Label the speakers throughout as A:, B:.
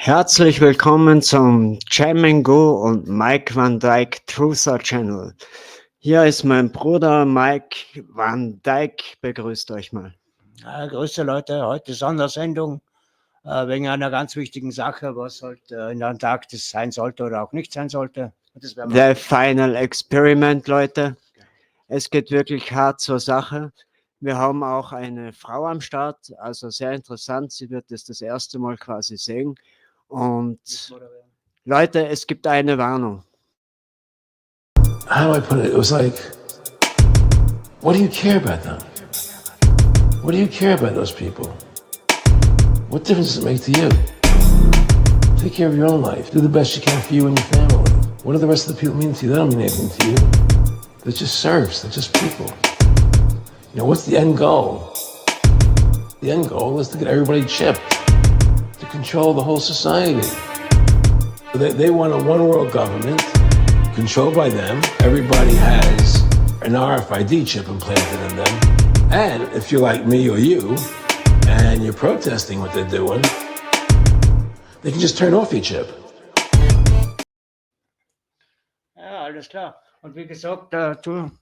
A: Herzlich willkommen zum Jam & Go und Mike Van Dyke Truther Channel. Hier ist mein Bruder Mike Van Dyke. Begrüßt euch mal.
B: Ja, grüße Leute, heute Sondersendung wegen einer ganz wichtigen Sache, was halt in der Antarktis sein sollte oder auch nicht sein sollte.
A: The Final Experiment, Leute. Es geht wirklich hart zur Sache. Wir haben auch eine Frau am Start, also sehr interessant. Sie wird es das erste Mal quasi sehen. Und Leute, es gibt eine Warnung.
C: How do I put it? It was like, what do you care about them? What do you care about those people? What difference does it make to you? Take care of your own life. Do the best you can for you and your family. What do the rest of the people mean to you? They don't mean anything to you. They're just serfs. They're just people. You know, what's the end goal? The end goal is to get everybody chipped, to control the whole society. They want a one-world government controlled by them. Everybody has an RFID chip implanted in them. And if you're like me or you, and you're protesting what they're doing, they can just turn off your chip.
B: Ja, alles klar. Und wie gesagt, wir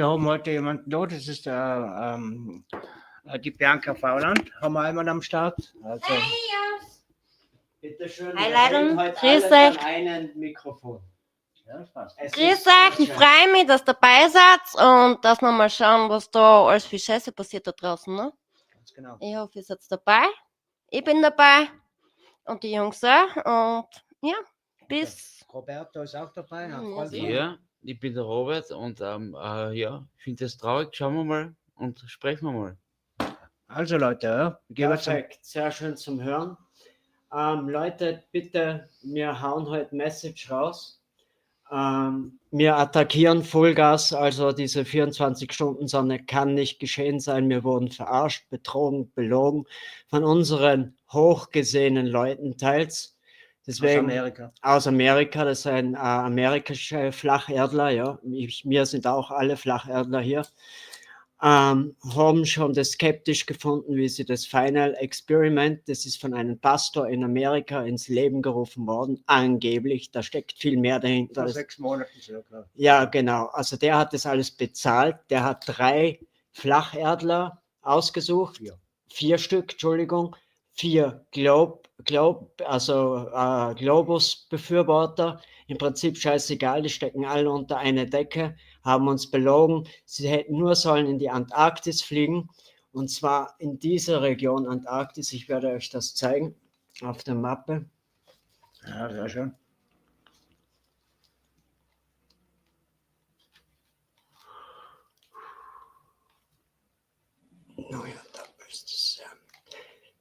B: haben heute jemanden da, das ist die Bianca Fauland, haben wir einmal am Start. Also,
A: Bitte schön,
D: Hi Leute, grüß euch.
A: Einen Mikrofon.
B: ja, das passt.
D: Grüß euch, ich freue mich, dass ihr dabei seid und dass wir mal schauen, was da alles für Scheiße passiert da draußen. Ne?
B: Ganz genau.
D: Ich hoffe, ihr seid dabei. Ich bin dabei und die Jungs auch. Und ja, bis.
B: Roberto ist auch dabei.
E: Ja, ich bin der Robert und ja, ich finde das traurig. Schauen wir mal und sprechen wir mal.
B: Also Leute, ja,
A: Perfekt, sehr schön zum Hören. Leute, bitte, wir hauen heute Message raus. Wir attackieren Vollgas, also diese 24 Stunden Sonne kann nicht geschehen sein. Wir wurden verarscht, betrogen, belogen von unseren hochgesehenen Leuten teils. Deswegen, aus Amerika, das ist ein amerikanischer Flacherdler, ja. Wir sind auch alle Flacherdler hier. Haben schon das skeptisch gefunden, wie sie das Final Experiment, das ist von einem Pastor in Amerika ins Leben gerufen worden, angeblich, da steckt viel mehr dahinter.
B: Vor 6 Monaten circa.
A: Ja, genau, also der hat das alles bezahlt, der hat 3 Flacherdler ausgesucht, 4 Stück, Entschuldigung, 4 Globusbeführwörter, im Prinzip scheißegal, die stecken alle unter eine Decke, haben uns belogen, sie hätten nur sollen in die Antarktis fliegen, und zwar in dieser Region Antarktis. Ich werde euch das zeigen auf der Mappe.
B: Ja, sehr schön.
A: Naja, da ist es.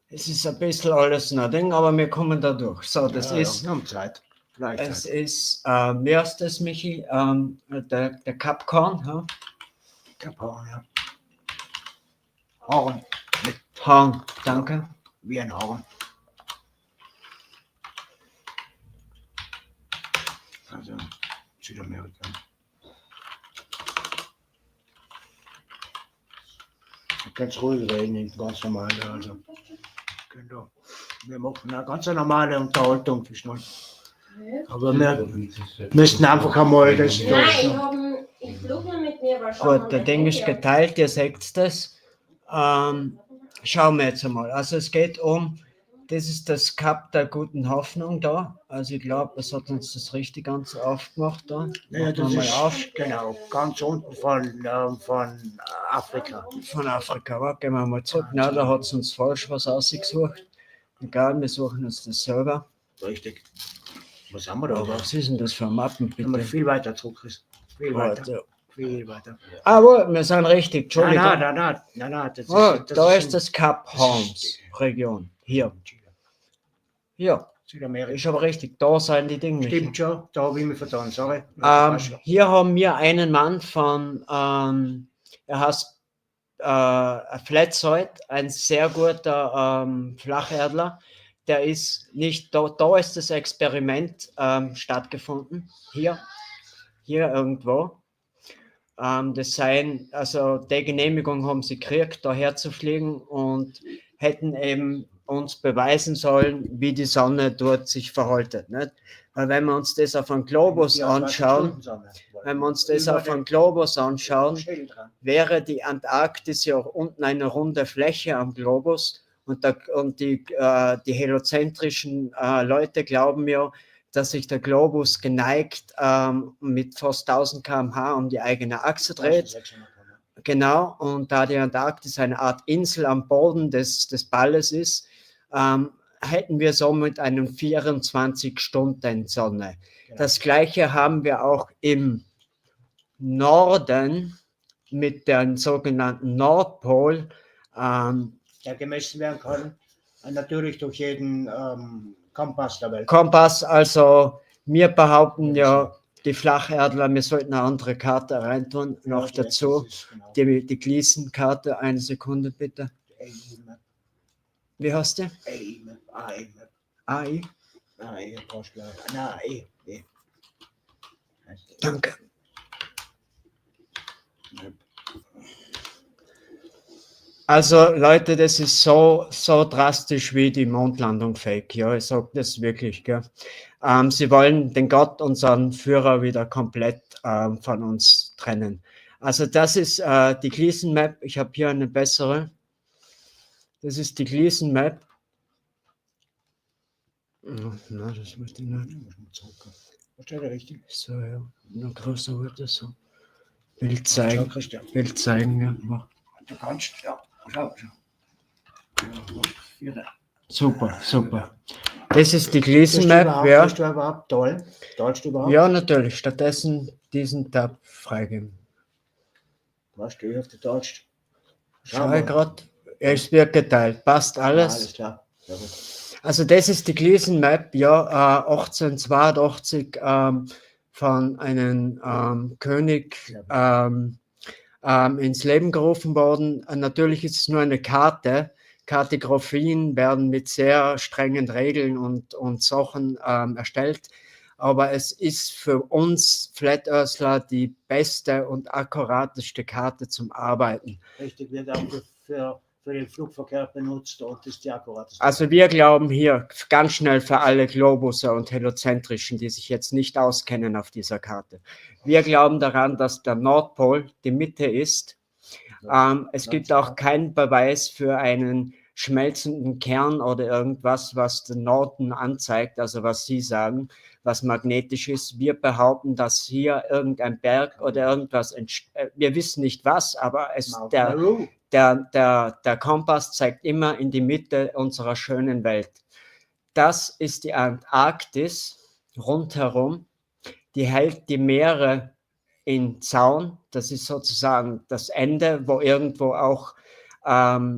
A: Es ist ein bisschen alles noch Ding, aber wir kommen da durch. So, das ist.
B: Wir haben Zeit.
A: Es ist, wie heißt das, Michi? Der Kapkorn, ja?
B: Kapkorn, ja. Horn. Mit
A: Horn, danke.
B: wie ein Horn. Also Südamerika. Ganz ruhig reden, ganz normal. Also, genau. Wir machen eine ganz normale Unterhaltung zwischen. Aber wir müssen einfach einmal das.
D: Nein, ich flog nur mit mir, aber schon.
A: Gut, der Ding ist geteilt, ihr seht das. Schauen wir jetzt einmal. Also es geht das ist das Kap der guten Hoffnung da. Also ich glaube, es hat uns das richtig ganz aufgemacht da.
B: Ja, das ist genau, ganz unten von Afrika.
A: Von Afrika, aber gehen wir mal zurück. Na, da hat es uns falsch was ausgesucht. Egal, wir suchen uns das selber.
B: Richtig. Was haben wir da?
A: Was ist denn das für Mappen,
B: Wenn man
A: bitte?
B: viel weiter zurück ist. Viel weiter.
A: Warte.
B: Viel weiter.
A: Aber wir sind richtig, Entschuldigung.
B: Nein, das
A: Da ist das Kap Horns Region. Hier. Ja,
B: Südamerika.
A: ist aber richtig. Da sind die Dinge.
B: Stimmt schon, da habe ich mich vertan, sorry.
A: Hier haben wir einen Mann von, er heißt Flatzeit, ein sehr guter Flacherdler. Der ist nicht, da ist das Experiment stattgefunden, hier irgendwo. Also die Genehmigung haben sie gekriegt, daher zu fliegen und hätten eben uns beweisen sollen, wie die Sonne dort sich verhaltet. Nicht? Weil wenn wir uns das auf einem Globus anschauen, wäre die Antarktis ja auch unten eine runde Fläche am Globus und die heliozentrischen Leute glauben ja, dass sich der Globus geneigt mit fast 1000 km/h um die eigene Achse dreht. Genau, und da die Antarktis eine Art Insel am Boden des Balles ist, hätten wir somit eine 24-Stunden-Sonne. Genau. Das gleiche haben wir auch im Norden mit dem sogenannten Nordpol.
B: Der gemessen werden kann, natürlich durch jeden Kompass der Welt.
A: Kompass, also wir behaupten ja, die Flacherdler, wir sollten eine andere Karte reintun, noch ja, dazu. Genau. Die Gleichen-Karte, eine Sekunde bitte. Wie heißt die? AI. Danke. Also Leute, das ist so drastisch wie die Mondlandung fake, ja, ich sage das wirklich, gell. Sie wollen den Gott, unseren Führer, wieder komplett von uns trennen. Also das ist die Gleichen Map, ich habe hier eine bessere. Das ist die Gleichen Map. Oh, nein, das möchte ich nicht. So, ja, noch größer wird das so. Bild zeigen, ja.
B: Du kannst, ja.
A: Super. Das ist die Gleichen Map. Ja.
B: Bist du überhaupt toll? Tollst du überhaupt?
A: Ja, natürlich. Stattdessen diesen Tab freigeben.
B: Was du auf der Deutsch?
A: Schau ich gerade. Es wird geteilt. Passt alles?
B: Ja, alles klar. Ja,
A: also das ist die Gleichen Map, ja, 1882 von einem König ins Leben gerufen worden. Natürlich ist es nur eine Karte. Kartografien werden mit sehr strengen Regeln und Sachen erstellt. Aber es ist für uns FlatEarthler die beste und akkurateste Karte zum Arbeiten.
B: Richtig, wird auch für den Flugverkehr benutzt und ist die akkurateste.
A: Also wir glauben hier ganz schnell für alle Globuser und Heliozentrischen, die sich jetzt nicht auskennen auf dieser Karte. Wir glauben daran, dass der Nordpol die Mitte ist. Es gibt auch keinen Beweis für einen schmelzenden Kern oder irgendwas, was den Norden anzeigt, also was Sie sagen, was magnetisch ist. Wir behaupten, dass hier irgendein Berg oder irgendwas, wir wissen nicht was, aber der Kompass zeigt immer in die Mitte unserer schönen Welt. Das ist die Antarktis rundherum, die hält die Meere in Zaun. Das ist sozusagen das Ende, wo irgendwo auch das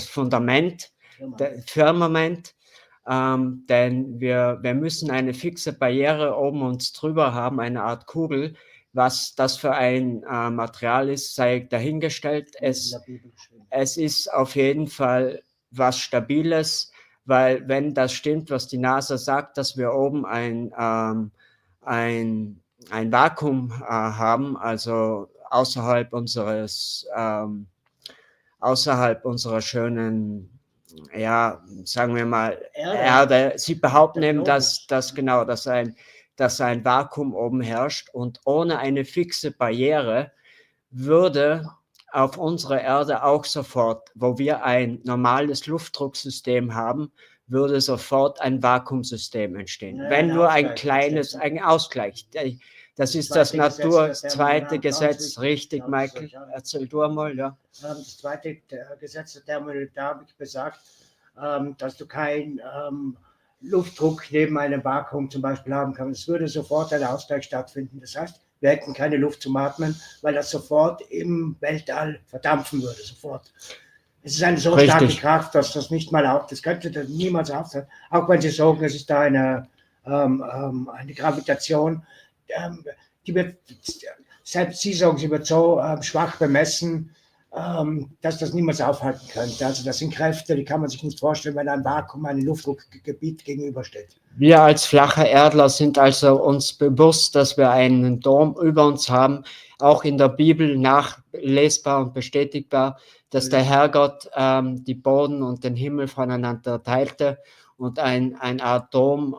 A: Fundament, das Firmament, denn wir müssen eine fixe Barriere oben uns drüber haben, eine Art Kugel. Was das für ein Material ist, sei dahingestellt. Es ist auf jeden Fall was Stabiles, weil wenn das stimmt, was die NASA sagt, dass wir oben ein Vakuum haben, also außerhalb unserer schönen, ja, sagen wir mal, Erde. Sie behaupten eben, dass ein Vakuum oben herrscht und ohne eine fixe Barriere würde auf unserer Erde auch sofort, wo wir ein normales Luftdrucksystem haben, würde sofort ein Vakuumsystem entstehen. Ja, wenn nur ein Ausgleich. Das ist das zweite Gesetz, richtig, Michael? Erzähl du einmal, ja.
B: Das zweite Gesetz der Thermodynamik besagt, dass du keinen Luftdruck neben einem Vakuum zum Beispiel haben kannst. Es würde sofort ein Ausgleich stattfinden. Das heißt, wir hätten keine Luft zum Atmen, weil das sofort im Weltall verdampfen würde, sofort. Es ist eine so
A: Richtig.
B: starke Kraft, dass das nicht mal das könnte das niemals aufhören. Auch wenn Sie sagen, es ist da eine Gravitation, die wird, selbst Sie sagen, sie wird so schwach bemessen, dass das niemals aufhalten könnte. Also das sind Kräfte, die kann man sich nicht vorstellen, wenn ein Vakuum einem Luftdruckgebiet gegenübersteht.
A: Wir als Flacherdler sind also uns bewusst, dass wir einen Dom über uns haben, auch in der Bibel nachlesbar und bestätigbar, dass der Herrgott die Boden und den Himmel voneinander teilte und ein Art Dom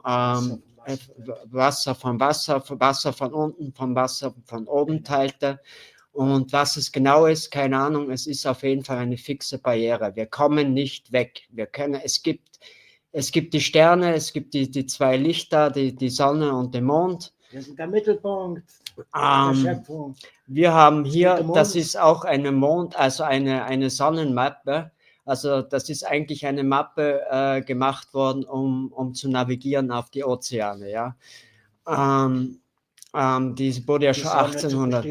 A: Wasser von Wasser, Wasser von unten, von Wasser von oben teilte. Und was es genau ist, keine Ahnung, es ist auf jeden Fall eine fixe Barriere. Wir kommen nicht weg. Es gibt die Sterne, es gibt die zwei Lichter, die Sonne und den Mond.
B: Das ist der Mittelpunkt der Schöpfung.
A: Wir haben hier, das ist auch eine also eine Sonnenmappe. Also das ist eigentlich eine Mappe gemacht worden, um zu navigieren auf die Ozeane. Ja. Die wurde ja schon 1800.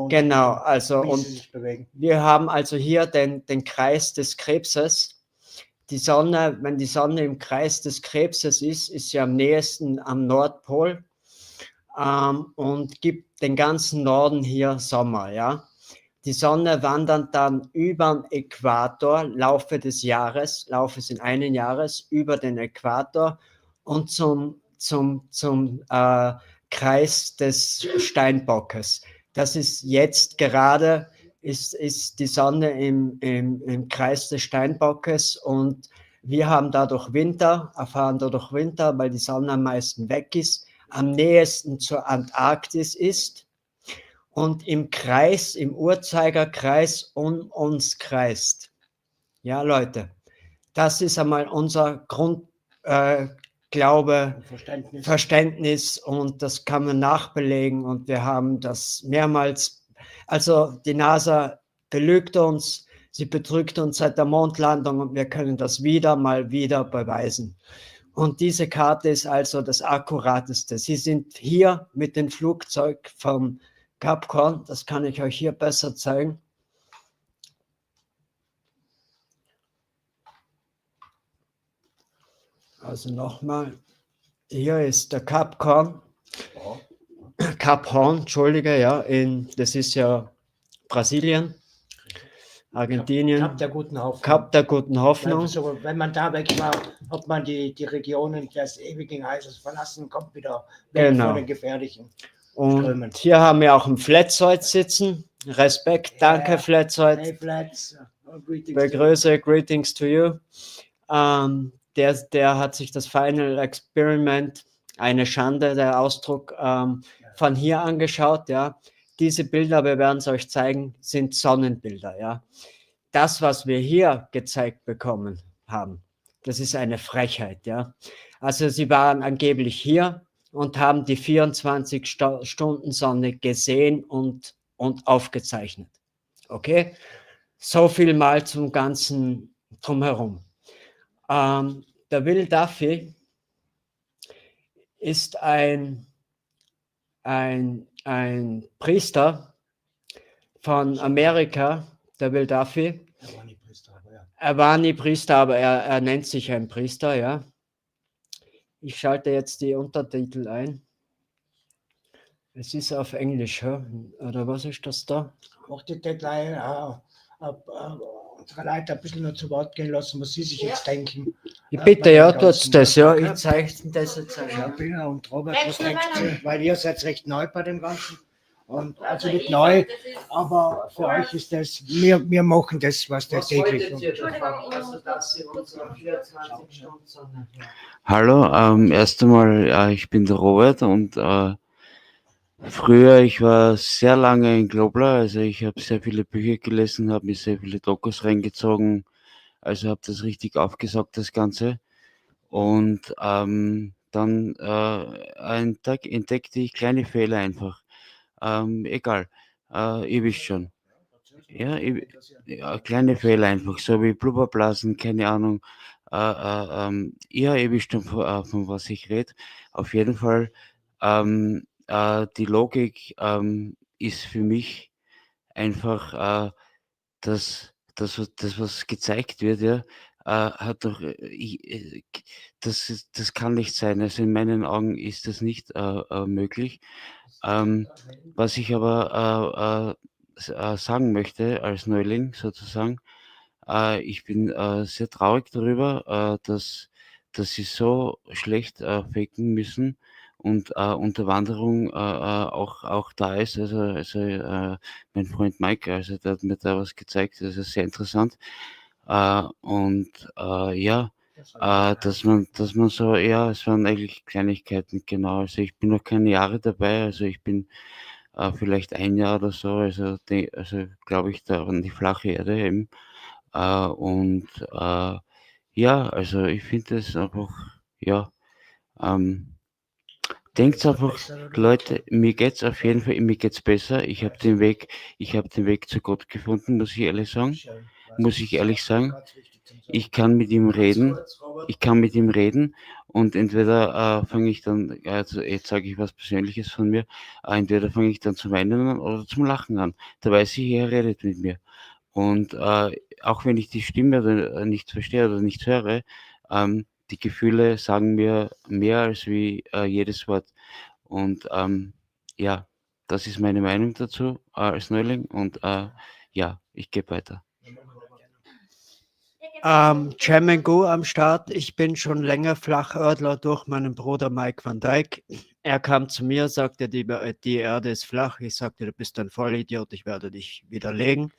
A: Genau, also und wir haben also hier den Kreis des Krebses. Die Sonne, wenn die Sonne im Kreis des Krebses ist sie am nächsten am Nordpol und gibt den ganzen Norden hier Sommer. Ja. Die Sonne wandert dann über den Äquator, Laufe in einem Jahres, über den Äquator und zum Kreis des Steinbockes. Das ist jetzt gerade, ist die Sonne im Kreis des Steinbockes und wir haben dadurch erfahren dadurch Winter, weil die Sonne am meisten weg ist, am nächsten zur Antarktis ist und im Uhrzeigerkreis um uns kreist. Ja, Leute, das ist einmal unser Grundglaube, Verständnis und das kann man nachbelegen und wir haben das mehrmals, also die NASA belügt uns, sie betrügt uns seit der Mondlandung und wir können das wieder beweisen. Und diese Karte ist also das Akkurateste. Sie sind hier mit dem Flugzeug vom Cap Horn, das kann ich euch hier besser zeigen. Also nochmal, hier ist der Cap Horn, Entschuldige, ja, das ist ja Brasilien, Argentinien.
B: Kap der guten Hoffnung.
A: Kap der guten Hoffnung.
B: So, wenn man da weg war, hat man die Regionen des ewigen Eises verlassen, kommt wieder weg von den gefährlichen Strömen.
A: Und hier haben wir auch einen Flatzoid sitzen. Respekt, danke Flatzoid.
B: Hey Flats,
A: Greetings to you. Der hat sich das Final Experiment, eine Schande, der Ausdruck, von hier angeschaut. Ja. Diese Bilder, wir werden es euch zeigen, sind Sonnenbilder. Ja. Das, was wir hier gezeigt bekommen haben, das ist eine Frechheit. Ja. Also sie waren angeblich hier und haben die 24 Stunden Sonne gesehen und aufgezeichnet. Okay? So viel mal zum Ganzen drumherum. Der Will Duffy ist ein Priester von Amerika, der Will Duffy. Er war nie Priester, aber er nennt sich ein Priester, ja. Ich schalte jetzt die Untertitel ein. Es ist auf Englisch, oder was ist das da?
B: Auch die Deadline, unsere Leute ein bisschen nur zu Wort gehen lassen, was sie sich jetzt denken.
A: Bitte, ja, tut's das, ja. Ich zeichne das jetzt ein.
B: Ja, und Robert, was denkst du? Weil ihr seid recht neu bei dem Ganzen. Und also nicht neu, aber für euch ist das, wir machen das, was der täglich.
E: Hallo, erst einmal, ich bin der Robert und früher, ich war sehr lange in Globler, also ich habe sehr viele Bücher gelesen, habe mir sehr viele Dokus reingezogen, also habe das richtig aufgesaugt, das Ganze. Und dann einen Tag entdeckte ich kleine Fehler einfach. Egal, ihr wisst schon. Ja, kleine Fehler einfach, so wie Blubberblasen, keine Ahnung. Ja, ihr wisst schon, von was ich rede. Auf jeden Fall, die Logik ist für mich einfach, dass das, was gezeigt wird, ja, hat doch, das kann nicht sein. Also in meinen Augen ist das nicht möglich. Was ich aber sagen möchte als Neuling sozusagen, ich bin sehr traurig darüber, dass sie so schlecht faken müssen und Unterwanderung auch da ist. Mein Freund Mike, also der hat mir da was gezeigt, das ist sehr interessant. Ja, dass man so, ja, es waren eigentlich Kleinigkeiten, genau. Also ich bin noch keine Jahre dabei, also ich bin vielleicht ein Jahr oder so, also glaube ich da an die flache Erde eben. Und ja, also ich finde es einfach, ja, denkt einfach, Leute, mir geht's auf jeden Fall, mir geht's besser. Ich habe den Weg zu Gott gefunden, muss ich ehrlich sagen. Ich kann mit ihm reden, und entweder fange ich dann, also jetzt sage ich was Persönliches von mir, entweder fange ich dann zum Weinen an oder zum Lachen an. Da weiß ich, er redet mit mir. Und auch wenn ich die Stimme nicht verstehe oder nicht höre, die Gefühle sagen mir mehr als wie jedes Wort. Und ja, das ist meine Meinung dazu als Neuling. Und ja, ich gebe weiter.
A: Chairman Go am Start. Ich bin schon länger Flacherdler durch meinen Bruder Mike van Dijk. Er kam zu mir, sagte, die Erde ist flach. Ich sagte, du bist ein Vollidiot, ich werde dich widerlegen.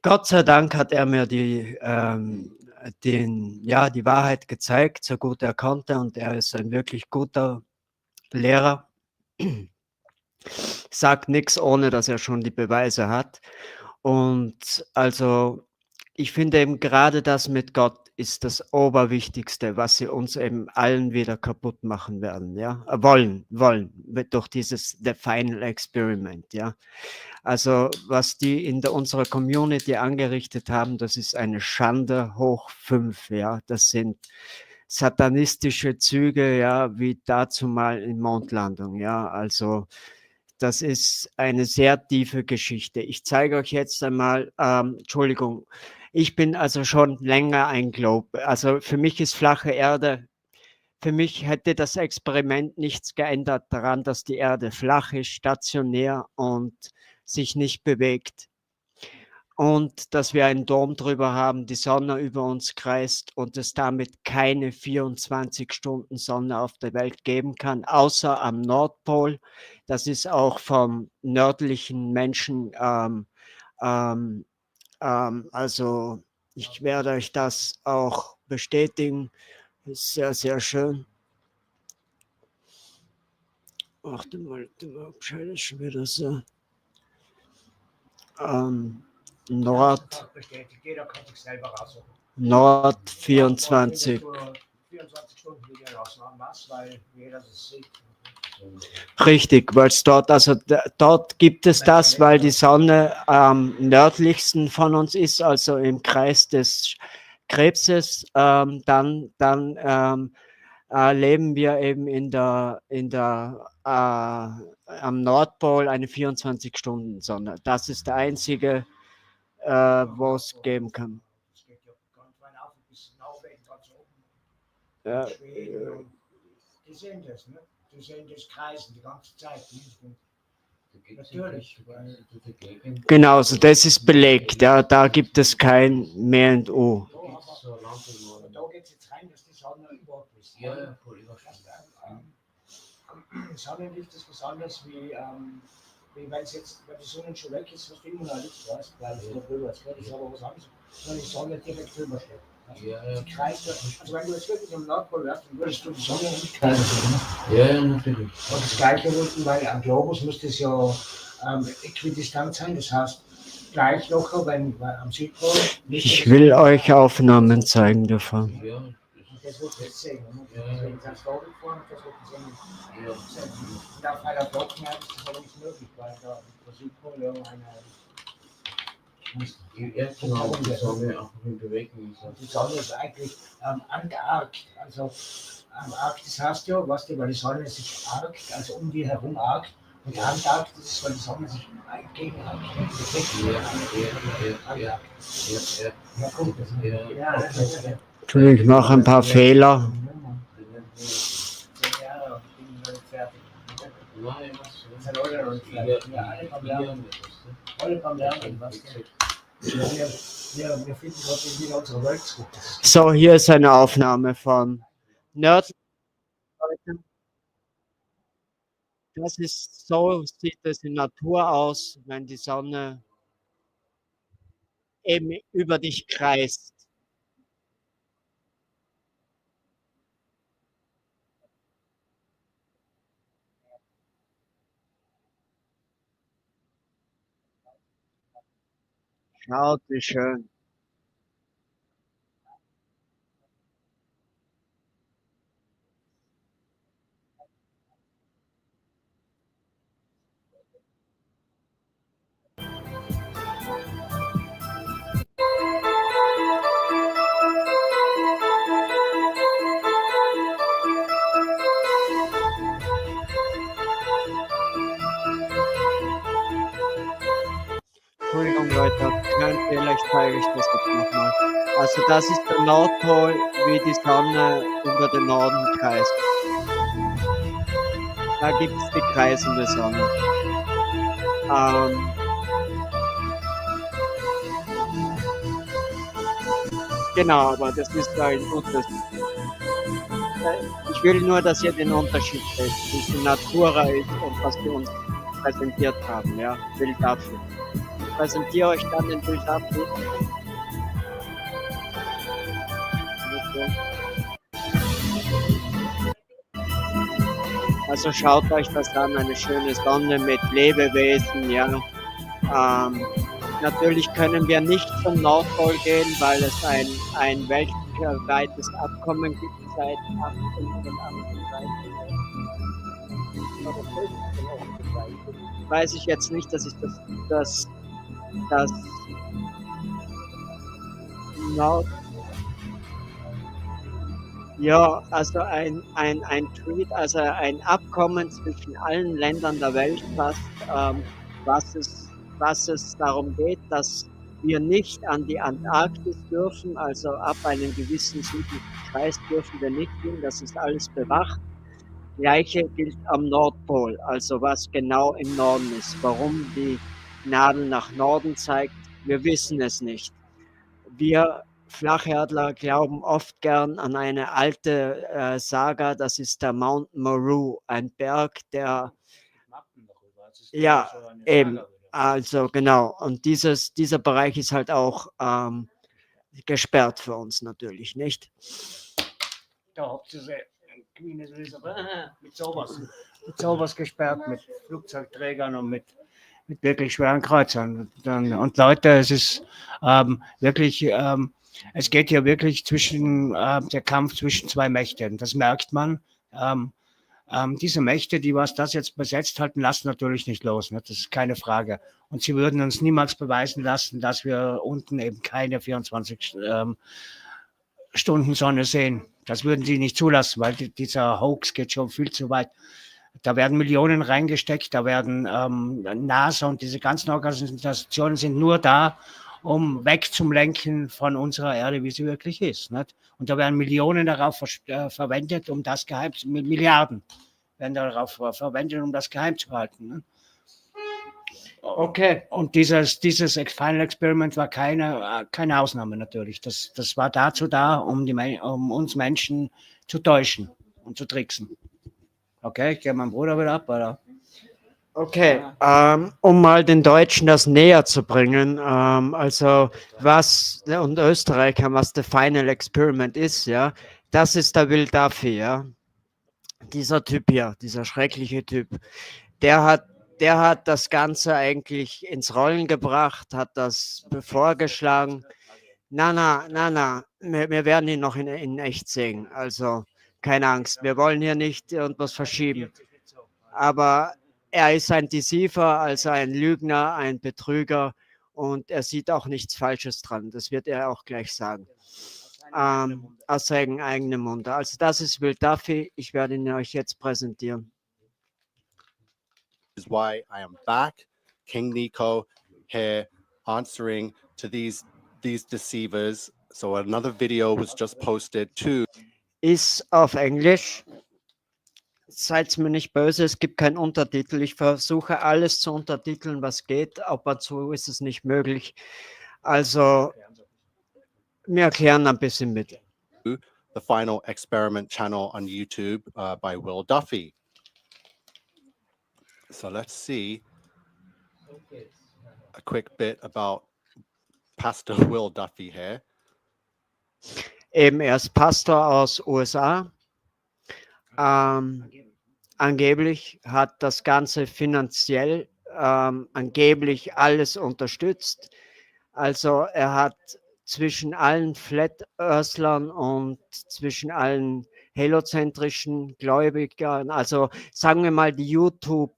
A: Gott sei Dank hat er mir die Wahrheit gezeigt, so gut er konnte, und er ist ein wirklich guter Lehrer. Sagt nichts, ohne dass er schon die Beweise hat. Und also ich finde eben gerade das mit Gott ist das Oberwichtigste, was sie uns eben allen wieder kaputt machen werden, ja, wollen, durch dieses The Final Experiment, ja. Also was die in unserer Community angerichtet haben, das ist eine Schande hoch 5, ja. Das sind satanistische Züge, ja, wie dazu mal in Mondlandung, ja. Also das ist eine sehr tiefe Geschichte. Ich zeige euch jetzt einmal, Entschuldigung, ich bin also schon länger ein Globe. Also für mich ist flache Erde, für mich hätte das Experiment nichts geändert daran, dass die Erde flach ist, stationär und sich nicht bewegt. Und dass wir einen Dom drüber haben, die Sonne über uns kreist und es damit keine 24 Stunden Sonne auf der Welt geben kann, außer am Nordpol. Das ist auch vom nördlichen Menschen, also ich werde euch das auch bestätigen. Ist sehr, sehr schön. Warte mal, scheint es schon wieder so. Nord 24.
B: 24 Stunden wieder rausmachen, weil jeder das sieht.
A: Richtig, weil es dort, also dort gibt es das, weil die Sonne am nördlichsten von uns ist, also im Kreis des Krebses, dann leben wir eben am Nordpol eine 24-Stunden-Sonne. Das ist der einzige, wo es geben kann. Ja.
B: Die sehen das, ne? Die sehen das Kreisen die ganze Zeit. Natürlich.
A: Genau, also das ist belegt. Ja, da gibt es kein Mehr und U.
B: Da geht es jetzt rein, dass die Sonne überhaupt ist.
E: Ja, voll
B: Sonnenlicht ist besonders wie wenn die Sonne schon weg ist, hast du immer noch Licht, weißt, weil es drüber ist. Das ist aber was anderes, wenn die Sonne direkt drüber steht. Die kreist, also wenn du jetzt wirklich am Nordpol wärst, dann würdest du die Sonne nicht kreisen.
E: Ja, natürlich.
B: Und das Gleiche unten, weil am Globus müsste es ja äquidistant sein, das heißt gleich locker, wenn am Südpol.
A: Ich will euch Aufnahmen zeigen davon.
B: Ja. Das wird jetzt sehen. Deswegen das Vorgefahren, das wird sehen. Und auf einer Blockmeer ist das aber nicht möglich, weil der Südpol ja
E: Die Sonne auch in Bewegung ist.
B: Die Sonne ist eigentlich angeargt. Also Arktis heißt ja, was die, weil die Sonne sich argt, also um die herum argt. Und der Antarktis ist, weil die Sonne sich gegen
A: Entschuldigung, ich mache ein paar Fehler. So, hier ist eine Aufnahme von Nerd. Das ist, so sieht es in Natur aus, wenn die Sonne eben über dich kreist. Schaut, wie schön. Entschuldigung, Leute, kleinen Fehler, ich zeige euch das jetzt nochmal. Also das ist der Nordpol, wie die Sonne über den Norden kreist. Da gibt es die kreisende Sonne. Genau, aber das ist ein Unterschied. Ich will nur, dass ihr den Unterschied seht, wie die Natura ist und was wir uns präsentiert haben, ja, Will Duffy. Ich präsentiere euch dann den Will Duffy. Also schaut euch das an, eine schöne Sonne mit Lebewesen, ja. Natürlich können wir nicht zum Nordpol gehen, weil es ein weltweites Abkommen gibt seit 1838. Weiß ich jetzt nicht, dass ich das Nord. Ja, also ein Tweet, also ein Abkommen zwischen allen Ländern der Welt, was es darum geht, dass wir nicht an die Antarktis dürfen, also ab einem gewissen südlichen Kreis dürfen wir nicht hin, das ist alles bewacht. Gleiche gilt am Nordpol, also was genau im Norden ist. Warum die Nadel nach Norden zeigt, wir wissen es nicht. Wir Flacherdler glauben oft gern an eine alte Saga, das ist der Mount Meru, ein Berg, der ja eben, also genau, und dieser Bereich ist halt auch gesperrt für uns natürlich, nicht?
B: Da habt ihr sie mit sowas gesperrt, mit Flugzeugträgern und mit wirklich schweren Kreuzern. Und Leute, es ist wirklich, es geht hier wirklich der Kampf zwischen zwei Mächten. Das merkt man. Diese Mächte, die was das jetzt besetzt halten, lassen natürlich nicht los. Ne? Das ist keine Frage. Und sie würden uns niemals beweisen lassen, dass wir unten eben keine 24 Stunden Sonne sehen. Das würden sie nicht zulassen, weil dieser Hoax geht schon viel zu weit. Da werden Millionen reingesteckt, da werden NASA und diese ganzen Organisationen sind nur da, um wegzulenken von unserer Erde, wie sie wirklich ist. Nicht? Und da werden Millionen darauf verwendet, um das geheim zu halten. Milliarden werden darauf verwendet, um das geheim zu halten. Nicht?
A: Okay.
B: Und dieses Final Experiment war keine Ausnahme natürlich. Das war dazu da, um uns Menschen zu täuschen und zu tricksen. Okay, ich gebe meinen Bruder wieder ab, oder?
A: Okay, um mal den Deutschen das näher zu bringen, also was und Österreicher, was the Final Experiment ist, ja, das ist der Will Duffy, ja. Dieser Typ hier, dieser schreckliche Typ, der hat das Ganze eigentlich ins Rollen gebracht, hat das vorgeschlagen. Na, wir werden ihn noch in echt sehen, also keine Angst, wir wollen hier nicht irgendwas verschieben. Aber er ist ein Deceiver, also ein Lügner, ein Betrüger und er sieht auch nichts Falsches dran. Das wird er auch gleich sagen. Aus seinem eigenen Munde. Also das ist Will Duffy. Ich werde ihn euch jetzt präsentieren.
F: is why I am back, King Nico, here answering to these deceivers. So another video was just posted too.
A: Ist auf Englisch. Seid mir nicht böse, es gibt keinen Untertitel. Ich versuche alles zu untertiteln, was geht. Ab und zu ist es nicht möglich. Also, wir erklären ein bisschen mit.
F: The Final Experiment channel on YouTube by Will Duffy. So let's see a quick bit about Pastor Will Duffy here.
A: Eben, er ist Pastor aus USA. Angeblich hat das Ganze finanziell angeblich alles unterstützt. Also er hat zwischen allen FlatEarthlern und zwischen allen heliozentrischen Gläubigern, also sagen wir mal die YouTube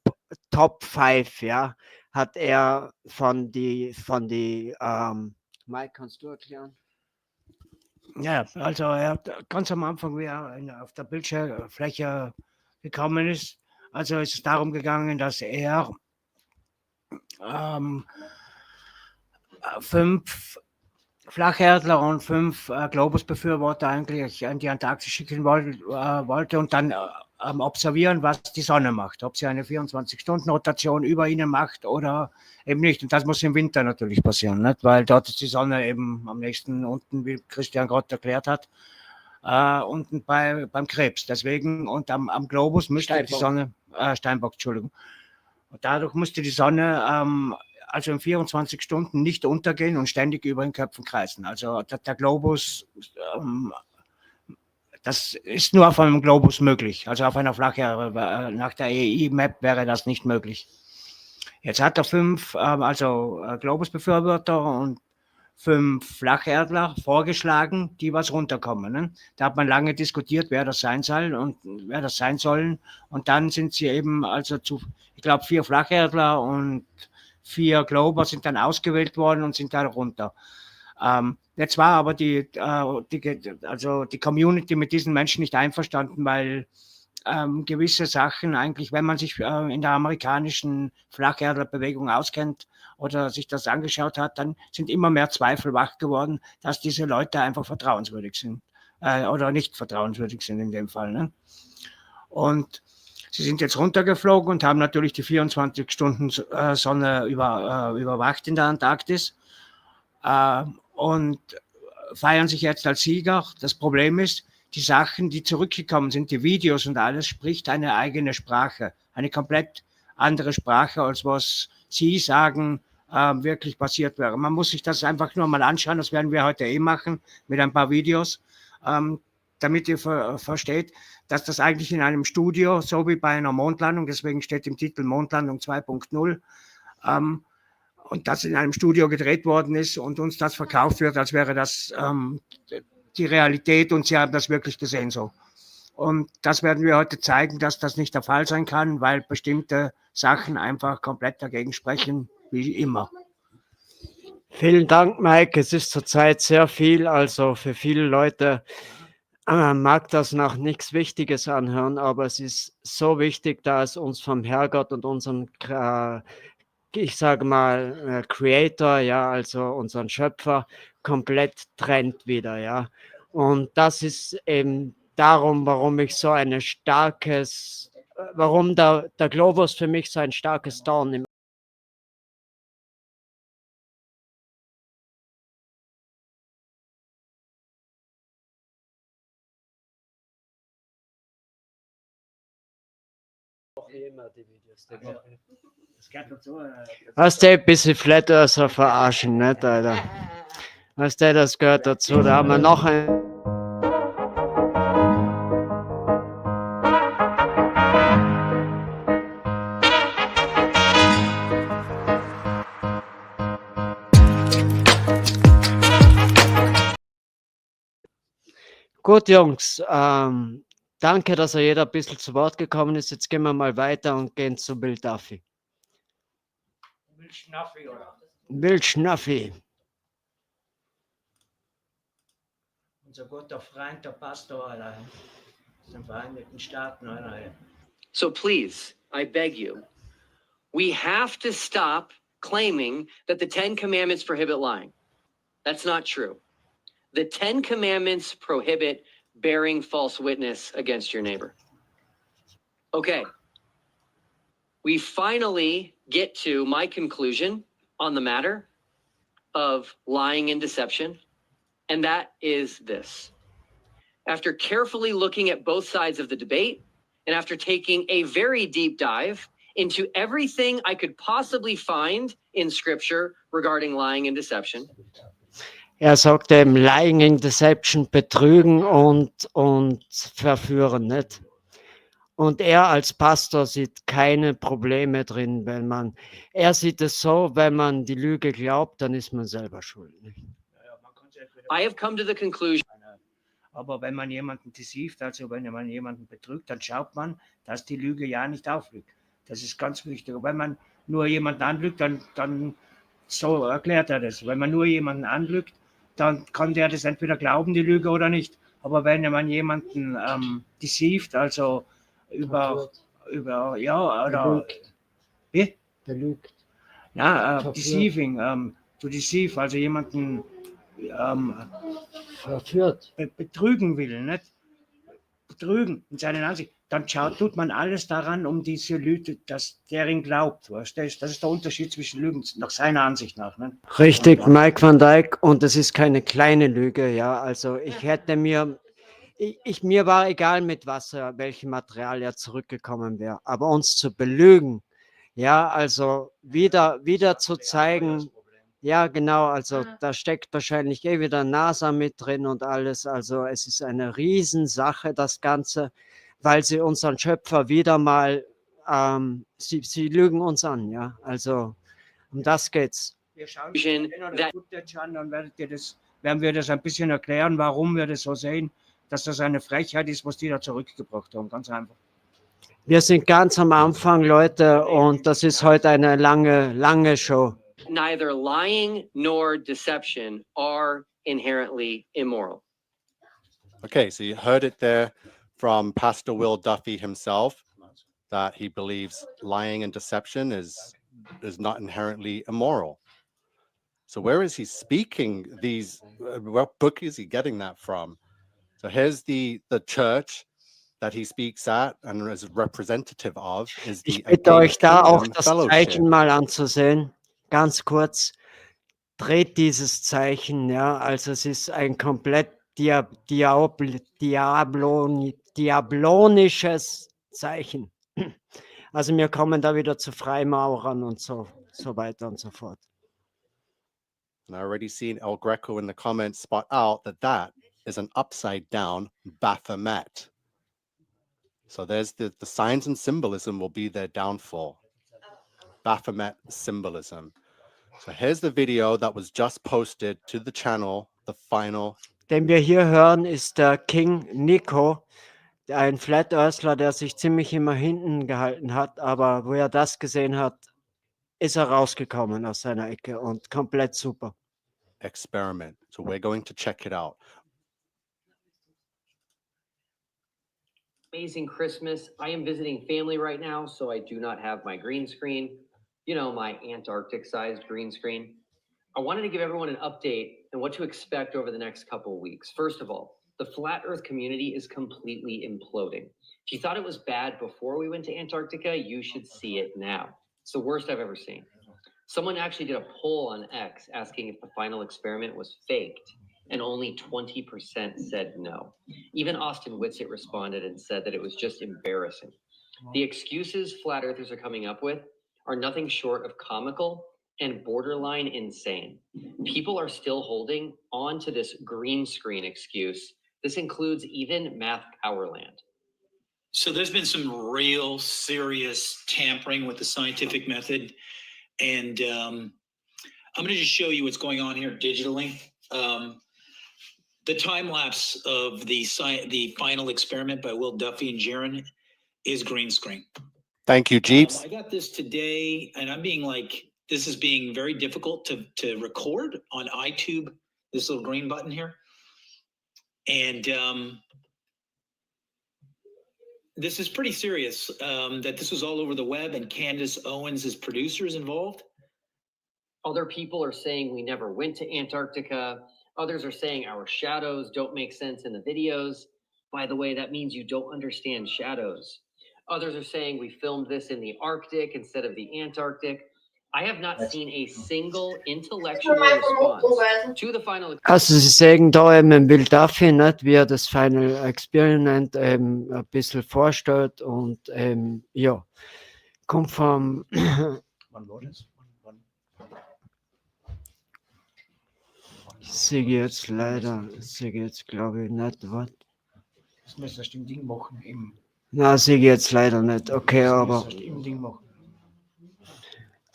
A: Top 5, ja, hat er von die Mike, kannst du erklären?
B: Ja, also er hat ganz am Anfang, wie er auf der Bildschirmfläche gekommen ist, also ist es darum gegangen, dass er 5 Flacherdler und 5 Globusbeführwörter eigentlich an die Antarktis schicken wollte und dann observieren, was die Sonne macht, ob sie eine 24-Stunden-Rotation über ihnen macht oder eben nicht. Und das muss im Winter natürlich passieren, nicht? Weil dort ist die Sonne eben am nächsten unten, wie Christian gerade erklärt hat, unten beim Krebs. Deswegen, und am Globus müsste die Sonne, Steinbock, Entschuldigung. Und dadurch musste die Sonne also in 24 Stunden nicht untergehen und ständig über den Köpfen kreisen. Also der Globus, das ist nur auf einem Globus möglich. Also auf einer Flacherdler, nach der EI-Map wäre das nicht möglich. Jetzt hat er 5 Globusbefürworter und 5 Flacherdler vorgeschlagen, die was runterkommen. Ne? Da hat man lange diskutiert, wer das sein soll und wer das sein sollen. Und dann sind sie eben also zu, ich glaube, 4 Flacherdler und 4 Glober sind dann ausgewählt worden und sind da runter. Jetzt war aber die Community mit diesen Menschen nicht einverstanden, weil gewisse Sachen eigentlich, wenn man sich in der amerikanischen Flacherdlerbewegung auskennt oder sich das angeschaut hat, dann sind immer mehr Zweifel wach geworden, dass diese Leute einfach vertrauenswürdig sind oder nicht vertrauenswürdig sind in dem Fall. Ne? Und sie sind jetzt runtergeflogen und haben natürlich die 24 Stunden Sonne überwacht in der Antarktis und feiern sich jetzt als Sieger. Das Problem ist, die Sachen, die zurückgekommen sind, die Videos und alles, spricht eine eigene Sprache, eine komplett andere Sprache, als was Sie sagen, wirklich passiert wäre. Man muss sich das einfach nur mal anschauen, das werden wir heute machen, mit ein paar Videos, damit ihr versteht, dass das eigentlich in einem Studio, so wie bei einer Mondlandung, deswegen steht im Titel Mondlandung 2.0, und das in einem Studio gedreht worden ist und uns das verkauft wird, als wäre das die Realität und sie haben das wirklich gesehen so. Und das werden wir heute zeigen, dass das nicht der Fall sein kann, weil bestimmte Sachen einfach komplett dagegen sprechen, wie immer.
A: Vielen Dank, Mike. Es ist zurzeit sehr viel, also für viele Leute mag das nach nichts Wichtiges anhören, aber es ist so wichtig, da es uns vom Herrgott und unserem, ich sage mal, Creator, ja, also unseren Schöpfer, komplett trennt wieder, ja. Und das ist eben darum, warum ich so eine warum der Globus für mich so ein starkes Dorn im Weißt du, ein bisschen FlatEarther verarschen, nicht, Alter? Weißt du, das gehört dazu. Da haben wir noch ein. Gut, Jungs, danke, dass jeder ein bisschen zu Wort gekommen ist. Jetzt gehen wir mal weiter und gehen zu Will Duffy.
B: Will Schnaffi, oder?
A: Will Schnaffi.
B: Unser guter Freund, der Pastor, Alter, aus den Vereinigten Staaten, Alter.
G: So please, I beg you, We have to stop claiming that the 10 Commandments prohibit lying. That's not true. The 10 Commandments prohibit bearing false witness against your neighbor. Okay. We finally get to my conclusion on the matter of lying and deception, and that is this. After carefully looking at both sides of the debate, and after taking a very deep dive into everything I could possibly find in Scripture regarding lying and deception.
A: Sagt eben Lying and Deception, Betrügen und Verführen, nicht? Und als Pastor sieht keine Probleme drin, wenn er sieht es so, wenn man die Lüge glaubt, dann ist man selber schuld. Nicht?
G: I have come to the conclusion.
B: Aber wenn man jemanden deceived, also wenn man jemanden betrügt, dann schaut man, dass die Lüge ja nicht auflügt. Das ist ganz wichtig. Und wenn man nur jemanden anlügt, dann so erklärt er das. Wenn man nur jemanden anlügt, dann kann der das entweder glauben, die Lüge, oder nicht. Aber wenn man jemanden deceived, also
A: Belügt.
B: Ja, deceiving, to deceive, also jemanden
A: verführt.
B: Betrügen will, nicht? Betrügen in seinen Ansichten. Dann tut man alles daran, um diese Lüge, dass der ihn glaubt. Weißt du? Das ist der Unterschied zwischen Lügen, nach seiner Ansicht nach. Ne?
A: Richtig, Mike van Dijk, und es ist keine kleine Lüge, ja. Also mir war egal, mit welchem Material er zurückgekommen wäre, aber uns zu belügen, ja, also wieder zu zeigen, ja, genau, also da steckt wahrscheinlich wieder NASA mit drin und alles, also es ist eine Riesensache, das Ganze, weil sie unseren Schöpfer wieder mal, sie lügen uns an, ja, also um das geht's.
B: Wir schauen das Footage an, dann werden wir das ein bisschen erklären, warum wir das so sehen, dass das eine Frechheit ist, was die da zurückgebracht haben, ganz einfach.
A: Wir sind ganz am Anfang, Leute, und das ist heute eine lange Show.
G: Neither lying nor deception are inherently immoral.
F: Okay, so you heard it there from Pastor Will Duffy himself, that he believes lying and deception is not inherently immoral. So where is he speaking these, what book is he getting that from? So here's the church that he speaks at and is representative of is the
A: Ich bitte euch da auch
F: Kingdom
A: das
F: Fellowship.
A: Zeichen mal anzusehen. Ganz kurz, dreht dieses Zeichen, ja, also es ist ein komplett diablonisches Zeichen. Also wir kommen da wieder zu Freimaurern und so weiter und so fort.
F: And I already seen El Greco in the comments spot out that is an upside down Baphomet. So there's the signs and symbolism will be their downfall. Baphomet symbolism. So here's the video that was just posted to the channel, the final.
A: Den wir hier hören, ist der King Nico, ein Flat Earthler, der sich ziemlich immer hinten gehalten hat, aber wo er das gesehen hat, ist er rausgekommen aus seiner Ecke und komplett super.
F: Experiment. So we're going to check it out.
G: Amazing Christmas. I am visiting family right now, so I do not have my green screen, my Antarctic-sized green screen. I wanted to give everyone an update on what to expect over the next couple of weeks. First of all, the flat Earth community is completely imploding. If you thought it was bad before we went to Antarctica, you should see it now. It's the worst I've ever seen. Someone actually did a poll on X asking if the final experiment was faked, and only 20% said no. Even Austin Witsit responded and said that it was just embarrassing. The excuses flat earthers are coming up with are nothing short of comical and borderline insane. People are still holding on to this green screen excuse. This includes even Math Powerland.
H: So there's been some real serious tampering with the scientific method. And I'm going to just show you what's going on here digitally. The time lapse of the final experiment by Will Duffy and Jeran is green screen.
F: Thank you, Jeeps.
H: I got this today, and I'm being this is being very difficult to record on iTube, this little green button here. And this is pretty serious, that this was all over the web and Candace Owens is producers involved.
G: Other people are saying we never went to Antarctica. Others are saying our shadows don't make sense in the videos. By the way, that means you don't understand shadows. Others are saying we filmed this in the Arctic instead of the Antarctic. I have not seen a single intellectual response to the final.
A: Also Sie sagen da eben Will Duffy, nicht, wie das Final Experiment ein bisschen vorstellt und ja, kommt vom
B: Wann war das?
A: ich sehe jetzt leider, glaube ich nicht, was.
B: Das müsstest du im Ding machen.
A: Na, sehe ich jetzt leider nicht, okay, aber
B: Das müsstest du im Ding machen.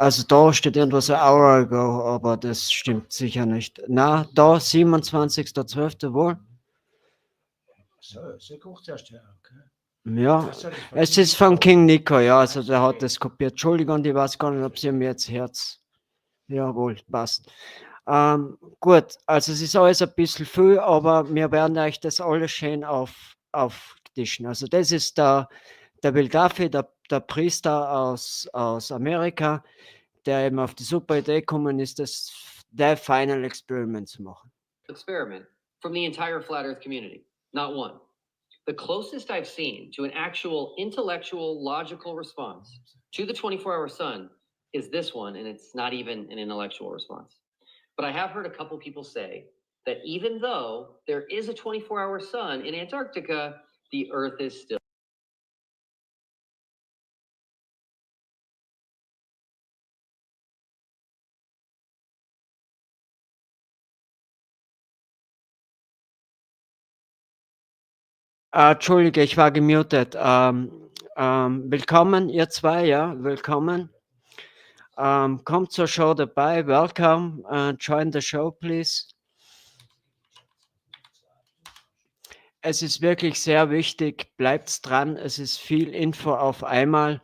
A: also da steht irgendwas ein hour ago, aber das stimmt sicher nicht. Na, da 27.12. wohl.
B: So kurz erst, ja, okay.
A: Ja, es ist von King Nico, ja, also der hat das kopiert. Entschuldigung, ich weiß gar nicht, ob sie mir jetzt Herz. Jawohl, passt. Gut, also es ist alles ein bisschen viel, aber wir werden euch das alles schön auftischen. Also das ist der Will Duffy, der Priester aus Amerika, der eben auf die super Idee gekommen ist, das der Final Experiment zu machen.
G: Experiment from the entire flat earth community, not one. The closest I've seen to an actual intellectual, logical response to the 24-hour sun is this one, and it's not even an intellectual response. But I have heard a couple people say that even though there is a 24-hour sun in Antarctica, the Earth is still.
A: Entschuldige, ich war gemutet. Willkommen, ihr zwei, ja, willkommen. Kommt zur Show dabei, welcome, join the show, please. Es ist wirklich sehr wichtig, bleibt dran, es ist viel Info auf einmal,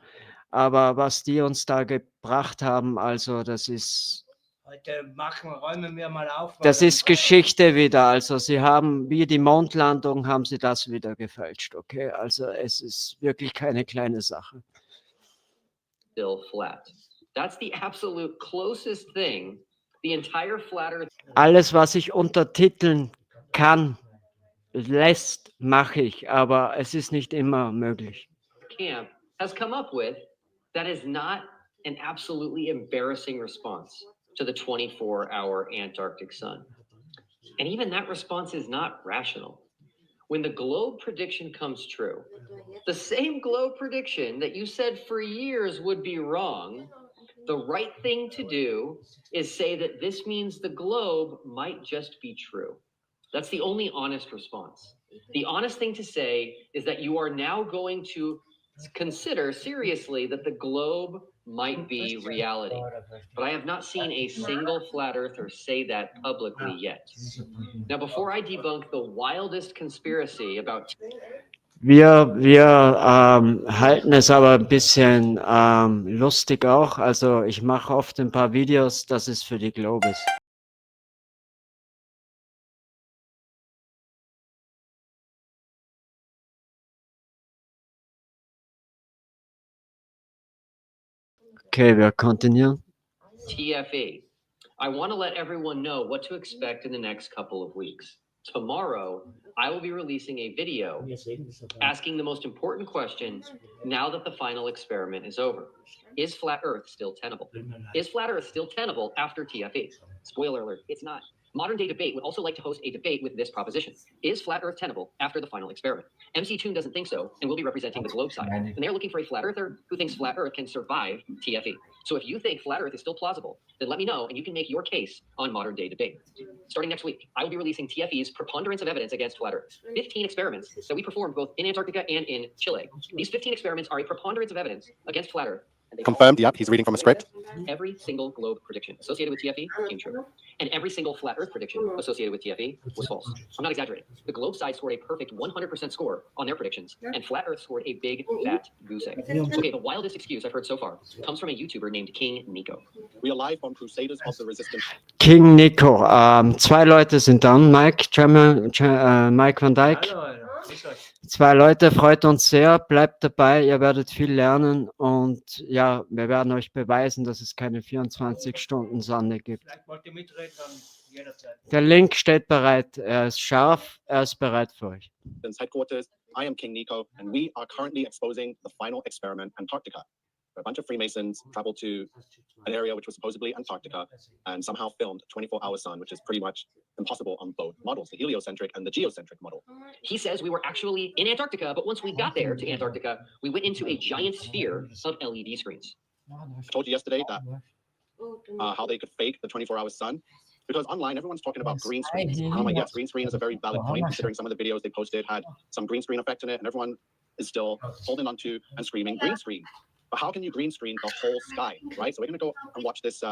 A: aber was die uns da gebracht haben, also das ist...
B: Heute räumen wir mal auf.
A: Das ist Geschichte wieder, also sie haben, wie die Mondlandung, haben sie das wieder gefälscht, okay? Also es ist wirklich keine kleine Sache.
G: Still flat. That's the absolute closest thing the entire flat earth.
A: Alles, was ich untertiteln kann, lässt, mache ich, aber es ist nicht immer möglich.
G: Camp has come up with that is not an absolutely embarrassing response to the 24-hour Antarctic sun. And even that response is not rational. When the globe prediction comes true, the same globe prediction that you said for years would be wrong, the right thing to do is say that this means the globe might just be true. That's the only honest response. The honest thing to say is that you are now going to consider seriously that the globe might be reality. But I have not seen a single flat earther say that publicly yet. Now, before I debunk the wildest conspiracy about...
A: Wir halten es aber ein bisschen lustig auch. Also ich mache oft ein paar Videos, das ist für die Globus. Okay, wir continuieren.
G: TFE. I want to let everyone know what to expect in the next couple of weeks. Tomorrow, I will be releasing a video asking the most important question now that the final experiment is over. Is flat Earth still tenable? Is flat Earth still tenable after TFE? Spoiler alert, it's not. Modern Day Debate would also like to host a debate with this proposition. Is flat Earth tenable after the final experiment? McToon doesn't think so, and will be representing the globe side. And they're looking for a flat earther who thinks flat Earth can survive TFE. So if you think flat Earth is still plausible, then let me know, and you can make your case on Modern Day Debate. Starting next week, I will be releasing TFE's preponderance of evidence against flat Earth. 15 experiments that we performed both in Antarctica and in Chile. These 15 experiments are a preponderance of evidence against flat Earth.
F: Confirmed, yep, he's reading from a script.
G: Every single globe prediction associated with TFE came true. And every single flat Earth prediction associated with TFE was false. I'm not exaggerating. The globe side scored a perfect 100% score on their predictions, and flat Earth scored a big, fat goose egg. Okay, the wildest excuse I've heard so far comes from a YouTuber named King Nico.
F: We are live from Crusaders of the Resistance.
A: King Nico, zwei Leute sind dann, Mike van Dijk.
B: Hallo, Alter.
A: 2 Leute, freut uns sehr, bleibt dabei, ihr werdet viel lernen und ja, wir werden euch beweisen, dass es keine 24 Stunden Sonne gibt.
B: Vielleicht wollt ihr mitreden, dann jederzeit.
A: Der Link steht bereit, er ist scharf, er ist bereit für euch.
F: Headquarters. I am King Nico, and we are currently exposing the final experiment, Antarctica. A bunch of Freemasons traveled to an area which was supposedly Antarctica and somehow filmed a 24-hour sun, which is pretty much impossible on both models, the heliocentric and the geocentric model.
G: He says we were actually in Antarctica, but once we got there to Antarctica, we went into a giant sphere of LED screens.
F: I told you yesterday that how they could fake the 24-hour sun. Because online, everyone's talking about green screens. And I'm like, yes, green screen is a very valid point, considering some of the videos they posted had some green screen effect in it, and everyone is still holding on to and screaming green screen. But how can you green screen the whole sky, right? So we're going to go and watch this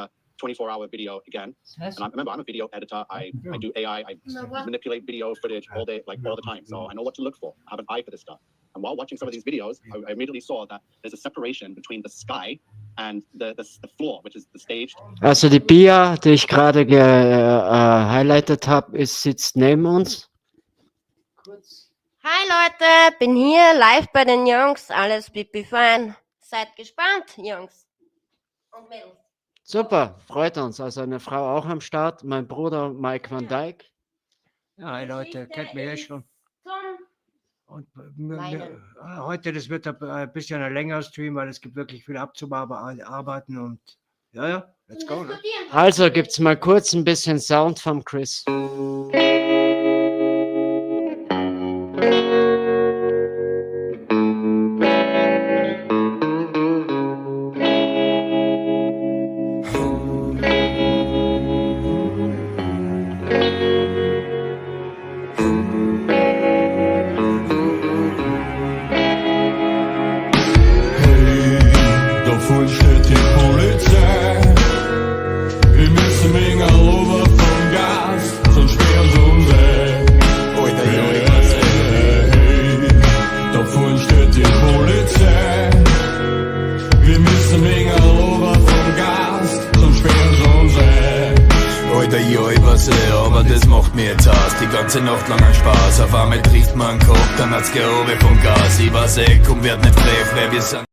F: 24-hour video again. And remember, I'm a video editor. I do AI. I manipulate video footage all day, like all the time. So I know what to look for. I have an eye for this stuff. And while watching some of these videos, I immediately saw that there's a separation between the sky and the floor, which is the stage.
A: Also die Bia, die ich gerade highlightet habe, sitzt neben uns.
D: Hi Leute, bin hier live bei den Jungs, alles pipi fein. Seid gespannt, Jungs und Mädels.
A: Super, freut uns. Also eine Frau auch am Start, mein Bruder Mike van Dijk.
B: Ja, hey Leute, kennt mich ja schon. Und
D: Weinen.
B: heute, das wird ein bisschen ein längerer Stream, weil es gibt wirklich viel abzuarbeiten und ja, let's go. Ne?
A: Also gibt's mal kurz ein bisschen Sound vom Chris.
I: Die Nacht lang ein Spaß, auf einmal trifft man einen Kopf, dann hat's Gehobe vom Gas. Ich weiß komm, wird nicht frech, weil wir sind.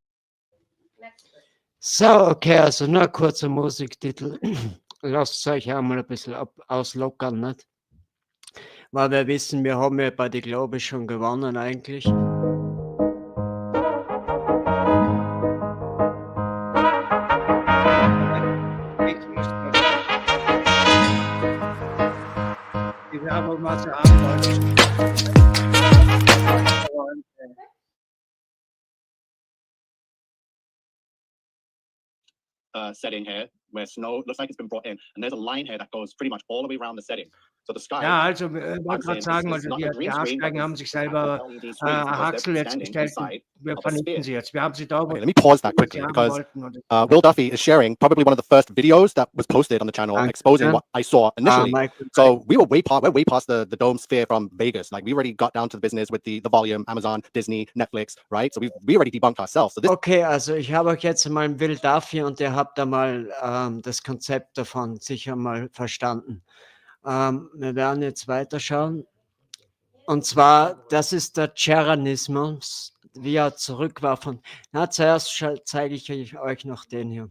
A: So, okay, also nur ein kurzer Musiktitel. Lasst es euch auch mal ein bisschen auslockern, nicht? Weil wir wissen, wir haben ja bei der Globe schon gewonnen eigentlich.
F: Setting here where snow looks like it's been brought in, and there's a line here that goes pretty much all the way around the setting. So the sky.
B: Ja, also ich wollte gerade sagen, also die Aussteigen haben sich selber Haxel jetzt gestellt. Wir vernichten sie jetzt. Wir haben sie da.
F: Okay, let me pause that quickly because Will Duffy is sharing probably one of the first videos that was posted on the channel exposing what I saw initially. So we're way past the dome sphere from Vegas. Like we already got down to the business with the volume, Amazon, Disney, Netflix, right? So we already debunked ourselves. So this
A: okay, also ich habe euch jetzt mal Will Duffy und ihr habt da mal das Konzept davon sicher mal verstanden. Wir werden jetzt weiterschauen. Und zwar, das ist der Jeranismus, wie er zurück war von. Na, zuerst zeige ich euch noch den hier.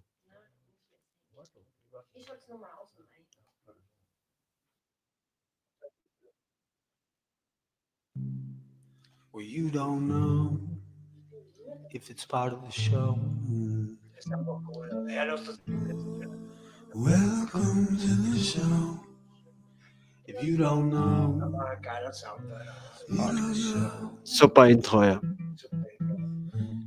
J: Well, you don't know if it's part of the show. Welcome to the show. If you don't know,
A: super Intro, ja.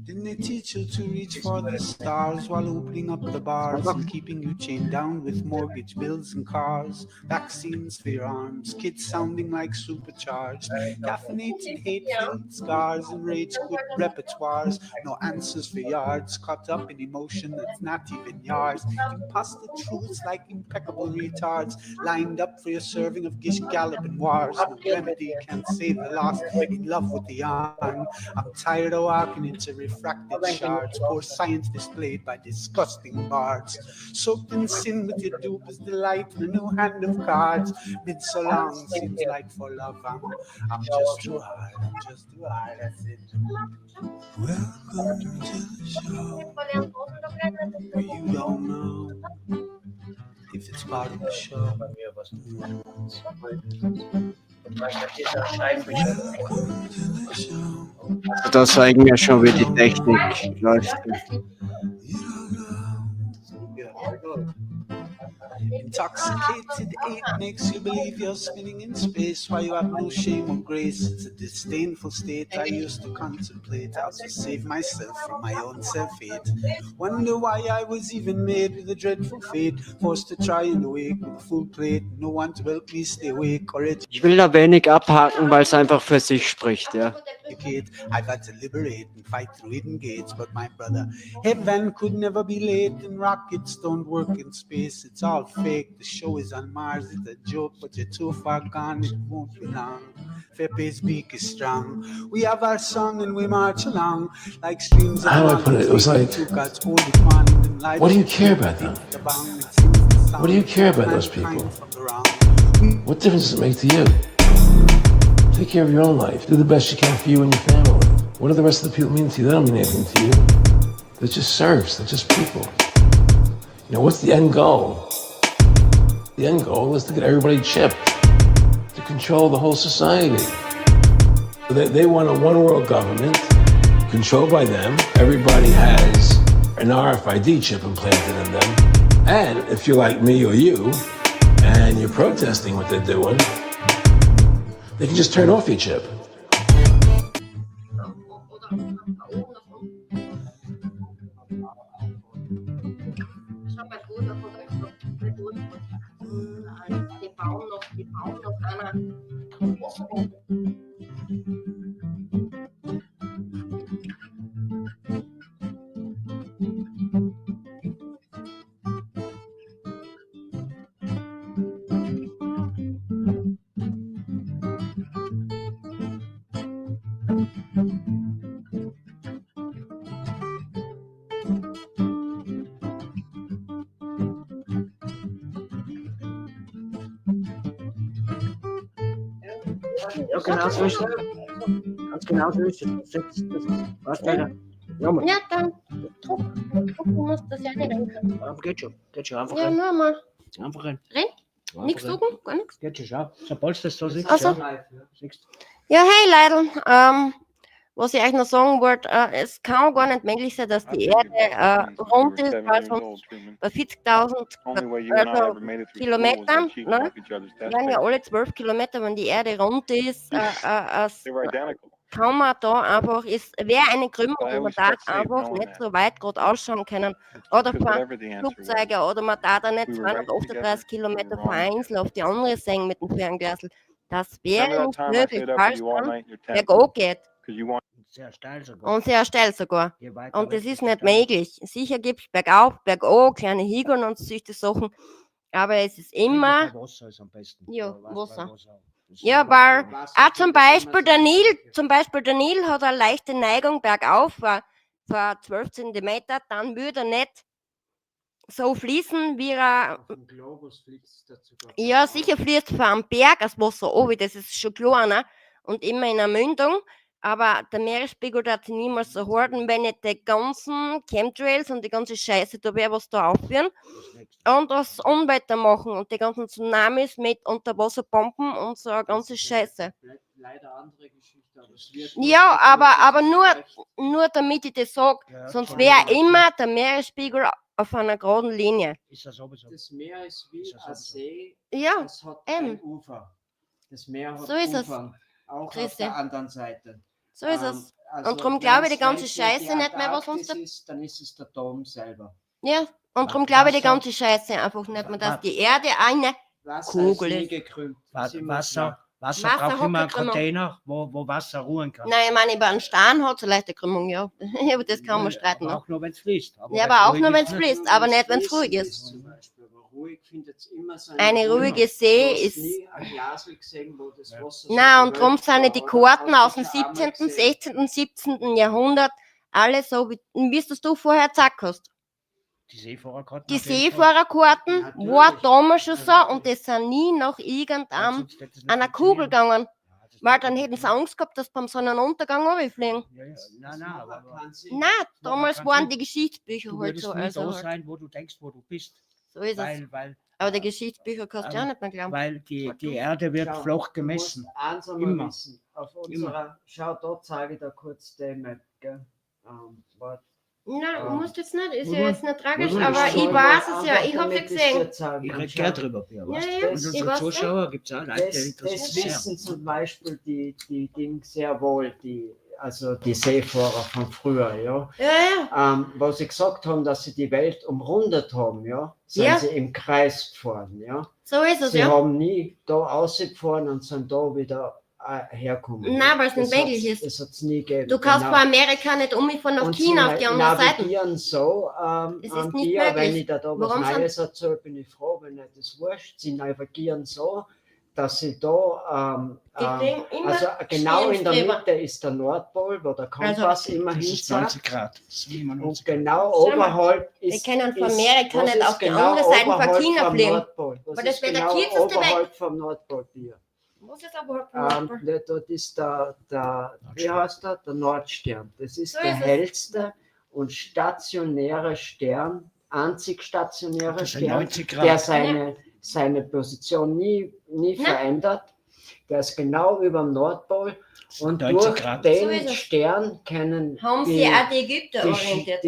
J: Didn't they teach you to reach for the stars while opening up the bars and keeping you chained down with mortgage bills and cars? Vaccines for your arms, kids sounding like supercharged, caffeinated hate-filled scars and rage-quit repertoires. No answers for yards, caught up in emotion that's not even yours. Imposter truths like impeccable retards, lined up for your serving of gish galloping wars. No remedy can't save the lost, in love with the young. I'm tired of walking into refractory galactic shards, poor science displayed by disgusting bards. Soaked in sin with your dupe is delight in a new hand of cards. Been so long, seems like for love I'm just too hard, that's it. Welcome to the show, where you don't know if it's part of the show.
A: Da zeigen wir schon, wie die Technik läuft.
J: Intoxicated eight makes you believe you're spinning in space while you have no shame or grace. It's a disdainful state I used to contemplate how to save myself from my own self-hate. Wonder why I was even made with a dreadful fate, forced to try and awake with a full plate, no one to help me stay awake or
A: Ich will da wenig abhaken, weil es einfach für sich spricht, ja.
J: I've had to liberate and fight through hidden gates, but my brother, heaven could never be late, and rockets don't work in space. It's all fake. The show is on Mars. It's a joke, but you're too far gone. It won't be long. Fepe's beak is strong. We have our song and we march along like streams.
C: How do I put it? It was like, what do you care about them? What do you care about those people? What difference does it make to you? Take care of your own life. Do the best you can for you and your family. What do the rest of the people mean to you? They don't mean anything to you. They're just serfs. They're just people. You know, what's the end goal? The end goal is to get everybody chipped, to control the whole society. They want a one-world government controlled by them. Everybody has an RFID chip implanted in them. And if you're like me or you, and you're protesting what they're doing, they can just turn off your chip.
B: Ja, genau so ist es. Ganz genau so ist es. Was weiter? Nochmal.
D: Ja, dann druck. Du musst das ja nicht rein.
B: Geht schon. Einfach
D: Ja,
B: rein.
D: nur mal.
B: Einfach rein.
D: Rein? Nichts drucken? Gar nichts?
B: Geht schon, schau. Sobald du das so siehst.
D: Ach so.
B: Siehst.
D: Ja, hey Leidl, was ich euch noch sagen wollte, es kann gar nicht möglich sein, dass die Erde rund ist, also bei 40.000 Kilometern, ne? Werden ja alle 12 Kilometer, wenn die Erde rund ist, kann man da einfach, wäre eine Krümmung, wo man da einfach nicht so weit gerade ausschauen können. Oder von Flugzeugen, oder man da nicht 238 Kilometer von einer Insel auf die andere sehen mit dem Fernglasl. Das wäre nicht möglich, falls man bergab geht.
B: Sehr steil sogar.
D: Und sehr steil sogar. Und das ist nicht möglich. Sicher gibt es bergauf, bergab, kleine Hügel und solche Sachen. Aber es ist immer.
B: Wasser ist am besten.
D: Ja, Wasser. Ja, weil auch zum Beispiel der Nil hat eine leichte Neigung bergauf, vor 12 cm, dann würde er nicht so fließen, wie er.
A: Auf dem Globus fließt dazu.
D: Ja, sicher fließt von einem Berg das Wasser runter, das ist schon klar, ne? Und immer in einer Mündung. Aber der Meeresspiegel wird niemals so halten, wenn nicht die ganzen Chemtrails und die ganze Scheiße da wäre, was da aufführen und das Unwetter machen und die ganzen Tsunamis mit Unterwasserbomben und so eine ganze Scheiße.
A: Leider andere Geschichte, aber es wird.
D: Ja, aber nur damit ich das sage, sonst wäre immer der Meeresspiegel auf einer geraden Linie.
B: Ist das sowieso.
A: Das Meer ist wie ein See.
D: Ja,
A: es hat ein Ufer. Das Meer hat
D: so ist
A: Ufern, auch
D: Christi.
A: auf der anderen Seite.
D: So ist es.
A: Also
D: Und darum glaube ich die ganze
A: wenn's
D: Scheiße nicht mehr, was uns da.
A: ist, dann ist es der Dom selber.
D: Ja, und darum glaube ich die ganze Scheiße einfach nicht mehr, dass die Erde eine
A: Wasser
D: Kugel
A: ist nie
D: ist.
A: gekrümmt.
B: Wasser
D: Wasser
B: braucht immer einen
D: hat keine
B: Container, wo Wasser ruhen kann.
D: Nein, ich meine, über einen Stein hat es eine leichte Krümmung, ja. Aber das kann man streiten.
B: Aber
D: Ne?
B: auch nur, wenn es fließt.
D: Ja, aber auch nur, wenn es fließt, aber nicht, wenn es ruhig ist.
A: Zum Beispiel, aber ruhig findet's immer so
D: Eine ruhige See
A: Du hast
D: ist.
A: nie ein Glasl gesehen, wo das Wasser so
D: Nein, und darum
A: gewölbt
D: sind die
A: war,
D: Karten
A: oder
D: aus dem
A: hast du schon einmal
D: 17.,
A: gesehen?
D: 16., 17. Jahrhundert Alles so, wie es du vorher gesagt hast.
B: Die Seefahrerkarten.
D: Die
B: auf jeden Fall.
D: Seefahrerkarten
A: Natürlich.
D: war damals schon so
A: Natürlich.
D: und das sind nie nach
B: Weil
D: irgendeinem
B: sonst hätte es nicht
D: einer Kugel
B: funktionieren.
D: gegangen.
B: Ja, das
D: Weil
B: macht
D: dann
B: keinen
D: hätten sie
B: Sinn.
D: Angst gehabt, dass beim Sonnenuntergang runterfliegen.
B: Ja, ja. Nein, aber
D: Nein, damals
B: keinen
D: waren
B: Sinn.
D: die Geschichtsbücher
B: du
D: halt
B: würdest
D: so.
B: nie
D: Also
B: da
D: halt.
B: sein, wo du denkst, wo du bist.
D: So ist es.
B: Weil,
D: Aber die Geschichtsbücher kannst du ja nicht mehr glauben.
B: weil die Erde wird
A: Schau,
B: flach
A: du musst
B: gemessen.
A: eins einmal
B: Immer.
A: wissen. Auf unserer, schau, da zeige ich dir kurz die Map. Gell? Warte.
D: Nein, du musst jetzt nicht, ist
B: Wohl,
D: ja jetzt nicht tragisch,
B: wohl,
D: aber
B: soll
D: ich weiß es ja, ich hab's ja
A: hab's
D: gesehen.
B: Ich rede gern drüber, Bea, weißt du?
D: Ja, ja,
B: Und
A: ich
B: unsere
D: weiß
B: Zuschauer gibt es auch Leute, die
A: Das
B: interessieren sich sehr.
A: wissen zum Beispiel die Dinge sehr wohl, also die Seefahrer von früher, ja.
D: Ja,
A: Wo sie gesagt haben, dass sie die Welt umrundet haben, ja, sind
D: Ja.
A: sie im Kreis gefahren, ja.
D: so ist es,
A: Sie
D: ja.
A: haben nie da rausgefahren und sind da wieder herkommen.
D: Nein, weil es nicht
A: Das hat's-
D: möglich ist.
A: Das hat es nie gegeben.
D: Du kannst
A: genau.
D: von Amerika nicht umfahren nach
A: Und
D: China auf
A: sie
D: die andere Seite.
A: navigieren so,
D: Es ist
A: am
D: nicht
A: Bier, wenn
D: möglich.
A: ich da was
D: Warum sind-
A: Neues erzähle, bin ich froh, wenn nicht das wurscht. Sie navigieren so, dass sie da,
D: Die fliegen immer
A: also genau in der
D: Schneestreben.
A: Mitte ist der Nordpol, wo der Kompass
D: Also,
A: immer
B: Das ist
A: hinzeigt.
B: 20 Grad. Das ist immer
A: Und
B: 90 Grad.
A: genau
D: Schau mal,
A: oberhalb
D: wir
A: ist.
D: können von
A: ist-
D: Amerika
A: was
D: nicht
A: ist
D: auf die andere Seite von
A: oberhalb
D: China
A: vom
D: fliegen.
A: Nordpol? Was
D: Weil das
A: ist
D: wäre der
A: genau
D: kürzeste Weg.
A: oberhalb vom Nordpol hier?
D: Was ist aber Nordpol?
A: Dort ist wie heißt der? Der Nordstern. Das ist
D: So
A: der
D: ist es.
A: hellste und stationäre Stern, einzig stationäre
B: Das sind
A: Stern,
B: 90
A: der
B: Grad.
A: seine Position nie
D: Nein.
A: verändert. Der ist genau über dem Nordpol und
B: 90
A: durch
B: Grad.
D: So
A: den
D: ist es.
A: Stern können
D: Haben sie auch die Ägypter orientiert?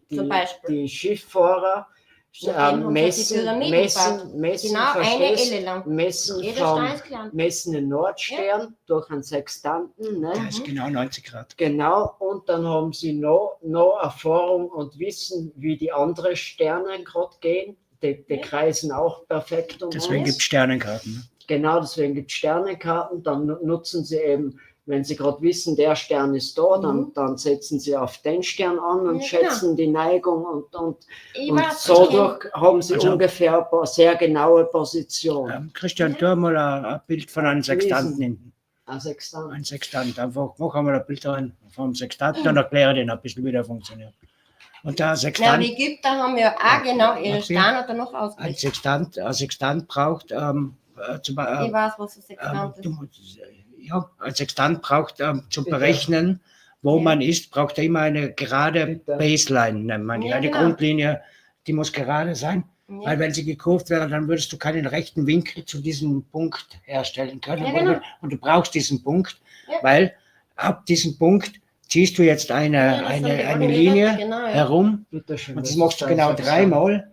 D: Zum Beispiel.
A: die Schifffahrer
D: Mit dem haben sie die
A: messen,
D: Pyramiden
A: messen,
D: Genau eine
A: verstehst?
D: Elle lang.
A: messen,
D: Jeder Stein
A: vom,
D: ist klein.
A: messen den Nordstern durch einen Sextanten. Ne?
B: Der ist genau 90 Grad.
A: Genau, und dann haben sie noch Erfahrung und Wissen, wie die anderen Sterne gerade gehen. Die
D: Ja.
A: kreisen auch perfekt um
B: Deswegen
A: uns.
B: gibt es Sternenkarten. Ne?
A: Genau, deswegen gibt es Sternenkarten. Dann nutzen sie eben, wenn sie gerade wissen, der Stern ist da, dann setzen sie auf den Stern an und
D: Ja,
A: schätzen die Neigung und
D: Ich weiß,
A: so
D: ich kenn-
A: durch haben sie
B: Also-
A: ungefähr eine sehr genaue Position.
B: Christian, tu mal ein Bild von einem Sextanten hinten.
A: Ein Sextant.
B: Ein Sextant. Einfach mach einmal ein Bild rein vom Sextanten und erkläre den ein bisschen, wie der funktioniert. Und der
D: Na,
B: Sextant,
D: die Ägypter haben ja auch genau ihre
B: Okay.
D: Sterne da noch
B: ein
D: ausgerichtet.
B: Sextant braucht
D: Ich
B: zum Beispiel.
D: weiß, was das Sextant ist.
B: Ja, ein Sextant braucht zum
A: Bitte.
B: Berechnen, wo
D: Ja.
B: man ist, braucht er immer eine gerade
A: Bitte.
B: Baseline, nennt man die.
D: Ja,
B: Eine
D: genau.
B: Grundlinie, die muss gerade sein,
D: Ja.
B: weil wenn sie gekurvt wäre, dann würdest du keinen rechten Winkel zu diesem Punkt herstellen können.
D: Ja, genau.
B: Und du brauchst diesen Punkt,
D: Ja.
B: weil ab diesem Punkt ziehst du jetzt
D: Ja, das sind die
B: eine
D: ordentlichen
B: Linie
D: Werte, genau, ja.
B: herum
A: Bitte schön,
B: und das
A: was
B: machst
A: ist
B: du
A: ein
B: genau
A: Sextant?
B: dreimal.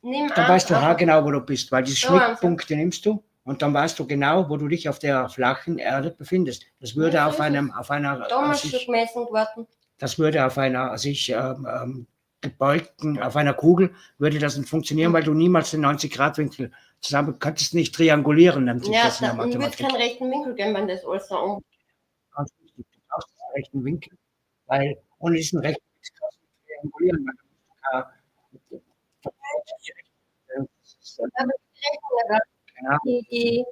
D: Nimm
B: Dann weißt du
D: einfach-
B: genau, wo du bist, weil die
D: So haben sie.
B: Schnittpunkte nimmst du und dann weißt du genau, wo du dich auf der flachen Erde befindest. Das würde
D: Ja, so
B: auf
D: ist
B: einer
D: Damals schon
B: sich,
D: gemessen geworden.
B: das würde auf einer sich gebeugten, auf einer Kugel würde das nicht funktionieren, weil du niemals den 90-Grad-Winkel zusammen könntest nicht triangulieren, nennt sich
D: Ja,
B: das in der
D: dann wird es
B: Mathematik.
D: keinen rechten Winkel geben, wenn das alles so um.
B: Ganz wichtig, du brauchst den rechten Winkel, weil ohne diesen rechten Winkel kannst du nicht triangulieren. Weil du Genau.
D: Die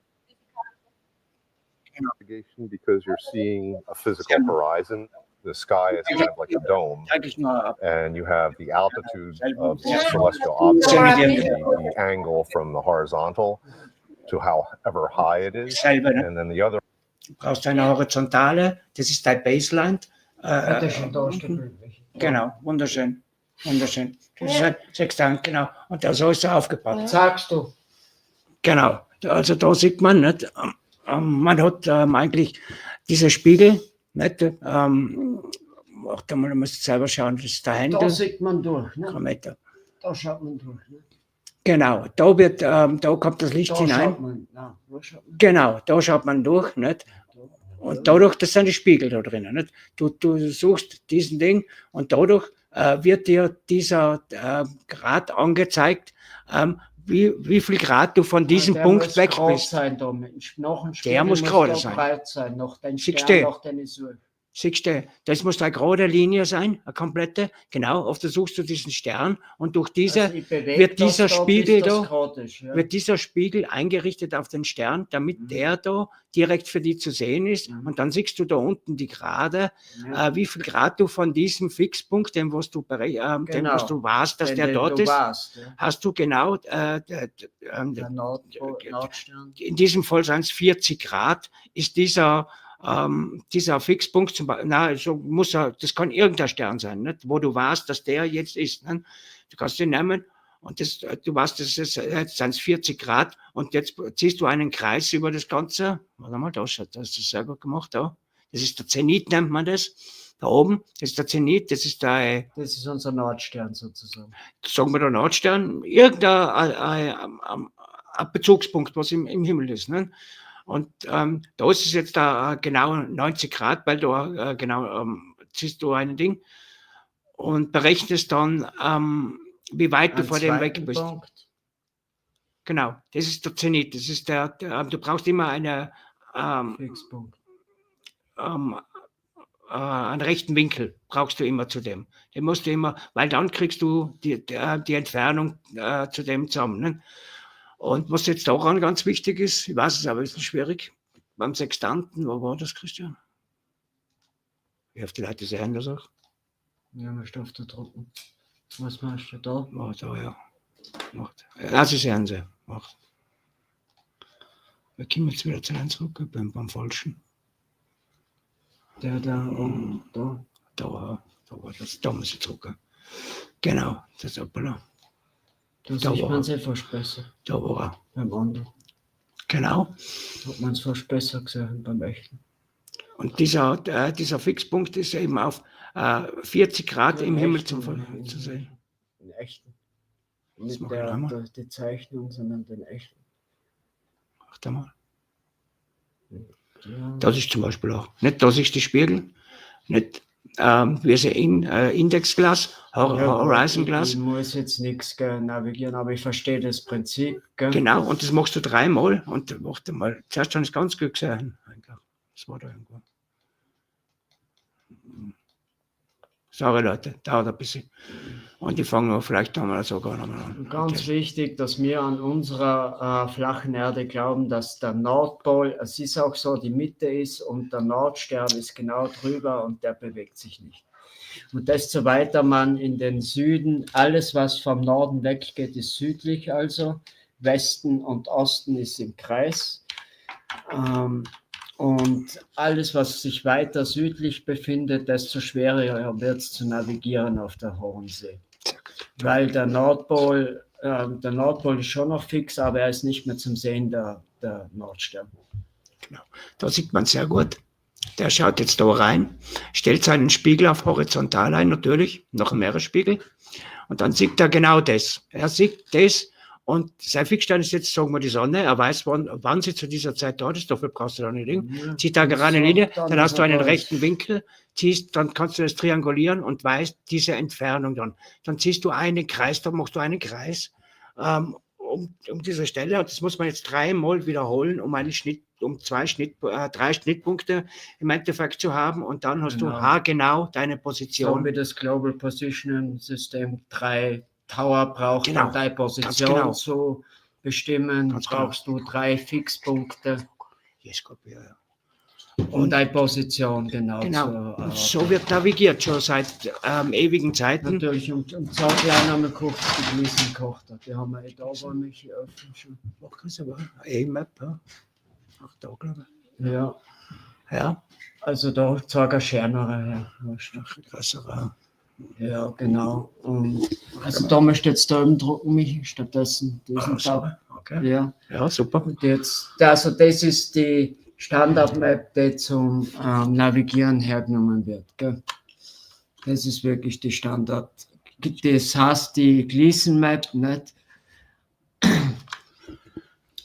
K: navigation because you're seeing a physical horizon. The sky is kind of like a dome,
B: Eigentlich nur ab.
K: and you have the altitude of the
D: Yeah.
K: celestial object, the angle from the horizontal to however high it is,
B: Selber, ne?
K: and then the other
B: Du brauchst eine horizontale, das ist dein Baseline.
A: Bitte schön, da ist der Bild.
B: Genau, wunderschön. Wunderschön. Das ist ein Sextant, genau. Und so ist er aufgebaut.
A: Sagst du.
B: Genau. Also da sieht man, nicht, man hat eigentlich diese Spiegel, nicht, warte mal, du musst selber schauen, das ist der
A: Da
B: Händel.
A: sieht man durch. Ne?
B: Meter.
A: Da schaut man durch. Ne?
B: Genau, da kommt das Licht
A: Da
B: hinein.
A: schaut man. Ja, da schaut man.
B: Genau, da schaut man durch, nicht? Und dadurch, das sind die Spiegel da drinnen, nicht? Du suchst diesen Ding und dadurch wird dir dieser Grad angezeigt, wie viel Grad du von diesem
A: Der
B: Punkt
A: muss
B: weg
A: gerade
B: bist.
A: sein, da. Nach dem
B: Der
A: Spiegel
B: muss gerade
A: da
B: sein.
A: breit sein. Nach den
B: Siehst
A: Stern,
B: du?
A: nach den ich suche.
B: Siehst du, das muss eine gerade Linie sein, eine komplette. Genau, oft suchst du diesen Stern und durch diese
A: Also ich bewege
B: wird
A: das
B: dieser
A: da,
B: Spiegel
A: bis das
B: da,
A: gerade ist, ja.
B: wird dieser Spiegel eingerichtet auf den Stern, damit der da direkt für die zu sehen ist. Und dann siehst du da unten die Grade, wie viel Grad du von diesem Fixpunkt, dem was du weißt, dass
A: Den,
B: der
A: den
B: dort
A: du
B: ist,
A: weißt, ja.
B: hast du genau,
A: Der Nordstern.
B: in diesem Fall sind es 40 Grad, ist dieser Fixpunkt, das kann irgendein Stern sein, nicht? Wo du weißt, dass der jetzt ist. Nicht? Du kannst den nehmen und du weißt, jetzt sind es 40 Grad und jetzt ziehst du einen Kreis über das Ganze. Warte mal, da hast du das sehr gut gemacht. Da. Das ist der Zenit, nennt man das. Da oben, das ist der Zenit, das ist
A: unser Nordstern sozusagen.
B: Sagen wir der Nordstern, irgendein ein Bezugspunkt, was im Himmel ist. Nicht? Und da ist es jetzt genau 90 Grad, weil du ziehst du ein Ding und berechnest dann, wie weit du vor dem weg bist.
A: Punkt.
B: Genau, das ist der Zenit. Das ist du brauchst immer einen
A: Fixpunkt.
B: Einen rechten Winkel brauchst du immer zu dem. Den musst du immer, weil dann kriegst du die Entfernung zu dem zusammen. Ne? Und was jetzt daran ganz wichtig ist, ich weiß es aber, ist schwierig, beim Sextanten, wo war das, Christian? Wie oft die Leute sehen das auch?
A: Ja, man darf da drucken. Was machst du da?
B: Oh, da, ja. Macht. Ja, sie sehen sie. Macht. Wir kommen jetzt wieder zu einem zurück, beim Falschen.
A: Der da oben, da.
B: Da war das, da muss ich drucken. Genau, das ist Appella.
A: Da sieht man es fast besser.
B: Da war er.
A: Beim anderen.
B: Genau.
A: Hat man es fast besser gesehen beim echten.
B: Und dieser Fixpunkt ist eben auf 40 Grad im Himmel zu sehen.
A: Den echten. Nicht die Zeichnung, sondern den echten.
B: Achte mal.
A: Ja.
B: Das ist zum Beispiel auch. Nicht, das ist die Spiegel. Nicht, wie sie Indexglas, Horizonglas.
A: Ich muss jetzt nichts navigieren, aber ich verstehe das Prinzip. Gell?
B: Genau, und das machst du dreimal. Und warte mal, zuerst habe ich es ganz gut gesehen. Das war da irgendwo. Sorry Leute, dauert ein bisschen. Und die fangen wir vielleicht einmal sogar nochmal an.
A: Ganz wichtig, dass wir an unserer flachen Erde glauben, dass der Nordpol, es ist auch so, die Mitte ist und der Nordstern ist genau drüber und der bewegt sich nicht. Und desto weiter man in den Süden, alles was vom Norden weggeht, ist südlich also, Westen und Osten ist im Kreis. Und alles, was sich weiter südlich befindet, desto schwerer wird es zu navigieren auf der Hohen See. Weil der Nordpol ist schon noch fix, aber er ist nicht mehr zum Sehen, der Nordstern.
B: Genau. Da sieht man sehr gut. Der schaut jetzt da rein, stellt seinen Spiegel auf horizontal ein, natürlich, noch ein Meeresspiegel. Und dann sieht er genau das. Er sieht das. Und sein Fixstern ist jetzt, sagen wir, die Sonne. Er weiß, wann sie zu dieser Zeit dort ist. Dafür brauchst du da eine Linie. Zieht da gerade eine Linie, dann hast du einen rechten Winkel, ziehst, dann kannst du das triangulieren und weißt diese Entfernung dann. Dann ziehst du einen Kreis, dann machst du einen Kreis um diese Stelle. Und das muss man jetzt dreimal wiederholen, um drei Schnittpunkte im Endeffekt zu haben. Und dann hast du haargenau deine Position.
A: So wie das Global Positioning System 3 Tower braucht, um deine Position zu bestimmen, brauchst du 3 Fixpunkte. Und deine Position, genau.
B: Und so wird navigiert, schon seit ewigen Zeiten.
A: Natürlich, und so klein haben wir gekocht, die Gleichen gekocht. Die haben wir da bei mich öffnen schon.
B: E-Map, ja. Ach, da, glaube ich.
A: Ja.
B: Ja.
A: Also da zeige ich schönere her.
B: Größere.
A: Ja, genau. Und also da möchte ich jetzt da eben drucken mich stattdessen diesen Tab.
B: Okay. Ja, super.
A: Und jetzt, also das ist die Standard-Map, die zum Navigieren hergenommen wird. Gell? Das ist wirklich die Standard. Das heißt die Gleichen-Map nicht.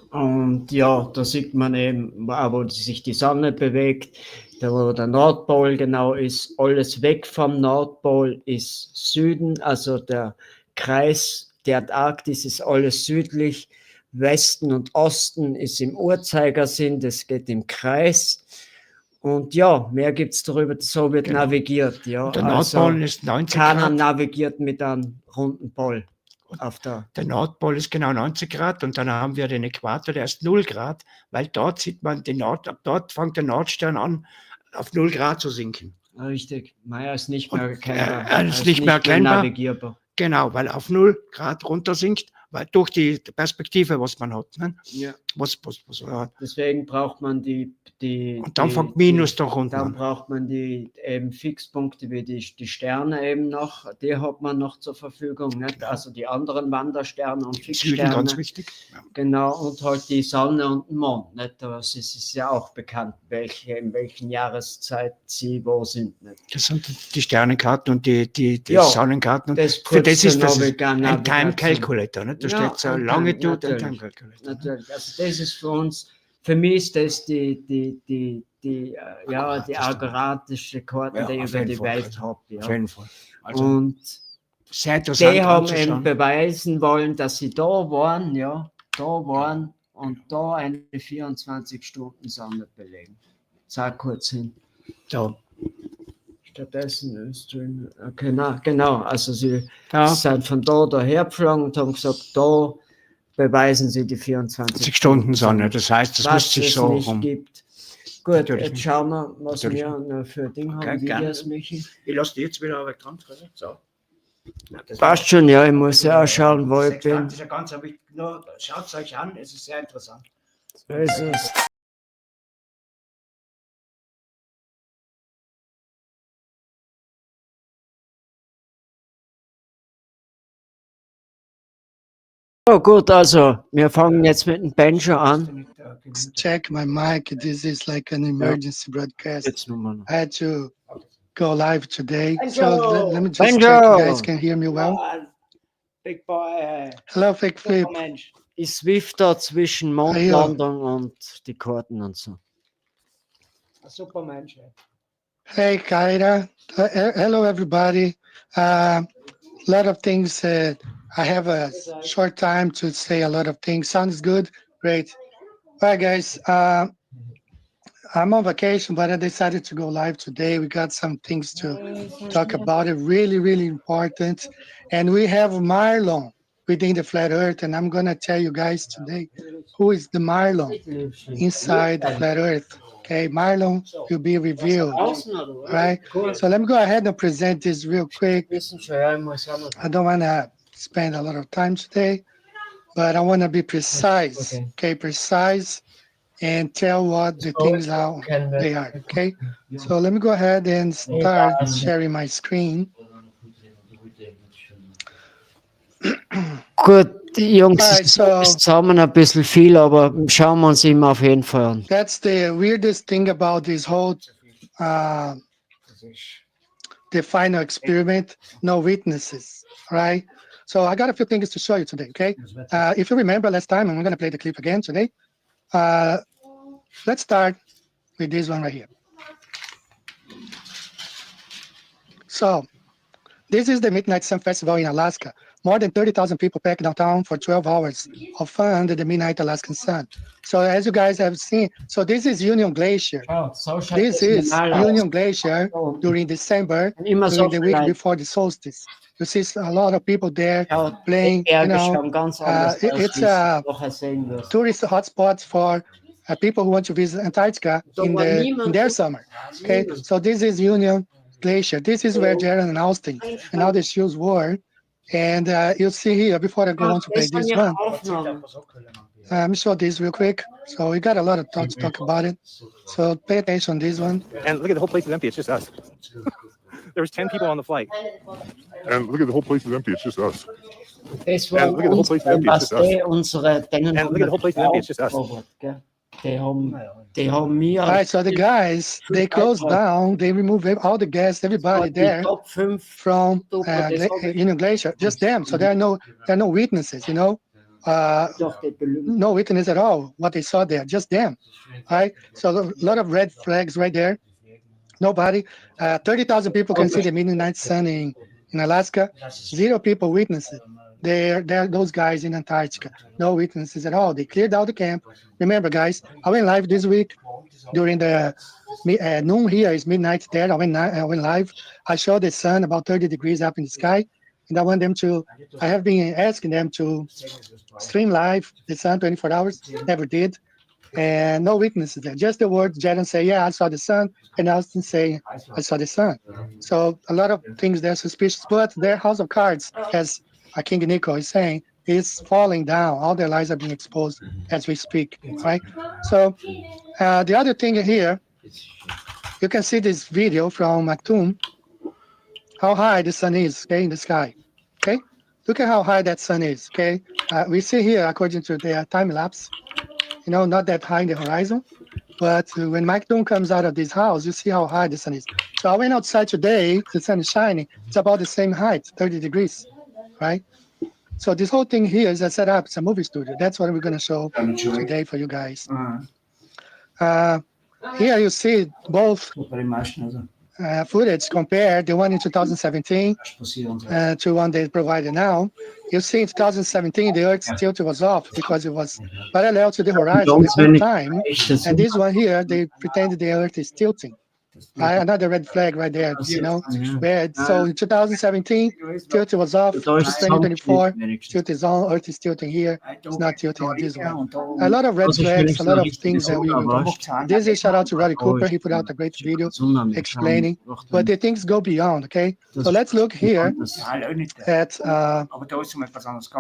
A: Und ja, da sieht man eben, wo sich die Sonne bewegt. Da wo der Nordpol genau ist, alles weg vom Nordpol ist Süden, also der Kreis der Antarktis ist alles südlich, Westen und Osten ist im Uhrzeigersinn, das geht im Kreis Und ja, mehr gibt es darüber, so wird
L: Genau.
A: navigiert. Ja.
L: Der Nordpol ist 90 Grad.
A: Keiner navigiert mit einem runden Pol.
L: Der Nordpol ist genau 90 Grad und dann haben wir den Äquator, der ist 0 Grad, weil dort sieht man ab dort fängt der Nordstern an, auf 0 Grad zu sinken.
A: Richtig, Maya ist nicht mehr erkennbar.
L: Er ist nicht mehr erkennbar.
A: Navigierbar.
L: Genau, weil er auf 0 Grad runter sinkt, weil durch die Perspektive, was man hat. Ne?
A: Ja.
L: Was
A: Deswegen braucht man die
L: und dann fängt Minus doch runter.
A: Dann braucht man die eben Fixpunkte wie die Sterne eben noch, die hat man noch zur Verfügung, nicht? Also die anderen Wandersterne und Fixsterne.
L: Ganz wichtig. Ja.
A: Genau, und halt die Sonne und den Mond. Nicht? Das ist ja auch bekannt, in welchen Jahreszeit sie wo sind. Nicht?
L: Das sind die Sternenkarten und die Sonnenkarten. Und für das ist das ein Time Calculator. Nicht? Da steht so Longitude und Time Calculator.
A: Natürlich, also das ist für mich ist das die algoratische Karte, die ich über die Welt habe. Ja.
L: Auf jeden Fall. Also,
A: und die haben eben beweisen wollen, dass sie da waren, und da eine 24-Stunden Sonne belegen. Sag kurz hin.
L: Da.
A: Stattdessen Stream. Okay, genau. Also sie sind von da daher geflogen und haben gesagt, da beweisen sie die 24
L: Stunden Sonne. Das heißt, das müsste sich so
A: rum. Gibt. Gut, natürlich jetzt schauen wir, was wir für Dinge haben. Videos, Michi.
L: Ich lasse die jetzt wieder weg dran. So.
A: Passt schon, ja, ich muss ja auch schauen, wo ich bin.
B: Das ist ja ganz wichtig. Schaut es euch an, es ist sehr interessant.
A: So ist es. Oh gut, also wir fangen jetzt mit dem Banjo an.
M: Check my mic. This is like an emergency broadcast. I had to go live today. So let me just check you guys can hear me well.
A: Big boy.
M: Hello, Fake Flip.
A: Ich swift da zwischen Mondlandung und die Karten und so.
B: Super Mensch.
M: Hey, Kaira. Hello, everybody. Lot of things. I have a short time to say a lot of things. Sounds good. Great. All right, guys. I'm on vacation, but I decided to go live today. We got some things to talk about. It really, really important. And we have Marlon within the Flat Earth. And I'm going to tell you guys today who is the Marlon inside the Flat Earth. Okay, Marlon will be revealed. Right? So let me go ahead and present this real quick. I don't want to spend a lot of time today, but I want to be precise. Okay, precise. And tell what the things are they are. Okay, so let me go ahead and start sharing my screen.
A: Gut, die Jungs, es zusammen ein bisschen viel, aber schauen wir uns immer auf jeden Fall an.
M: That's the weirdest thing about this whole the final experiment. No witnesses, right? So I got a few things to show you today. Okay, if you remember last time, I'm going to play the clip again today. Let's start with this one right here. So this is the Midnight Sun Festival in Alaska. More than 30,000 people packed downtown for 12 hours of fun under the midnight Alaskan sun. So as you guys have seen, so this is Union Glacier. This is Union Glacier during December, during the week before the solstice. You see a lot of people there playing, you know, it's a tourist hotspot for people who want to visit Antarctica in their summer. Okay, so this is Union Glacier. This is where Jeran and Austin and all the shoes were. And you'll see here, before I go on to play this one, let me show this real quick. So we got a lot of thoughts to talk about it. So pay attention on this one.
N: And look at the whole place is empty. It's just us. There was 10 people on the flight.
O: And look at the whole place is empty. It's just us.
A: Das war
N: look at the whole place is empty. It's just us.
A: Unsere
N: And look at the whole place is empty. It's just us.
A: Die haben mir.
M: All right, so the guys, they closed down, they removed all the guests, everybody there from Union Glacier, just them. So there are no witnesses, you know, no witness at all. What they saw there, just them. All right, so a lot of red flags right there. Nobody. 30,000 people can see the midnight sun in Alaska. 0 people witnessed it. they're those guys in Antarctica. No witnesses at all. They cleared out the camp. Remember, guys, I went live this week during the noon here is midnight there. I went live. I showed the sun about 30 degrees up in the sky. And I have been asking them to stream live the sun 24 hours. Never did. And no witnesses there. Just the word Jeran say, yeah, I saw the sun. And Austin say, I saw the sun. So a lot of things they're suspicious. But their house of cards, as King Nico is saying, is falling down. All their lies are being exposed as we speak, right? So the other thing here, you can see this video from McToon, how high the sun is, okay, in the sky, okay? Look at how high that sun is, okay? We see here, according to their time lapse, not that high in the horizon, but when McToon comes out of this house, you see how high the sun is. So I went outside today, the sun is shining, it's about the same height, 30 degrees, right? So this whole thing here is a setup, it's a movie studio. That's what we're gonna show today for you guys. Here you see both footage compared, the one in 2017 to one they provided now. You see in 2017, the Earth's tilt was off because it was parallel to the horizon the whole time. And this one here, they pretended the Earth is tilting. Another red flag right there, where, so in 2017, tilt was off, 2024, tilt is on, Earth is tilting here, it's not tilting on this one. A lot of red flags, a lot of things that we will do. This is shout out to Roddy Cooper, he put out a great video explaining, but the things go beyond, okay? So let's look here at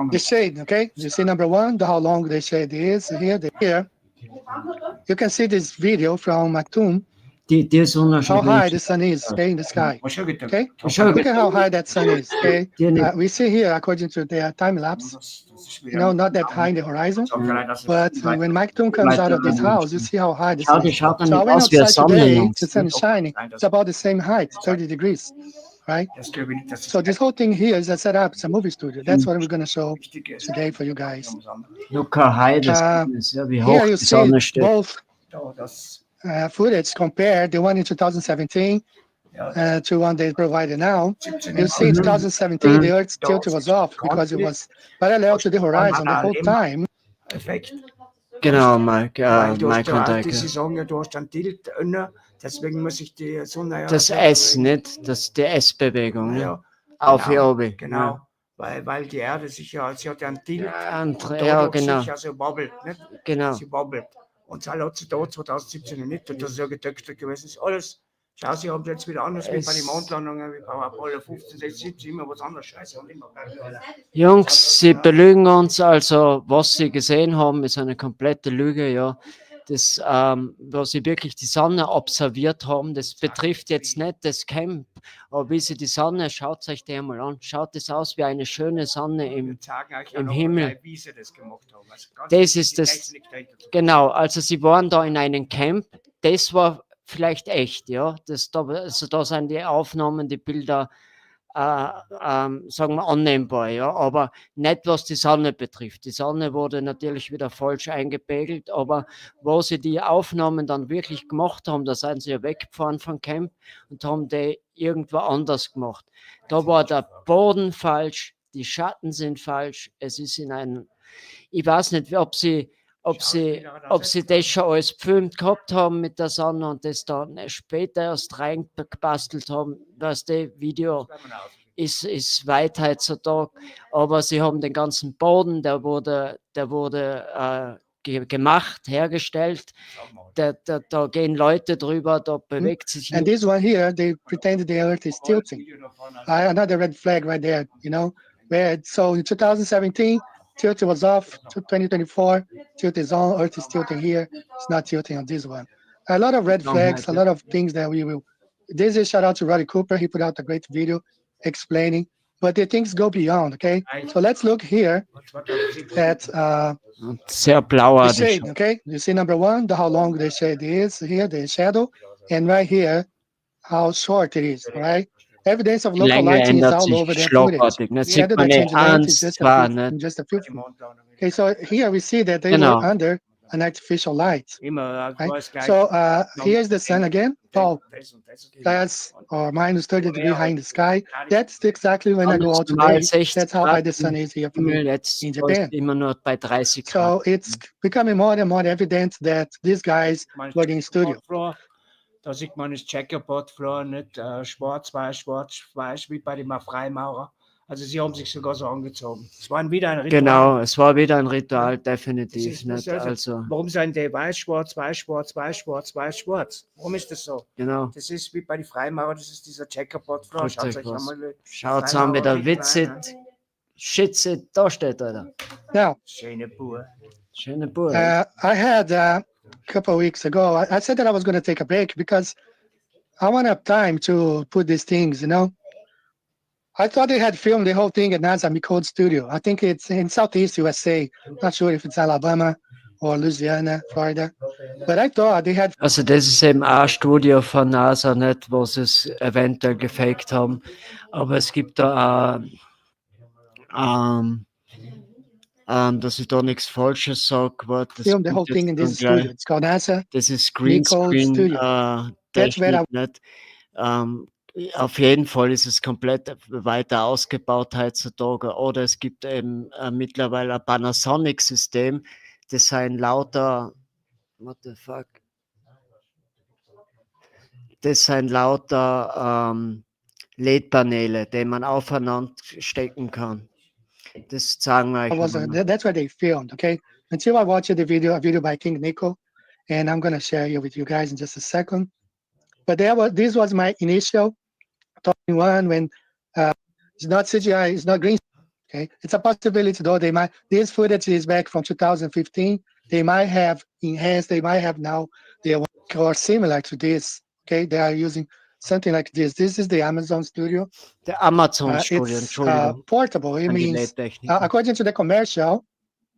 M: the shade, okay? You see number one, how long the shade is here. You can see this video from McToon, how high the sun is, okay, in the sky, okay? Look at how high that sun is, okay? We see here, according to their time lapse, not that high in the horizon, but when McToon comes out of this house, you see how high the sun is. So I went outside today, the sun is shining, it's about the same height, 30 degrees, right? So this whole thing here is a setup, it's a movie studio. That's what we're gonna show today for you guys.
A: Look how high the sun is, yeah, wie
M: Here
A: hoch
M: you
A: die
M: see
A: Sonne steht.
M: both footage compared, the one in 2017 to one they provided now. You see in 2017, the Earth's tilt was off because it was parallel to the horizon the whole time.
A: Genau, Mike, Mike und
L: Die
A: Eike.
L: sagen ja, du hast einen Tilt, deswegen muss ich die Sonne ja...
A: Das S, nicht? Das die S-Bewegung, ne?
L: Ja,
A: Auf
L: genau,
A: oben.
L: genau. Weil die Erde sich ja, sie hat ja einen Tilt, und
A: Ja,
L: dadurch
A: genau.
L: sich ja so wobbelt, nicht?
A: Genau.
L: Sie wobbelt. Und das hat sie da 2017 nicht, und das ist ja getöchtet gewesen. Ist alles, schau, sie haben jetzt wieder anders wie bei den Mondlandungen, wie bei Apollo 15, 16, 17, immer was anderes Scheiße. Und immer
A: Jungs, sie belügen uns, also was sie gesehen haben, ist eine komplette Lüge, ja. Das, was sie wirklich die Sonne observiert haben, das betrifft jetzt nicht das Camp, aber wie sie die Sonne, schaut euch die einmal an, schaut es aus wie eine schöne Sonne im Himmel. Das ist das, genau, also sie waren da in einem Camp, das war vielleicht echt, ja, also da sind die Aufnahmen, die Bilder, sagen wir, annehmbar, ja, aber nicht, was die Sonne betrifft. Die Sonne wurde natürlich wieder falsch eingepegelt, aber wo sie die Aufnahmen dann wirklich gemacht haben, da sind sie ja weggefahren vom Camp und haben die irgendwo anders gemacht. Da war der Boden falsch, die Schatten sind falsch, es ist in einem, ich weiß nicht, ob sie das schon alles gefilmt gehabt haben mit der Sonne und das dann später erst reingebastelt haben, dass das Video ist weit heutzutage, aber sie haben den ganzen Boden, der wurde gemacht, hergestellt, da gehen Leute drüber, da bewegt sich
M: And this one here, they pretended the Earth is tilting. Another red flag right there, where, so in 2017, tilt was off, 2024, tilt is on, Earth is tilting here, it's not tilting on this one. A lot of red flags, a lot of things that we will... This is shout out to Roddy Cooper, he put out a great video explaining, but the things go beyond, okay? So let's look here at
A: sehr blauer
M: the shade, okay? You see number one, how long the shade is here, the shadow, and right here, how short it is, right? Evidence of local lighting is all over the footage. The shadow that changes length is just a few. Okay, so here we see that they were under an artificial light.
L: Immer
M: Right?
L: gleich.
M: So here's the sun again. Oh, that's or minus 30 degrees high in the sky. That's exactly when I go out today. That's how high the sun is here for me
A: Jetzt
M: in
A: soll es
M: Japan.
A: immer nur bei 30 Grad.
M: So it's becoming more and more evident that these guys were in studio.
L: Da sieht man das Checkerboard-Floor nicht schwarz-weiß wie bei den Freimaurer. Also sie haben sich sogar so angezogen. Es war wieder ein Ritual.
A: Genau, es war wieder ein Ritual,
L: Ja.
A: definitiv nicht. Also,
L: Warum sind die weiß-schwarz? Warum ist das so?
A: genau.
L: Das ist wie bei den Freimaurer, das ist dieser Checkerboard-Floor.
A: Schaut an, wie der Witsit, Shitsit da steht, Alter.
M: Now,
L: Schöne Bur.
A: Schöne Bur.
M: I had a couple of weeks ago, I said that I was going to take a break because I want to have time to put these things, you know. I thought they had filmed the whole thing at NASA McCood Studio. I think it's in Southeast USA. Not sure if it's Alabama or Louisiana, Florida. But I thought they had.
A: Also das ist eben auch ein Studio von NASA, nicht, wo sie es eventuell gefaked haben. Aber es gibt da dass ich da nichts Falsches sage.
M: Filmed the whole thing in this studio. It's called NASA.
A: Das ist
M: McCood
A: Greenscreen
M: Studio. That's where
A: Technik, nicht? Auf jeden Fall ist es komplett weiter ausgebaut heutzutage. Oder es gibt eben mittlerweile ein Panasonic-System, das sind lauter, what the fuck? Das sind lauter LED-Paneele, die man aufeinander stecken kann. Das zeigen wir euch.
M: That's where they filmed, okay? Until I watch a video by King Nico, and I'm going to share it with you guys in just a second. But this was my initial talking one when it's not CGI, it's not green. Okay, it's a possibility though. This footage is back from 2015. They might have enhanced. They might have now or similar to this. Okay, they are using something like this. This is the Amazon Studio.
A: The Amazon Studio.
M: It's portable. It means according to the commercial,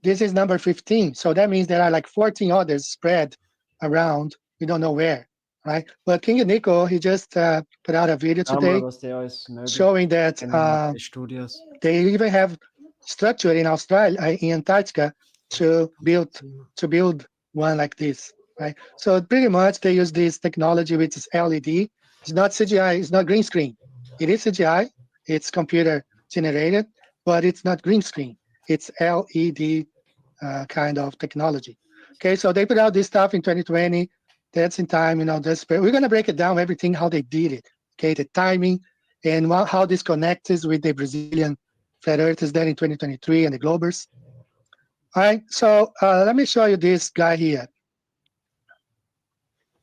M: this is number 15. So that means there are like 14 others spread around. We don't know where. Right, but King Nico, he just put out a video today showing that they even have structure in Australia, in Antarctica, to build one like this. Right, so pretty much they use this technology, which is LED. It's not CGI. It's not green screen. It is CGI. It's computer generated, but it's not green screen. It's LED kind of technology. Okay, so they put out this stuff in 2020. That's in time, you know. We're going to break it down, everything, how they did it, okay, the timing, and how this connects with the Brazilian flat earthers there in 2023 and the Globers. All right, so let me show you this guy here.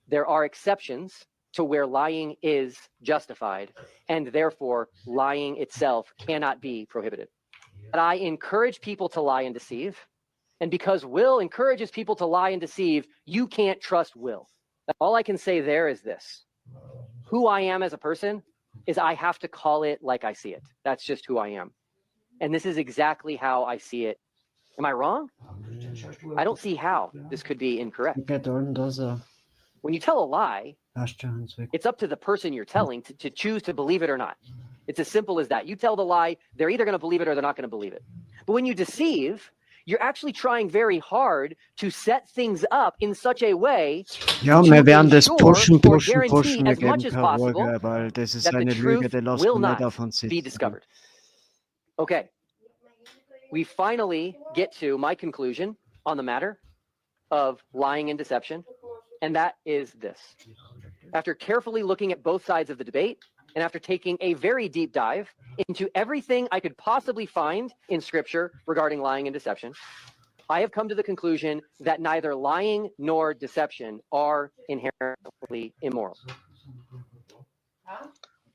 P: There are exceptions to where lying is justified, and therefore lying itself cannot be prohibited. But I encourage people to lie and deceive, and because Will encourages people to lie and deceive, you can't trust Will. All I can say there is this. Who I am as a person is I have to call it like I see it. That's just who I am. And this is exactly how I see it. Am I wrong? I don't see how this could be incorrect. When you tell a lie, it's up to the person you're telling to choose to believe it or not. It's as simple as that. You tell the lie, they're either going to believe it or they're not going to believe it. But when you deceive, you're actually trying very hard to set things up in such a way
A: Ja, wir werden das pushen.
P: as much as possible
A: weil das ist
P: that
A: eine
P: the
A: Lüge,
P: truth
A: die lässt
P: will
A: man nicht
P: not
A: auf uns
P: be
A: sitzen.
P: discovered. Okay, we finally get to my conclusion on the matter of lying and deception, and that is this. After carefully looking at both sides of the debate, and after taking a very deep dive into everything I could possibly find in scripture regarding lying and deception, I have come to the conclusion that neither lying nor deception are inherently immoral.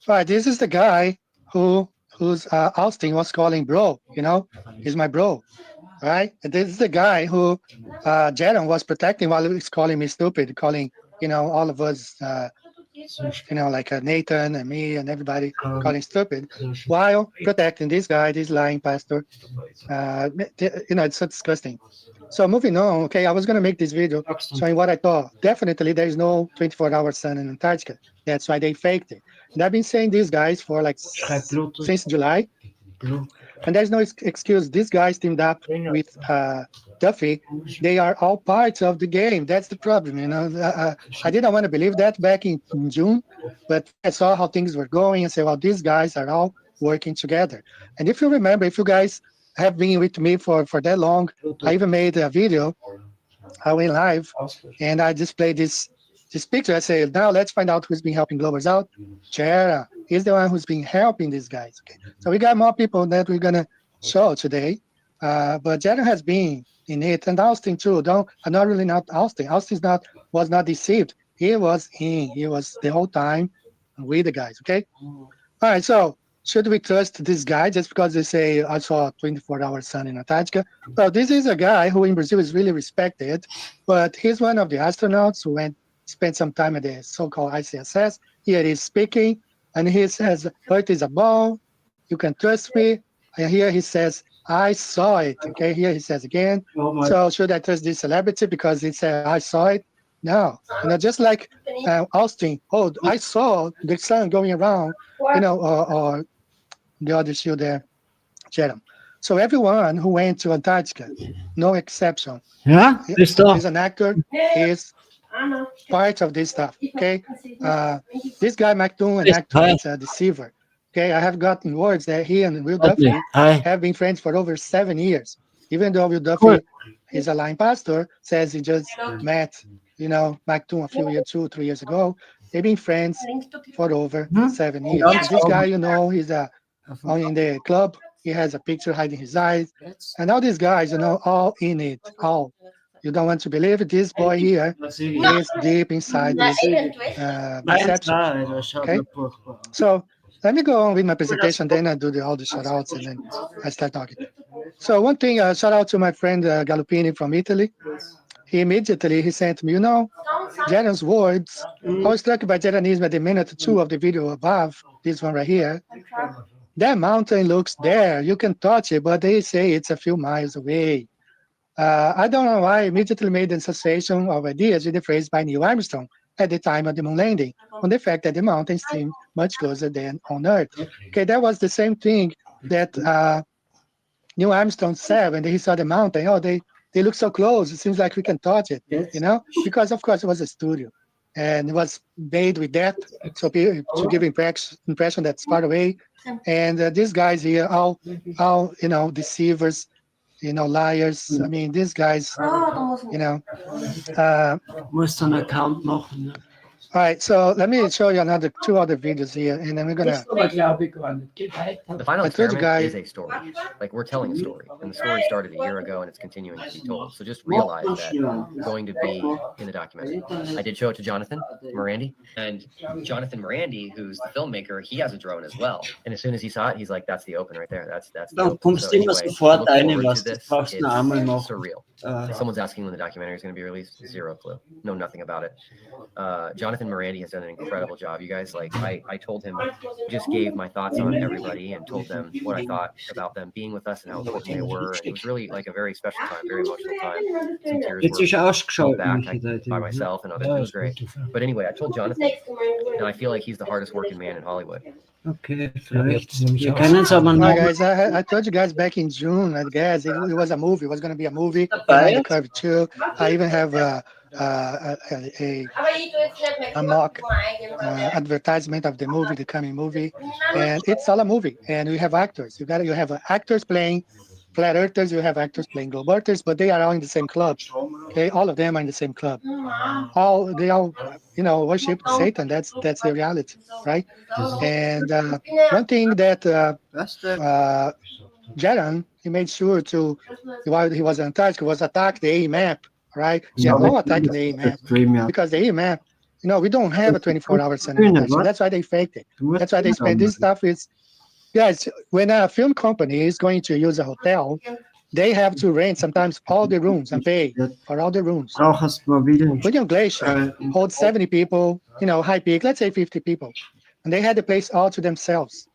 M: Right, this is the guy who's Austin was calling bro, you know, he's my bro, right? And this is the guy who Jeran was protecting while he was calling me stupid, calling, you know, all of us, you know, like Nathan and me and everybody calling stupid, while protecting this guy, this lying pastor. You know, it's so disgusting. So moving on, okay, I was going to make this video showing what I thought. Definitely, there is no 24-hour sun in Antarctica. That's why they faked it. And I've been saying these guys for like since July. And there's no excuse. These guys teamed up with Duffy. They are all parts of the game. That's the problem, you know. I didn't want to believe that back in June, but I saw how things were going and said, well, these guys are all working together. And if you remember, if you guys have been with me for that long, I even made a video. I went live and I displayed this picture. I said, now let's find out who's been helping Globers out. Jeran, he's the one who's been helping these guys. Okay, so we got more people that we're gonna show today. But Jeran has been in it, and Austin too. I'm not really not Austin. Austin was not deceived. He was in. He was the whole time with the guys. Okay. All right. So should we trust this guy just because they say I saw a 24-hour sun in Antarctica? Well, this is a guy who in Brazil is really respected, but he's one of the astronauts who spent some time at the so-called ICSS. Here he's speaking, and he says, Earth is a ball. You can trust me. And here he says, I saw it. Okay, here he says again. So should I trust this celebrity because he said, I saw it? No. You know, just like Austin, oh, I saw the sun going around, you know, or the other shoe there, Jeran. So everyone who went to Antarctica, no exception.
A: Yeah,
M: he's an actor, he's part of this stuff, okay? This guy, McToon, an actor, is a deceiver. Okay, I have gotten words that he and Will Duffy have been friends for over 7 years. Even though Will Duffy is a lying pastor, says he just met, you know, McToon a few years, 2 or 3 years ago. They've been friends for over 7 years. And this guy, you know, he's in the club. He has a picture hiding his eyes. And all these guys, you know, all in it, all. You don't want to believe it. This boy here is deep inside this deception. Okay, so let me go on with my presentation, then I do all the shout-outs, and then I start talking. So one thing, shout out to my friend Gallupini from Italy. He sent me, you know, Jeran's words. I was struck by Jeranism at the minute 2 of the video above, this one right here. That mountain looks there. You can touch it, but they say it's a few miles away. I don't know why I immediately made an association of ideas with the phrase by Neil Armstrong at the time of the moon landing, on the fact that the mountains seem much closer than on Earth. Okay, that was the same thing that Neil Armstrong said when he saw the mountain. Oh, they look so close. It seems like we can touch it, you know, because of course it was a studio and it was made with that, so to give impression that's far away. And these guys here, all you know, deceivers, you know, liars. I mean, these guys, you know.
A: Musst einen Account machen.
M: All right, so let me show you 2 other videos here, and then we're gonna.
P: The final experiment is a story. Like, we're telling a story, and the story started a year ago, and it's continuing to be told. So just realize that it's going to be in the documentary. I did show it to Jonathan Morandi, and Jonathan Morandi, who's the filmmaker, he has a drone as well. And as soon as he saw it, he's like, "That's the open right there. That's the
A: Dann
P: open."
A: kommst
P: So
A: immer
P: anyway,
A: sofort
P: look
A: eine,
P: forward
A: was
P: to
A: du
P: this.
A: brauchst
P: It's
A: nur einmal machen.
P: surreal. Someone's asking when the documentary is going to be released. Zero clue. Know nothing about it. Jonathan Morandi has done an incredible job. You guys, like, I told him, just gave my thoughts on everybody and told them what I thought about them being with us and how important they were. And it was really like a very special time, very emotional time. Some tears were back by myself and others. It was great. But anyway, I told Jonathan, and I feel like he's the hardest working man in Hollywood.
A: Okay, vielleicht. Wir kennen uns aber noch.
M: Hi guys, I told you guys back in June, I guess it was a movie. It was going to be a movie. Behind the Curve 2. I even have a mock advertisement of the movie, the coming movie, and it's all a movie. And we have actors. You have actors playing flat earthers. You have actors playing globe earthers, but they are all in the same club. Okay, all of them are in the same club. They all, you know, worship Satan. That's the reality, right? And one thing that Jeran, he made sure to, while he was in Antarctica, was attack the A map. Right? Yeah, no attack the A map because the A map, you know, we don't have a 24-hour sun. So that's why they faked it. That's why they spend this stuff. Is guys, when a film company is going to use a hotel, they have to rent sometimes all the rooms and pay for all the rooms. William Glacier holds 70 people, you know, high peak, let's say 50 people, and they had the place all to themselves.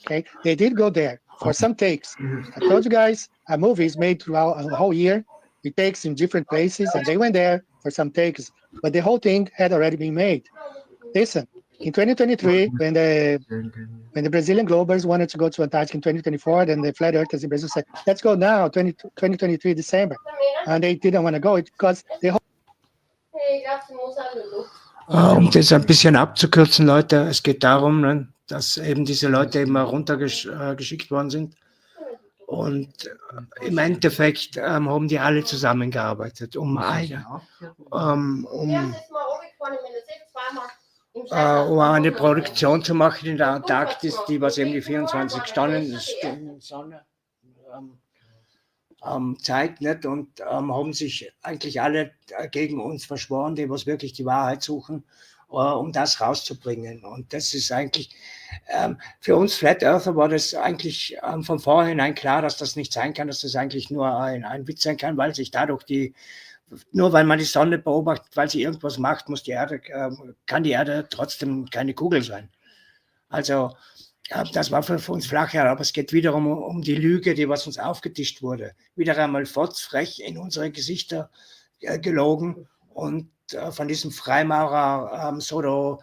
M: Okay, they did go there for some takes. I told you guys, a movie is made throughout a whole year. It takes in different places, and they went there for some takes, but the whole thing had already been made. Listen, in 2023, when the Brazilian Globers wanted to go to Antarctica in 2024, then the flat earthers in Brazil said, let's go now, 2023 December. And they didn't want to go because they
L: Um das ein bisschen abzukürzen, Leute, es geht darum, ne, dass eben diese Leute eben runtergeschickt worden sind. Und im Endeffekt haben die alle zusammengearbeitet, um eine Produktion zu machen in der Antarktis, die was eben die 24 Stunden Sonne zeigt, nicht? Und haben sich eigentlich alle gegen uns verschworen, die was wirklich die Wahrheit suchen, um das rauszubringen. Und das ist eigentlich, für uns Flat Earther war das eigentlich von vornherein klar, dass das nicht sein kann, dass das eigentlich nur ein Witz sein kann, weil sich dadurch nur weil man die Sonne beobachtet, weil sie irgendwas macht, kann die Erde trotzdem keine Kugel sein. Also das war für uns Flacherdler, aber es geht wiederum um die Lüge, die was uns aufgetischt wurde. Wieder einmal fotzfrech in unsere Gesichter gelogen und von diesem Freimaurer,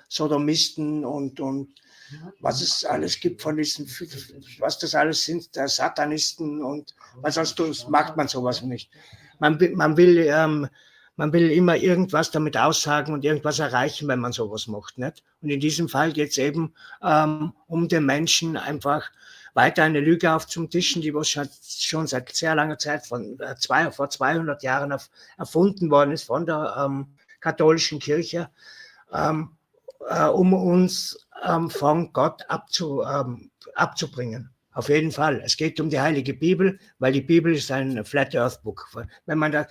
L: Sodomisten und was es alles gibt von diesen, was das alles sind, Satanisten und was sonst macht man sowas nicht. Man will immer irgendwas damit aussagen und irgendwas erreichen, wenn man sowas macht. Nicht? Und in diesem Fall geht es eben um den Menschen einfach weiter eine Lüge aufzutischen, die was schon seit sehr langer Zeit, vor 200 Jahren erfunden worden ist von der katholischen Kirche, um uns von Gott abzubringen. Auf jeden Fall. Es geht um die Heilige Bibel, weil die Bibel ist ein Flat Earth Book. Wenn man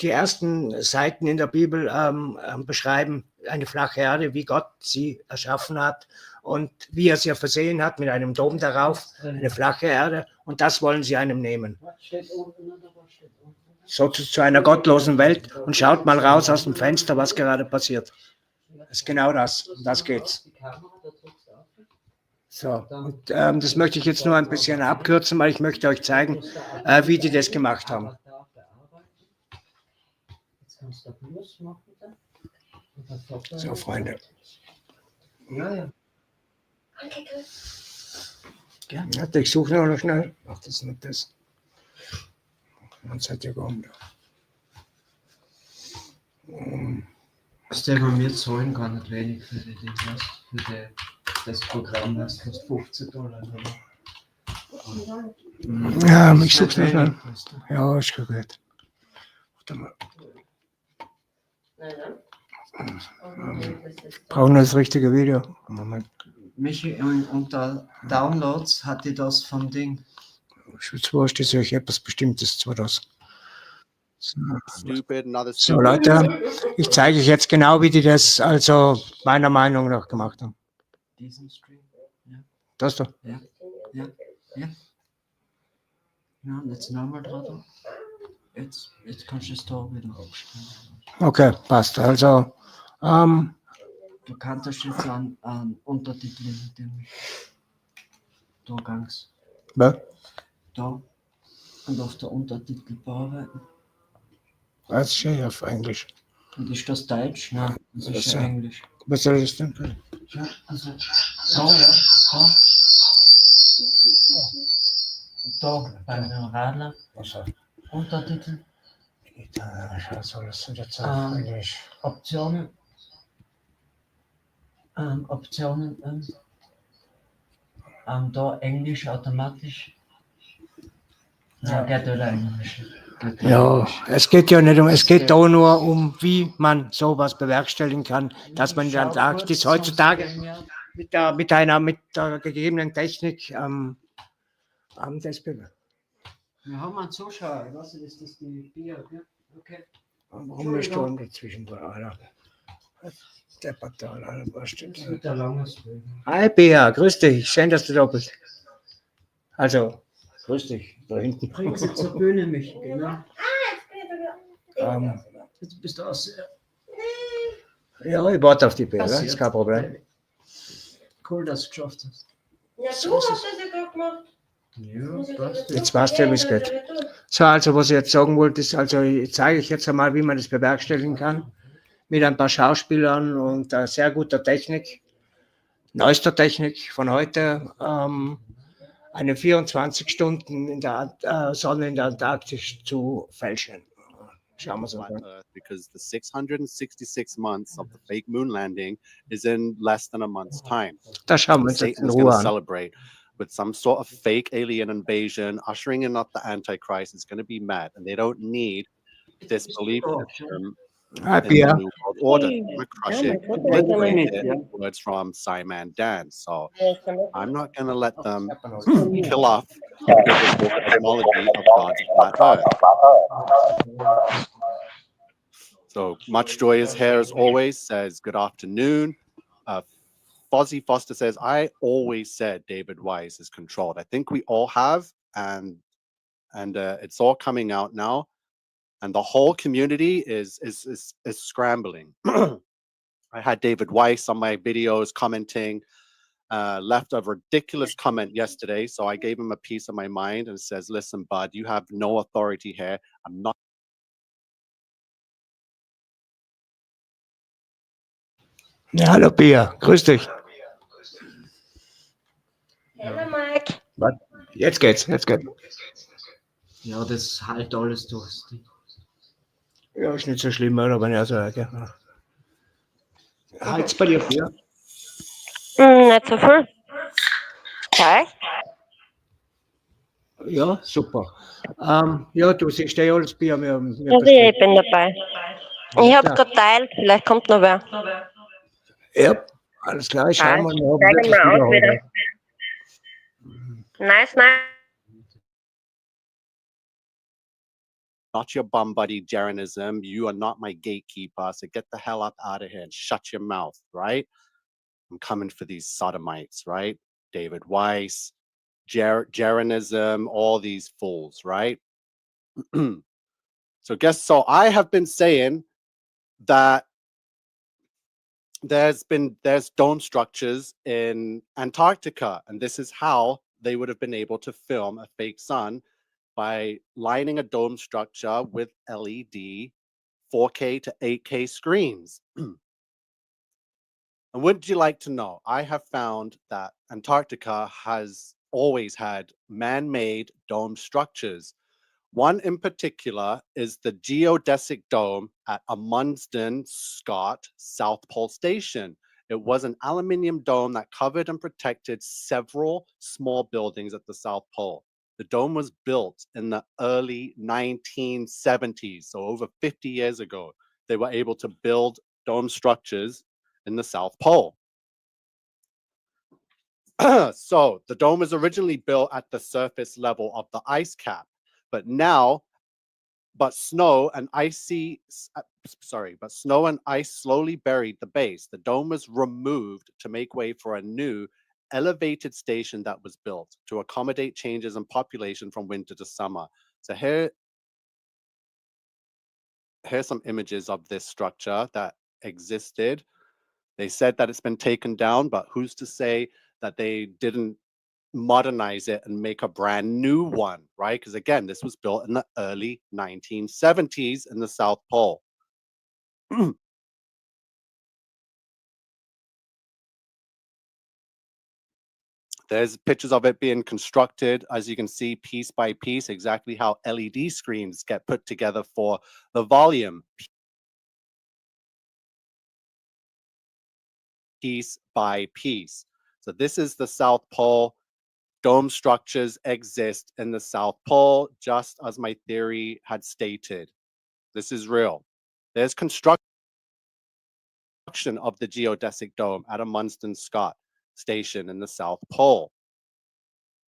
L: die ersten Seiten in der Bibel beschreiben eine flache Erde, wie Gott sie erschaffen hat und wie er sie versehen hat mit einem Dom darauf, eine flache Erde, und das wollen sie einem nehmen. So zu einer gottlosen Welt, und schaut mal raus aus dem Fenster, was gerade passiert. Das ist genau das, um das geht's. So, und das möchte ich jetzt nur ein bisschen abkürzen, weil ich möchte euch zeigen, wie die das gemacht haben. So, Freunde. Ja, ich suche noch schnell. Ach, das ist nicht das. Dann seid ihr gekommen.
A: Wir zahlen gar nicht wenig für das Programm, das kostet $15.
L: Ja, ich suche es noch schnell. Ja, ist schon gut. Warte mal. Brauchen wir das richtige Video? Moment.
A: Michi, unter Downloads hat die das vom Ding.
L: Schutzwurst ist euch etwas Bestimmtes zu das.
F: Stupid, another
L: So,
F: stupid.
L: Leute, ich zeige euch jetzt genau, wie die das also meiner Meinung nach gemacht haben.
A: Diesen Stream? Ja.
L: Das da?
A: Ja. Ja, jetzt nochmal dran. Jetzt kannst du es da wieder aufstellen.
L: Okay, passt. Also,
A: du kannst das jetzt an Untertitel mit dem Durchgangs.
L: Was?
A: Da. Und auf der Untertitel bearbeiten.
L: Das ist ja auf Englisch.
A: Und ist das Deutsch? Nein, das ist ja Englisch.
L: Was soll das denn?
A: Ja, also, so, ja, so. Und da, bei den Radler. Untertitel.
L: Was soll das denn jetzt auf Englisch?
A: Optionen. Da Englisch automatisch. Ja, geht oder Englisch.
L: Ja, es geht ja nicht es geht da nur um, wie man sowas bewerkstelligen kann, dass man in der Antarktis heutzutage mit der gegebenen Technik das
A: Wir haben einen Zuschauer, ich weiß nicht, ist das die Bier, ja? Okay.
L: Warum ist da dazwischen da, Alter? Der Partei, Alter, was steht da?
A: Das wird ein langes Weg.
L: Hi, Bea, grüß dich, schön, dass du da bist. Also, grüß dich, da hinten.
A: Bring sie zur Bühne, Michi, genau. Jetzt bist du aus.
L: Ja, ich warte auf die Bea, das ist kein Problem.
A: Cool, dass du es geschafft hast.
D: Ja, du hast das ja gerade gemacht.
A: Ja, passt.
L: Jetzt weißt du ja, wie es geht. So, also was ich jetzt sagen wollte, ist, also ich zeige euch jetzt einmal, wie man das bewerkstelligen kann. mit ein paar Schauspielern und sehr guter Technik, neuester Technik von heute, eine 24 Stunden in der Sonne in der Antarktis zu fälschen. Schauen wir uns
F: Flat
L: an.
F: Earth, because the 666 months of the fake moon landing is in less than a month's time.
L: Das schauen wir
F: And
L: uns jetzt
F: Satan
L: in
F: is going
L: Ruhe
F: to
L: an.
F: celebrate with some sort of fake alien invasion, ushering in up the Antichrist. Is going to be mad, and they don't need this belief system
L: Hi,
F: in the
L: Pia.
F: New World Order. They're going to crush it, obliterate it. Words from Simon Dan. So I'm not going to let them kill off the biblical cosmology of God's flat Earth. So much joy is here as always. Says good afternoon. Fozzie Foster says, I always said David Weiss is controlled. I think we all have, and it's all coming out now. And the whole community is scrambling. I had David Weiss on my videos commenting, left a ridiculous comment yesterday. So I gave him a piece of my mind and says, listen, bud, you have no authority here. I'm not.
L: Ja, hallo Pia, grüß dich.
D: Hallo Mike.
L: Jetzt geht's.
A: Ja, das halt alles durch.
L: Ja, ist nicht so schlimm, oder? Wenn ich also höre. Halt's bei dir, Pia?
D: Nicht so viel. Okay.
L: Ja, super. Ja, du siehst ja alles, Pia. Wir
D: Also ich bin dabei. Ich habe gerade teilt, vielleicht kommt noch wer.
L: Ja, alles klar, ich schau mal. Wir haben
D: Steigen
L: wirklich
D: wir aus
L: wieder
D: wieder.
L: heute.
D: Nice.
F: Not your bum buddy, Jeranism. You are not my gatekeeper. So get the hell up out of here and shut your mouth, right? I'm coming for these sodomites, right? David Weiss, Jeranism, all these fools, right? So I have been saying that there's dome structures in Antarctica, and this is how they would have been able to film a fake sun, by lining a dome structure with LED 4K to 8K screens. And wouldn't you like to know, I have found that Antarctica has always had man-made dome structures. One in particular is the geodesic dome at Amundsen Scott South Pole Station. It was an aluminium dome that covered and protected several small buildings at the South Pole. The dome was built in the early 1970s, so over 50 years ago. They were able to build dome structures in the South Pole. So the dome was originally built at the surface level of the ice cap, but snow and ice slowly buried the base. The dome was removed to make way for a new elevated station that was built to accommodate changes in population from winter to summer. So here's some images of this structure that existed. They said that it's been taken down, but who's to say that they didn't modernize it and make a brand new one, right? Because again, this was built in the early 1970s in the South Pole. There's pictures of it being constructed, as you can see, piece by piece, exactly how LED screens get put together for the volume. Piece by piece. So this is the South Pole. Dome structures exist in the South Pole, just as my theory had stated. This is real. There's construction of the geodesic dome at Amundsen Scott Station in the South Pole.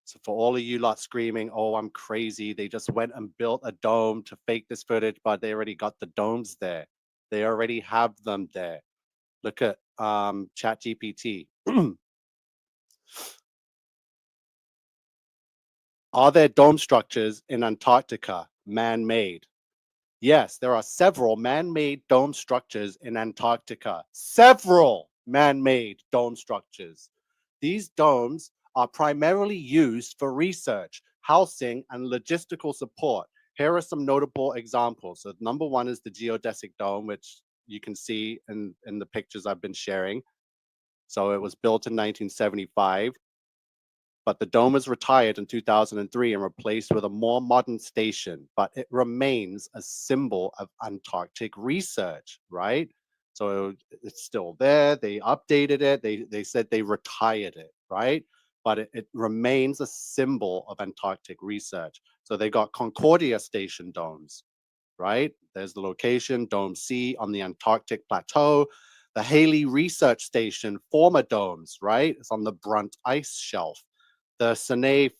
F: So for all of you lot screaming, oh, I'm crazy, they just went and built a dome to fake this footage, but they already got the domes there. They already have them there. Look at ChatGPT. Are there dome structures in Antarctica, man-made? Yes, there are several man-made dome structures in Antarctica. Several man-made dome structures. These domes are primarily used for research, housing, and logistical support. Here are some notable examples. So number one is the geodesic dome, which you can see in the pictures I've been sharing. So it was built in 1975, but the dome was retired in 2003 and replaced with a more modern station, but it remains a symbol of Antarctic research, right? So it's still there. They updated it. They said they retired it, right? But it remains a symbol of Antarctic research. So they got Concordia Station domes, right? There's the location, Dome C on the Antarctic Plateau. The Haley Research Station, former domes, right? It's on the Brunt Ice Shelf. The Sine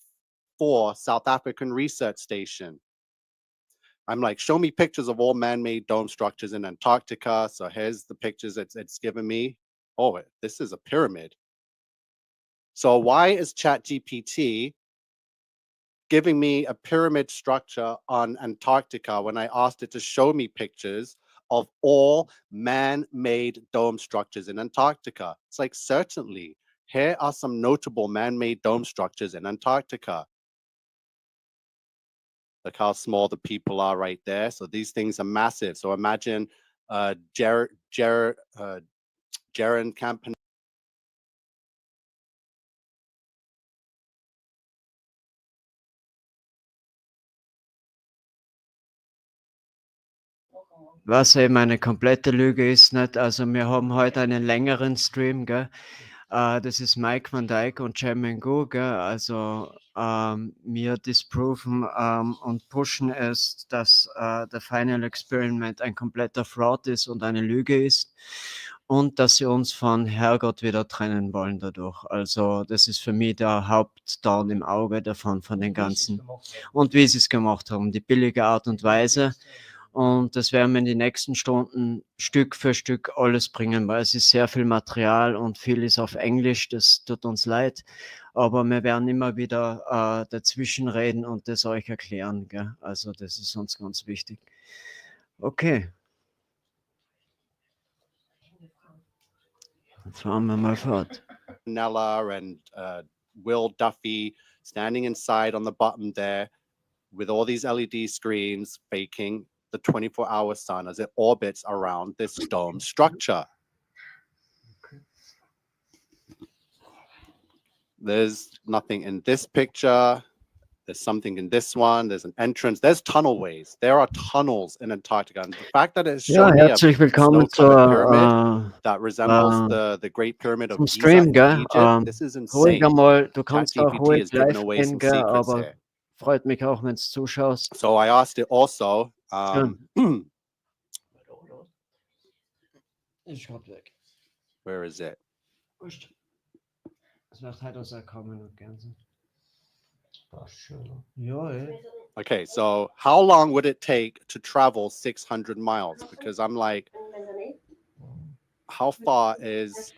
F: 4 South African Research Station. I'm like, show me pictures of all man-made dome structures in Antarctica. So here's the pictures it's given me. Oh, this is a pyramid. So why is ChatGPT giving me a pyramid structure on Antarctica when I asked it to show me pictures of all man-made dome structures in Antarctica? It's like, certainly, here are some notable man-made dome structures in Antarctica. Look how small the people are right there. So these things are massive. So imagine Jeran Campanella.
A: Was eben eine komplette Lüge ist, nicht? Also wir haben heute einen längeren Stream, gell? Das ist Mike van Dijk und Chairman Go, gell? Also wir disproven und pushen es, dass der Final Experiment ein kompletter Fraud ist und eine Lüge ist und dass sie uns von Herrgott wieder trennen wollen dadurch. Also das ist für mich der Hauptdorn im Auge davon, von den ganzen. Und wie sie es gemacht haben, die billige Art und Weise. Und das werden wir in den nächsten Stunden Stück für Stück alles bringen, weil es ist sehr viel Material und viel ist auf Englisch, das tut uns leid. Aber wir werden immer wieder dazwischen reden und das euch erklären, gell? Also das ist uns ganz wichtig. Okay. Jetzt fahren wir mal fort.
F: And Will Duffy standing inside on the bottom there with all these LED screens faking the 24-hour sun as it orbits around this dome structure. There's nothing in this picture. There's something in this one. There's an entrance. There's tunnelways. There are tunnels in Antarctica. And the fact that it's showing me a pyramid that resembles the Great Pyramid of Giza
A: Stream,
F: in
A: gell?
F: Egypt, this is insane.
A: Ruhig einmal, du kannst auch
F: ChatGPT
A: ruhig
F: is giving
A: live
F: away
A: gehen,
F: some
A: gell?
F: secrets
A: Aber
F: here.
A: freut mich auch, wenn du zuschaust.
F: So I asked it also. Where is it? Okay, so how long would it take to travel 600 miles? Because I'm like, how far is...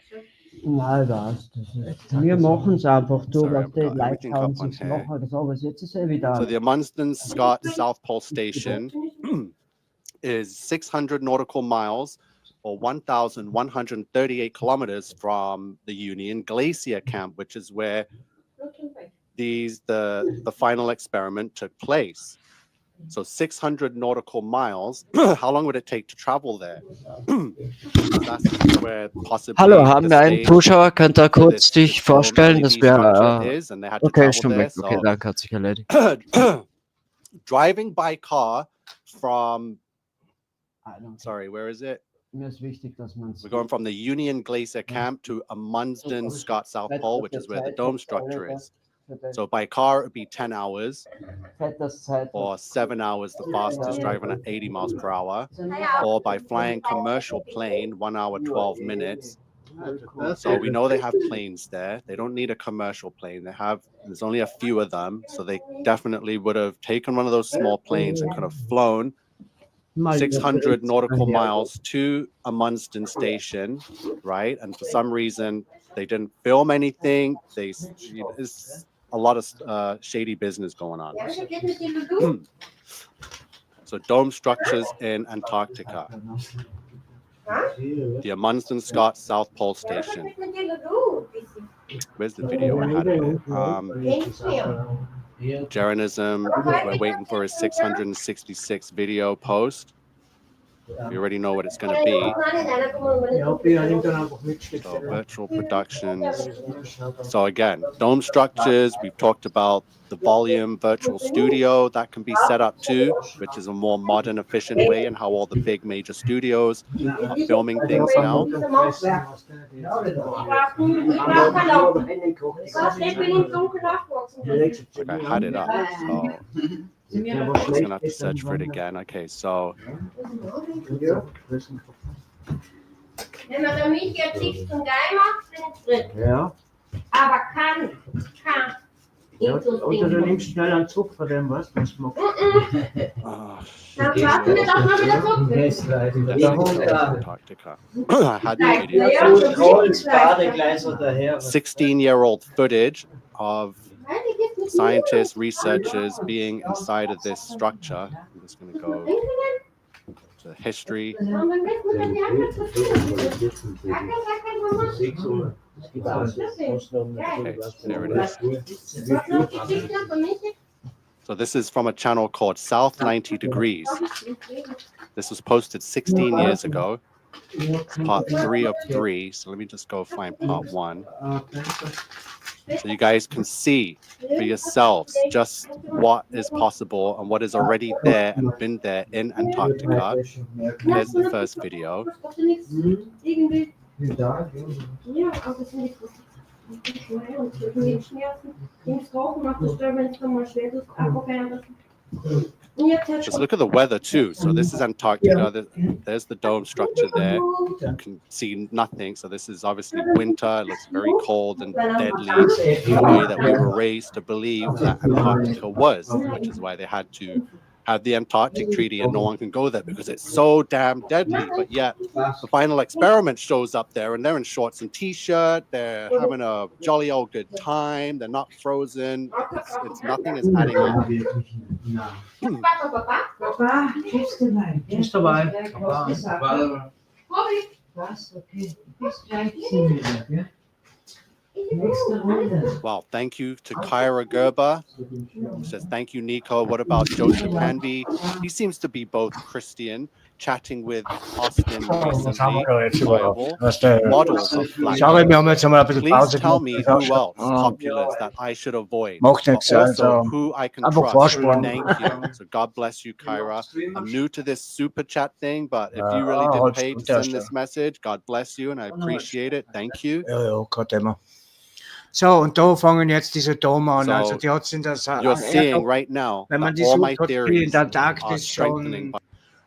A: Nein, wir machen es einfach. Du, was die Leute schauen sich machen, das aber jetzt ist wieder.
F: So the Amundsen Scott South Pole Station is 600 nautical miles or 1,138 kilometers from the Union Glacier Camp, which is where the final experiment took place. So 600 nautical miles. How long would it take to travel there? That's where possibly
A: Hallo, haben wir einen Zuschauer? Könnt ihr kurz dich vorstellen? Das wäre... Okay, stimmt. Okay, danke, hat sich erledigt.
F: Driving by car from... Sorry, where is it?
A: Mir ist wichtig, dass man...
F: We're going from the Union Glacier Camp to Amundsen Scott South Pole, which is where the dome structure is. So by car, it would be 10 hours or 7 hours, the fastest, driving at 80 miles per hour, or by flying commercial plane, 1 hour, 12 minutes. So we know they have planes there. They don't need a commercial plane. There's only a few of them. So they definitely would have taken one of those small planes and could have flown 600 nautical miles to Amundsen Station, right? And for some reason, they didn't film anything. It's a lot of shady business going on. So dome structures in Antarctica. The Amundsen Scott South Pole Station. Where's the video? I had it. Jeranism. We're waiting for his 666 video post. We already know what it's going to be. So virtual productions. So again, dome structures, we've talked about the volume virtual studio that can be set up too, which is a more modern, efficient way, and how all the big major studios are filming things now. Like I had it up, so I'm just gonna have to search for it again. Okay, so
D: Wenn man damit jetzt nichts zum Geil macht, bin ich drin.
B: Ja.
D: Aber kann.
B: Ja, oder du nimmst schnell einen Zug von dem, was du machst.
D: Dann warten wir doch mal wieder
F: Antarctica. I had the video. 16-year-old footage of scientists, researchers being inside of this structure. I'm just going to go to history. Okay, there it is. So this is from a channel called South 90 Degrees. This was posted 16 years ago. It's part 3 of 3. So let me just go find part 1. So you guys can see for yourselves just what is possible and what is already there and been there in Antarctica. Here's the first video. Just look at the weather too. So this is Antarctica. There's the dome structure there. You can see nothing. So this is obviously winter. It looks very cold and deadly. The way that we were raised to believe that Antarctica was, which is why they had to have the Antarctic Treaty and no one can go there because it's so damn deadly. But yet the final experiment shows up there and they're in shorts and t-shirt. They're having a jolly old good time. They're not frozen. It's nothing is adding up. Well, thank you to Kyra Gerber. She says, thank you, Nico. What about Joseph Hanby? He seems to be both Christian, chatting with Austin recently. Models of Flacherdlern. Please tell me who else populace that I should avoid. But also who I can trust. Thank you. So God bless you, Kyra. I'm new to this super chat thing, but if you really did pay to send this message, God bless you and I appreciate it. Thank you.
B: So, und da fangen jetzt diese Dome an. Also die hat in der
F: you're seeing right now
B: wenn man die sucht, hat die in der Antarktis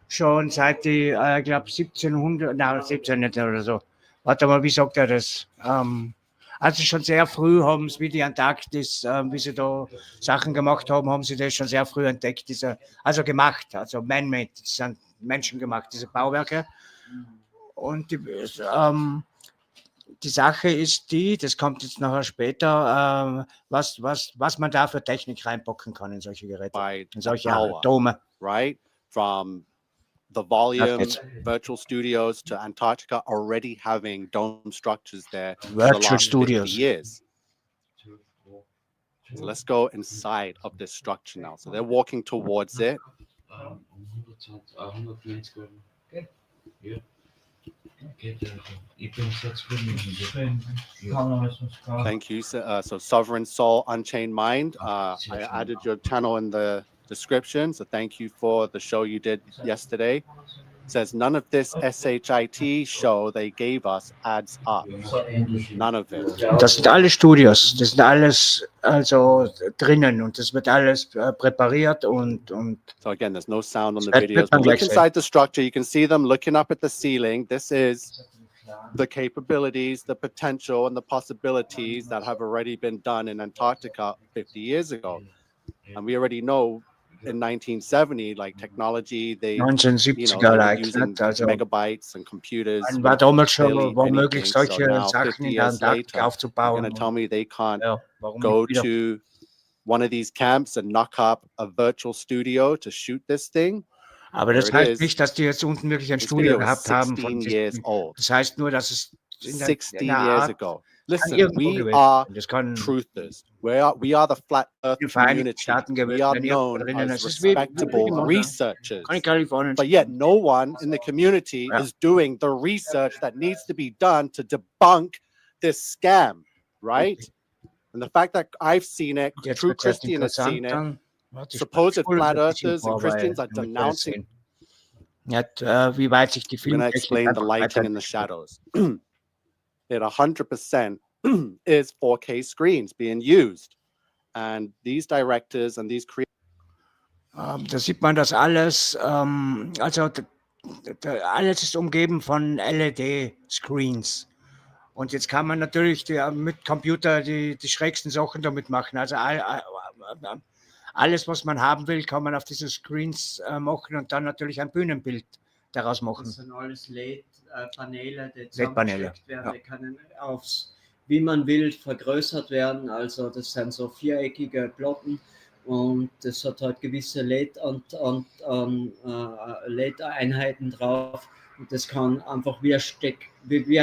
B: schon seit die, ich glaube 1700, nein 17 nicht oder so. Warte mal, wie sagt er das? Also schon sehr früh haben sie, wie die Antarktis, wie sie da Sachen gemacht haben, haben sie das schon sehr früh entdeckt, also gemacht, also man-made, das sind menschengemacht, diese Bauwerke. Und die Sache ist das kommt jetzt nachher später, was man da für Technik reinpacken kann in solche Geräte, in solche Dome.
F: Right? From the volume virtual studios to Antarctica already having dome structures there
B: virtual studios.
F: 50 years. So let's go inside of this structure now. So they're walking towards it. Thank you. So Sovereign Soul, Unchained Mind. I added your channel in the description. So thank you for the show you did yesterday. It says none of this SHIT show they gave us adds up. None of it.
B: Das sind alle Studios. Das sind alles also drinnen und das wird alles präpariert und.
F: So again, there's no sound on the videos. But look inside the structure. You can see them looking up at the ceiling. This is the capabilities, the potential, and the possibilities that have already been done in Antarctica 50 years ago. And we already know in 1970, like technology, they,
B: 1970er,
F: using megabytes and computers.
B: War damals schon möglich, solche Sachen in der Antarktika aufzubauen.
F: You're going to tell me they can't go to one of these camps and knock up a virtual studio to shoot this thing?
B: Aber das heißt nicht, dass die jetzt unten wirklich ein Studio gehabt haben. Das heißt nur, dass es
F: 16
B: in der
F: years
B: Art
F: ago.
B: kann
F: Listen,
B: irgendwo
F: we
B: gewesen
F: are
B: sein. Das kann
F: truthers. We are the flat earth
B: in den Vereinigten
F: community.
B: Staaten
F: We
B: gewesen
F: are
B: sein, irgendwo
F: known
B: drinnen.
F: as
B: Es ist wie die
F: respectable
B: Mond,
F: researchers.
B: kann in Kalifornien
F: But yet no one in the community is doing the research that needs to be done to debunk this scam, right? And the fact that I've seen it,
B: Jetzt
F: true
B: wird's erst
F: Christian has seen it,
B: interessant, dann
F: supposed
B: spulen
F: flat
B: wir ein bisschen
F: earthers and
B: vor, weil
F: Christians are
B: damit wir das
F: denouncing.
B: sehen. Nicht, wie weit sich die
F: I'm going to
B: Filmtechnik
F: explain the
B: einfach
F: lighting and the
B: weiterentwickelt.
F: shadows. It 100% is 4K screens being used. And these directors and these creators.
B: Da sieht man das alles, also alles ist umgeben von LED-Screens. Und jetzt kann man natürlich mit Computer die schrägsten Sachen damit machen. Also alles, was man haben will, kann man auf diese Screens machen und dann natürlich ein Bühnenbild daraus machen.
A: Das sind alles LED-Paneele, die
B: LED-Paneele,
A: zusammengesteckt werden. Die können wie man will, vergrößert werden. Also das sind so viereckige Platten und das hat halt gewisse LED-Einheiten drauf. Und das kann einfach wie ein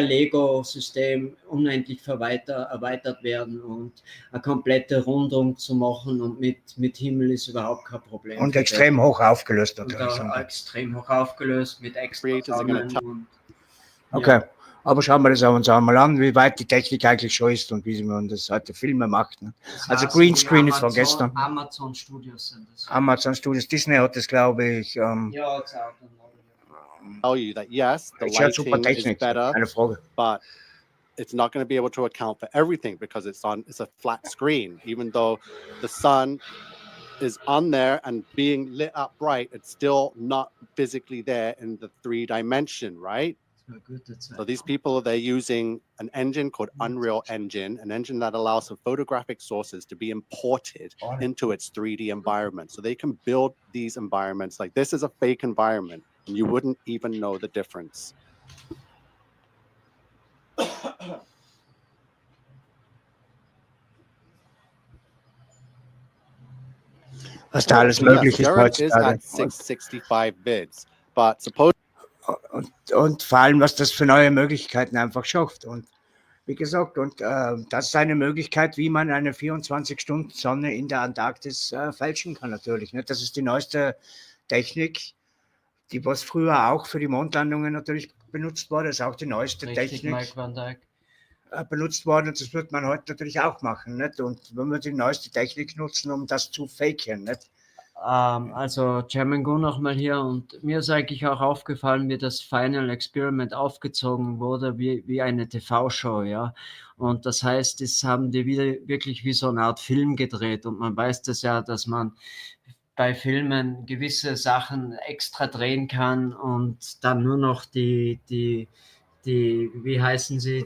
A: Lego-System unendlich erweitert werden und eine komplette Rundung zu machen und mit Himmel ist überhaupt kein Problem.
B: Und extrem hoch aufgelöst natürlich.
A: Und extrem hoch aufgelöst mit extra Sonnen.
B: Okay, aber schauen wir das uns einmal an, wie weit die Technik eigentlich schon ist und wie man das heute Filme macht. Ne? Also Greenscreen ist von gestern.
A: Amazon Studios sind das.
B: Amazon Studios, Disney hat das, glaube ich.
A: Ja, das auch.
F: Tell you that yes, the lighting is better, but it's not going to be able to account for everything because it's a flat screen. Even though the sun is on there and being lit up bright, it's still not physically there in the 3-dimension, right? So these people, they're using an engine called Unreal Engine, an engine that allows for photographic sources to be imported into its 3D environment. So they can build these environments like this is a fake environment. And you wouldn't even know the difference.
B: Was da alles möglich ist heutzutage.
F: 665 Bids, but suppose
B: und vor allem, was das für neue Möglichkeiten einfach schafft. Und wie gesagt, das ist eine Möglichkeit, wie man eine 24-Stunden Sonne in der Antarktis fälschen kann natürlich. Ne? Das ist die neueste Technik. Die, was früher auch für die Mondlandungen natürlich benutzt wurde, ist auch die neueste Technik benutzt worden. Und das wird man heute natürlich auch machen. Nicht? Und wenn wir die neueste Technik nutzen, um das zu faken. Nicht?
A: Also Jeran nochmal hier und mir ist eigentlich auch aufgefallen, wie das Final Experiment aufgezogen wurde, wie eine TV-Show, ja. Und das heißt, das haben die wirklich wie so eine Art Film gedreht und man weiß das ja, dass man bei Filmen gewisse Sachen extra drehen kann und dann nur noch die wie heißen sie,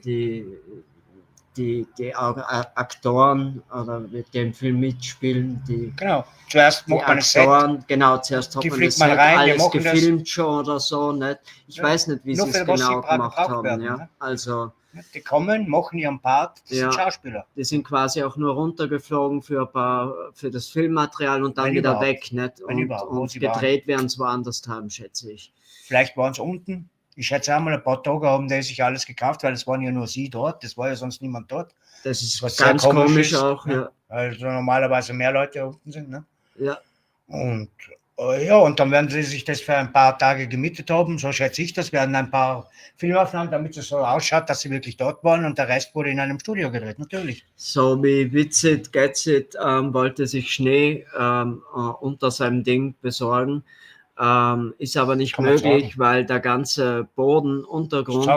A: die Aktoren oder mit dem Film mitspielen,
B: genau, zuerst macht man
A: Aktoren, Set. Genau, zuerst hat man das Set, alles gefilmt
B: das
A: schon oder so, nicht? Ich weiß nicht, wie sie es genau gemacht haben, werden, ja. Ne? Also
B: die kommen, machen ihren Part, das sind Schauspieler.
A: Die sind quasi auch nur runtergeflogen für das Filmmaterial und dann wieder weg, nicht? Und gedreht werden sie woanders haben, schätze ich.
B: Vielleicht waren sie unten. Ich schätze einmal ein paar Tage haben die sich alles gekauft, weil es waren ja nur sie dort, das war ja sonst niemand dort.
A: Das ist was ganz komisch auch,
B: ne?
A: Ja.
B: Also normalerweise mehr Leute unten sind, ne?
A: Ja.
B: Und und dann werden sie sich das für ein paar Tage gemietet haben, so schätze ich das, werden ein paar Filmaufnahmen, damit es so ausschaut, dass sie wirklich dort waren und der Rest wurde in einem Studio gedreht, natürlich.
A: So wie Witsit wollte sich Schnee unter seinem Ding besorgen, ist aber nicht möglich, weil der ganze Bodenuntergrund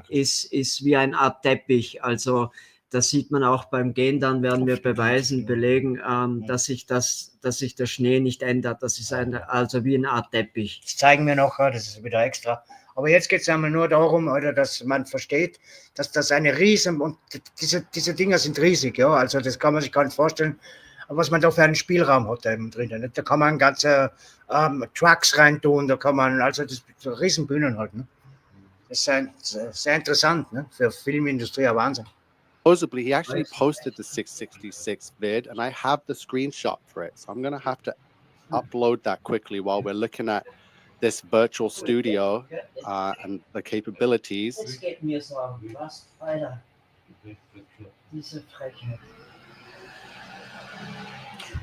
A: ist wie eine Art Teppich, also das sieht man auch beim Gehen, dann werden wir belegen, dass sich der Schnee nicht ändert. Das ist also wie eine Art Teppich.
B: Das zeigen wir noch, das ist wieder extra. Aber jetzt geht es einmal nur darum, dass man versteht, dass das eine riesen, und diese Dinger sind riesig, ja, also das kann man sich gar nicht vorstellen, was man da für einen Spielraum hat da eben drin. Da kann man ganze Trucks reintun, da kann man, also das so riesen Bühnen halt. Ne? Das ist sehr interessant, ne? Für Filmindustrie, ein Wahnsinn.
F: Supposedly, he actually posted the 666 vid, and I have the screenshot for it. So I'm going to have to upload that quickly while we're looking at this virtual studio and the capabilities.
A: Es geht mir so an, was, Alter? Diese Frechheit.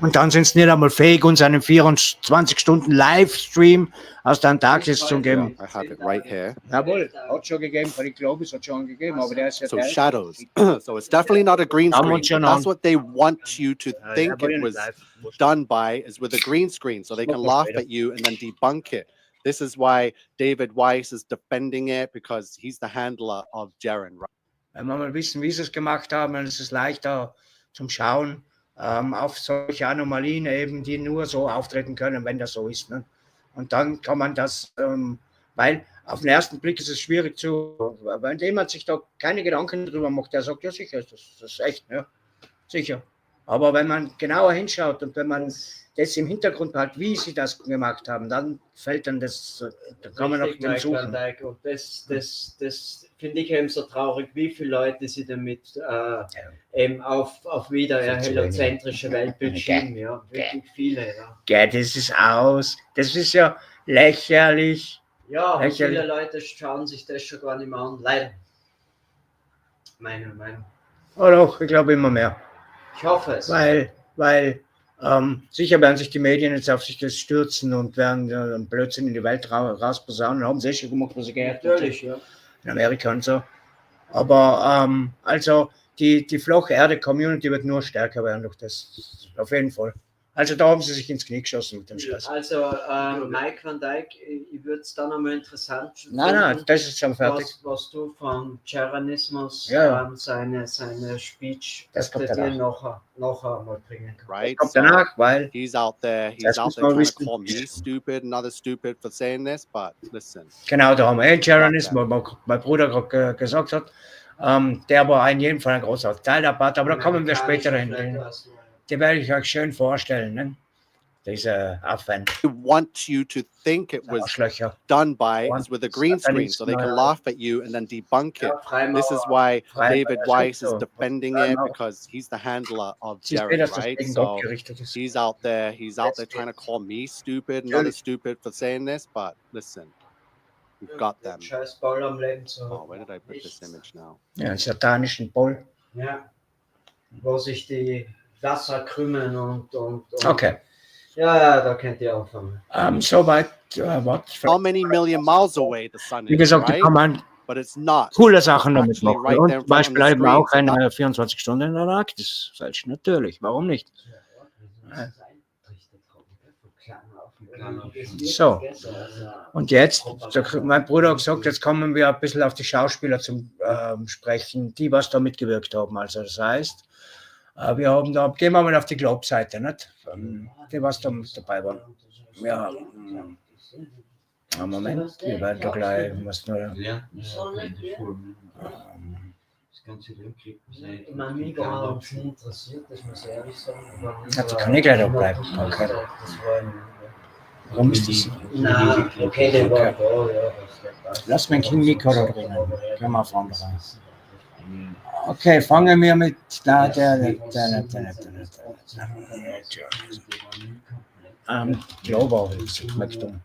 B: Und dann sind sie nicht einmal fähig, uns einen 24-Stunden-Livestream aus der Antarktis zu geben.
F: I have it right here.
B: Jawohl, hat schon gegeben, für die Globus hat schon gegeben, aber der ist ja
F: So shadows. So it's definitely not a green screen. But that's what they want you to think it was done by, is with a green screen, so they can laugh at you and then debunk it. This is why David Weiss is defending it, because he's the handler of Jeran.
B: Wenn wir mal wissen, wie sie es gemacht haben, dann ist es leichter zum Schauen auf solche Anomalien eben, die nur so auftreten können, wenn das so ist. Ne? Und dann kann man das, weil auf den ersten Blick ist es schwierig zu, wenn jemand sich da keine Gedanken drüber macht, der sagt, ja sicher, das ist echt, ja, sicher. Aber wenn man genauer hinschaut und wenn man das im Hintergrund hat, wie sie das gemacht haben, dann fällt dann das, da kann man noch den suchen.
A: Und das finde ich eben so traurig, wie viele Leute sie damit eben auf wieder ein heliozentrische Weltbild schieben. Ja, wirklich viele. Ja.
B: Ja, das ist aus. Das ist ja lächerlich.
A: Ja,
B: lächerlich.
A: Viele Leute schauen sich das schon gar nicht mehr an. Leider. Meine Meinung.
B: Oh doch, ich glaube immer mehr.
A: Ich hoffe es.
B: Weil sicher werden sich die Medien jetzt auf sich das stürzen und werden Blödsinn in die Welt rausposaunen. Haben sie schon gemacht, was sie gehört haben.
A: Natürlich, ja.
B: In Amerika und so. Aber also die flache Erde-Community wird nur stärker werden durch das. Auf jeden Fall. Also da haben sie sich ins Knie geschossen mit dem Scheiß.
A: Also Mike van Dijk, ich würde es dann einmal interessant finden.
B: Nein, das ist schon fertig.
A: Was du von Jeranismus,
B: ja.
A: seine Speech,
B: das kommt
A: danach mal bringen kann.
F: Right?
B: Kommt danach, weil
F: he's out there trying to call me stupid and others stupid for saying this, but listen.
B: Genau, da haben wir Jeranism, mein Bruder gerade gesagt hat. Der war in jedem Fall ein großer Teil der Part, aber da kommen wir später hin. Die werde ich euch schön vorstellen, ne? Diese Affen.
F: They want you to think it was done by is with a green screen, so they can laugh at you and then debunk it. This is why David Weiss is defending it, because he's the handler of Jeran, right? So he's out there trying to call me stupid and others stupid for saying this, but listen, we've got them. Oh, where did I put this image now?
B: Ja, einen satanischen Ball.
A: Ja, wo sich die Wasser krümmen und
B: okay.
A: Ja, da könnt ihr anfangen.
B: Soweit,
F: how many million miles away the sun is,
B: wie gesagt,
F: right?
B: da kann man
F: But it's not.
B: Coole Sachen damit machen.
F: Right
B: Und zum Beispiel eben auch eine 24 Stunden in der Antarktis. Falsch, natürlich. Warum nicht? So, und jetzt, mein Bruder hat gesagt, jetzt kommen wir ein bisschen auf die Schauspieler zum Sprechen, die was da mitgewirkt haben. Also das heißt, wir haben da, gehen wir mal auf die Globe-Seite, nicht? Die was da mit dabei waren. Ja, Moment, wir werden da gleich was nur. Also kann ich gleich da bleiben. Okay. Warum ist das?
A: Nein, okay, der war da, ja.
B: Lass mein Kind Mikro da drinnen. Gehen wir auf andere. Okay, fangen wir mit Global, McToon.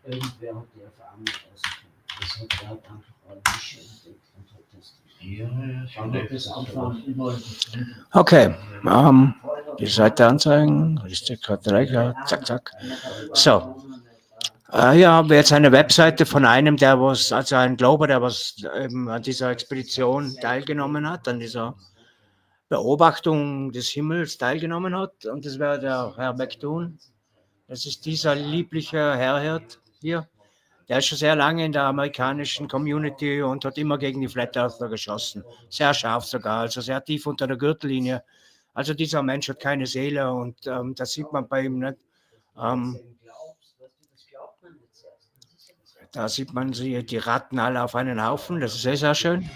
B: Okay, die Seite anzeigen, richtig, zack, zack. So, hier haben wir jetzt eine Webseite von einem, der was, also ein Glober, der was eben an dieser Expedition teilgenommen hat, an dieser Beobachtung des Himmels teilgenommen hat. Und das wäre der Herr McToon. Das ist dieser liebliche Herr hier. Der ist schon sehr lange in der amerikanischen Community und hat immer gegen die FlatEarthler geschossen. Sehr scharf sogar, also sehr tief unter der Gürtellinie. Also dieser Mensch hat keine Seele und das sieht man bei ihm nicht. Da sieht man die Ratten alle auf einen Haufen, das ist sehr, sehr schön.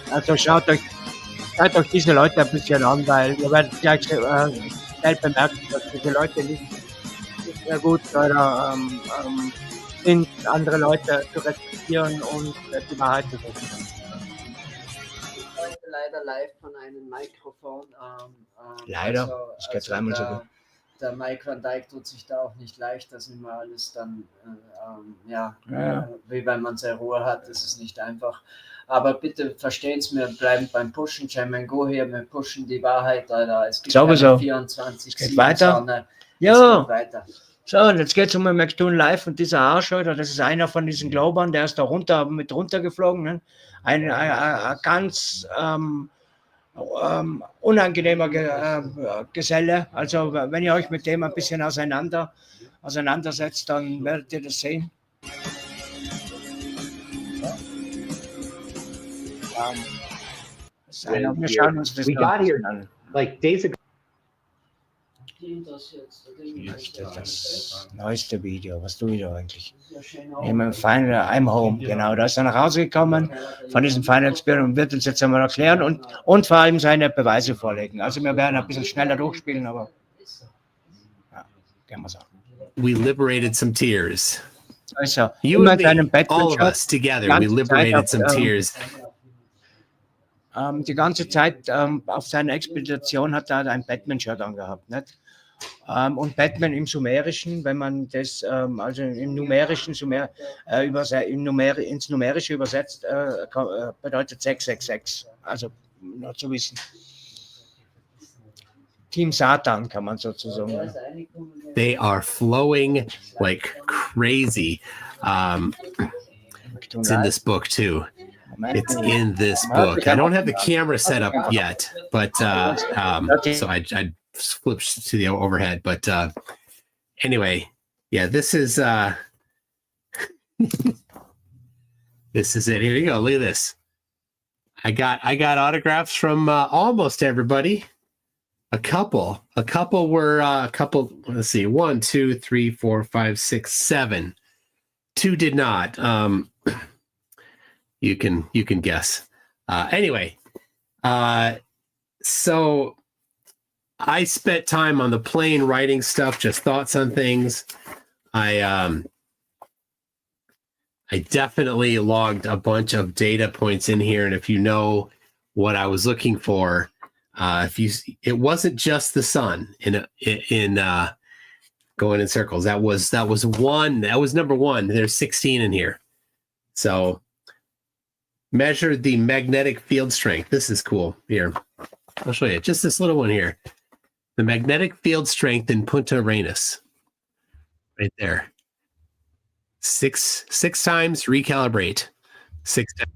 B: Also schaut euch diese Leute ein bisschen an, weil ihr werdet gleich schnell bemerken, dass diese Leute nicht sehr gut sind, andere Leute zu respektieren und die Wahrheit zu sagen.
A: Leider live von einem Mikrofon.
B: Leider, das geht dreimal so gut.
A: der Mike Van Dijk tut sich da auch nicht leicht, dass immer alles dann, wie wenn man seine Ruhe hat, ist es nicht einfach. Aber bitte verstehen Sie, wir bleiben beim Pushen, Jam and Go hier, wir pushen die Wahrheit, Alter. Es gibt
L: Sowieso.
A: 24/7
L: weiter.
A: Sonne.
L: Ja.
A: Es geht weiter.
L: So, und jetzt geht es um den McToon Live und dieser Arschleiter, das ist einer von diesen Globern, der ist da runtergeflogen. Ne? Ein ganz unangenehmer Geselle. Also wenn ihr euch mit dem ein bisschen auseinandersetzt, dann werdet ihr das sehen. Wir schauen uns das
Q: We got here
L: an.
Q: like days ago.
L: Das neueste Video, was tue ich da eigentlich? I'm home, genau. Da ist er nach Hause gekommen von diesem Final Experiment und wird uns jetzt einmal erklären und vor allem seine Beweise vorlegen. Also wir werden ein bisschen schneller durchspielen, aber ja, gehen wir so.
R: We liberated some tears.
L: Also,
R: You and me, all of us together, we liberated some tears.
L: Die ganze Zeit auf seiner Expedition hat er ein Batman-Shirt angehabt, nicht? Und Batman im Sumerischen, wenn man das also im Numerischen ins Numerische übersetzt, bedeutet 666. Also nur zu wissen. Team Satan kann man sozusagen.
R: They are flowing like crazy. It's in this book too. It's in this book. I don't have the camera set up yet, but so I flipped to the overhead. But anyway, yeah, this is this is it. Here you go. Look at this. I got autographs from almost everybody. A couple were let's see, 1, 2, 3, 4, 5, 6, 7. 2 did not. You can guess. Anyway, so I spent time on the plane writing stuff, just thoughts on things. I definitely logged a bunch of data points in here, and if you know what I was looking for, it wasn't just the sun in going in circles. That was number 1. There's 16 in here. So measured the magnetic field strength. This is cool. Here, I'll show you just this little one here. The magnetic field strength in Punta Arenas, right there. Six times recalibrate. 6 times.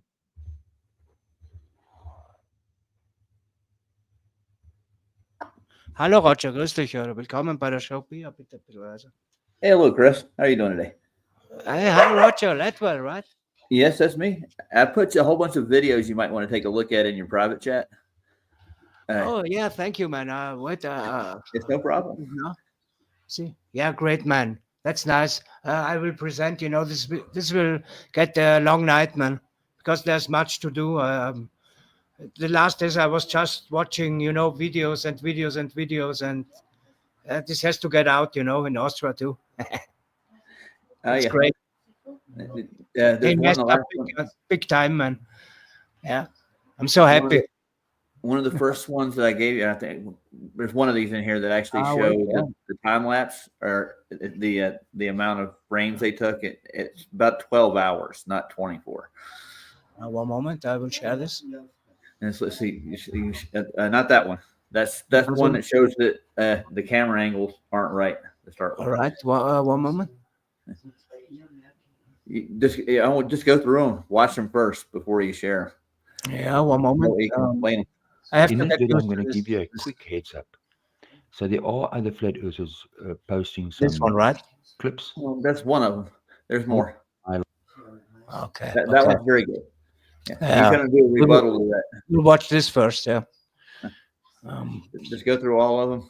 L: Hallo Roger, grüß dich. Willkommen bei der Show. Bitte, bitte.
S: Hey, hello, Chris. How are you doing today?
L: Hey, hi Roger, Ledwell, right?
S: Yes, that's me. I put a whole bunch of videos you might want to take a look at in your private chat.
L: Oh yeah, thank you, man.
S: It's no problem.
L: No? See, yeah, great, man. That's nice. I will present. This will get a long night, man, because there's much to do. The last days I was just watching, videos and videos and videos, and this has to get out, in Austria too. It's great.
S: Yeah,
L: big time, man. Yeah, I'm so happy.
S: One of the first ones that I gave you, I think there's one of these in here that actually show the time lapse or the amount of frames they took. It's about 12 hours, not 24.
L: One moment, I will share this.
S: And let's see, not that one. That's one that shows that the camera angles aren't right to start with.
L: All right, one moment.
S: I will just go through them, watch them first before you share.
L: Yeah, one moment.
T: I'm going to give you a quick heads up. So there are other flat earthers posting some
L: this one, right?
T: clips.
S: Well, that's one of them. There's more.
L: Okay.
S: That one's very good. Yeah. You're going to do a rebuttal to that.
L: We'll watch this first, yeah.
S: Just go through all of them.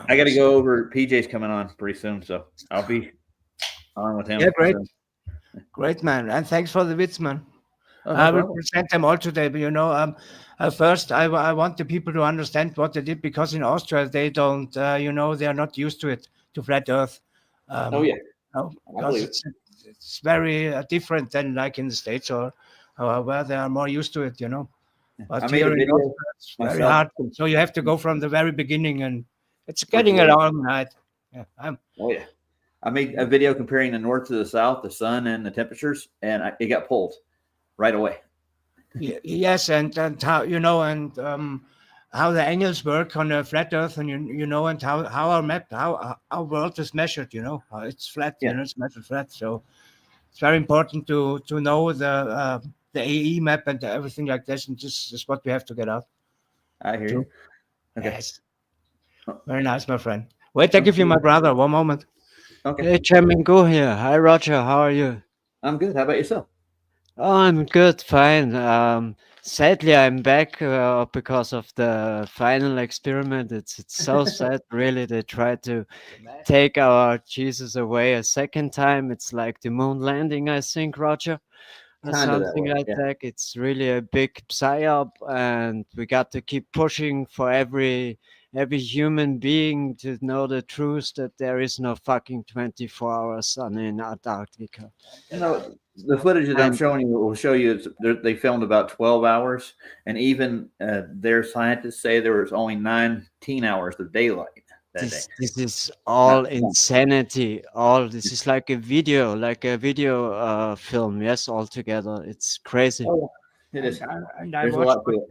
S: I got to go over. PJ's coming on pretty soon, so I'll be on with him.
L: Yeah, great. Great, man. And thanks for the wits, man. I will present them all today, but first I want the people to understand what they did, because in Austria they don't, they are not used to it, to flat Earth. Because it's very different than like in the States or where they are more used to it, But here in Austria, it's very hard. So you have to go from the very beginning and
B: It's getting a long night. Yeah,
S: oh yeah. I made a video comparing the north to the south, the sun and the temperatures, and it got pulled right away.
B: Yes, and how how the angles work on a flat Earth, and and how our map, how our world is measured. How it's flat. It's measured flat. So it's very important to know the AE map and everything like this, and this is what we have to get out.
S: I hear you. Okay.
B: Yes. Very nice, my friend. Wait, I give you my brother. One moment.
S: Okay.
A: Hey, Chamingo here. Hi, Roger. How are you?
S: I'm good. How about yourself?
A: Oh, I'm good, fine. Sadly, I'm back because of the final experiment. It's so sad, really. They tried to take our Jesus away a second time. It's like the moon landing, I think, Roger, or
S: Kinda that
A: something
S: way,
A: like
S: yeah.
A: that. It's really a big psyop, and we got to keep pushing for every human being to know the truth that there is no fucking 24-hour sun in Antarctica.
S: The footage that I'm showing you will show you they filmed about 12 hours, and even their scientists say there was only 19 hours of daylight that day.
A: This is all insanity. This is like a video film. Yes, altogether, it's crazy.
S: Oh, it is.
B: And
S: There's a lot to it.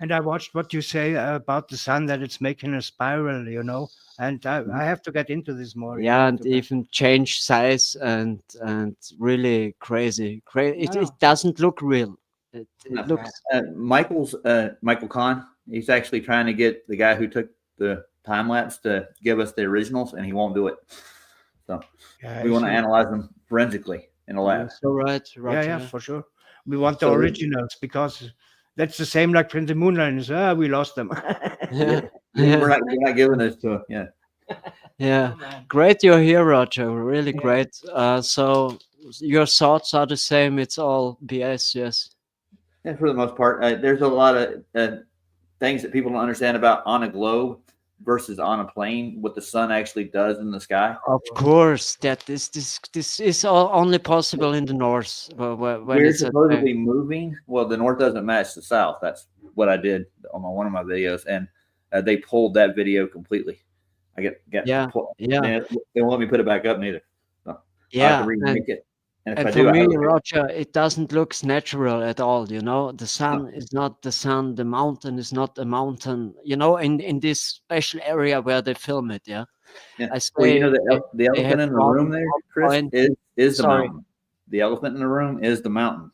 B: And I watched what you say about the sun, that it's making a spiral, and I have to get into this more.
A: Yeah, and even change size and really crazy. It doesn't look real. It looks.
S: Michael Kahn. He's actually trying to get the guy who took the time lapse to give us the originals, and he won't do it. So we want to analyze them forensically in a lab.
A: So right,
B: yeah, for sure. We want the originals, because that's the same like in the Moonlanding. We lost them.
S: We're not giving this to him.
A: Yeah, great you're here, Roger. Really great. So your thoughts are the same. It's all BS, yes.
S: Yeah, for the most part. There's a lot of things that people don't understand about on a globe versus on a plane, what the sun actually does in the sky.
A: Of course, that this is all only possible in the north. When
S: we're supposedly moving. Well, the north doesn't match the south. That's what I did on one of my videos, and they pulled that video completely. I get
A: yeah.
S: They won't let me put it back up neither. So
A: yeah,
S: I have to remake it.
A: And for me, Roger, it doesn't look natural at all. The sun is not the sun. The mountain is not a mountain. In this special area where they film it. Yeah. I say,
S: well, the elephant in the room there, Chris, is the mountain. The elephant in the room is the mountain.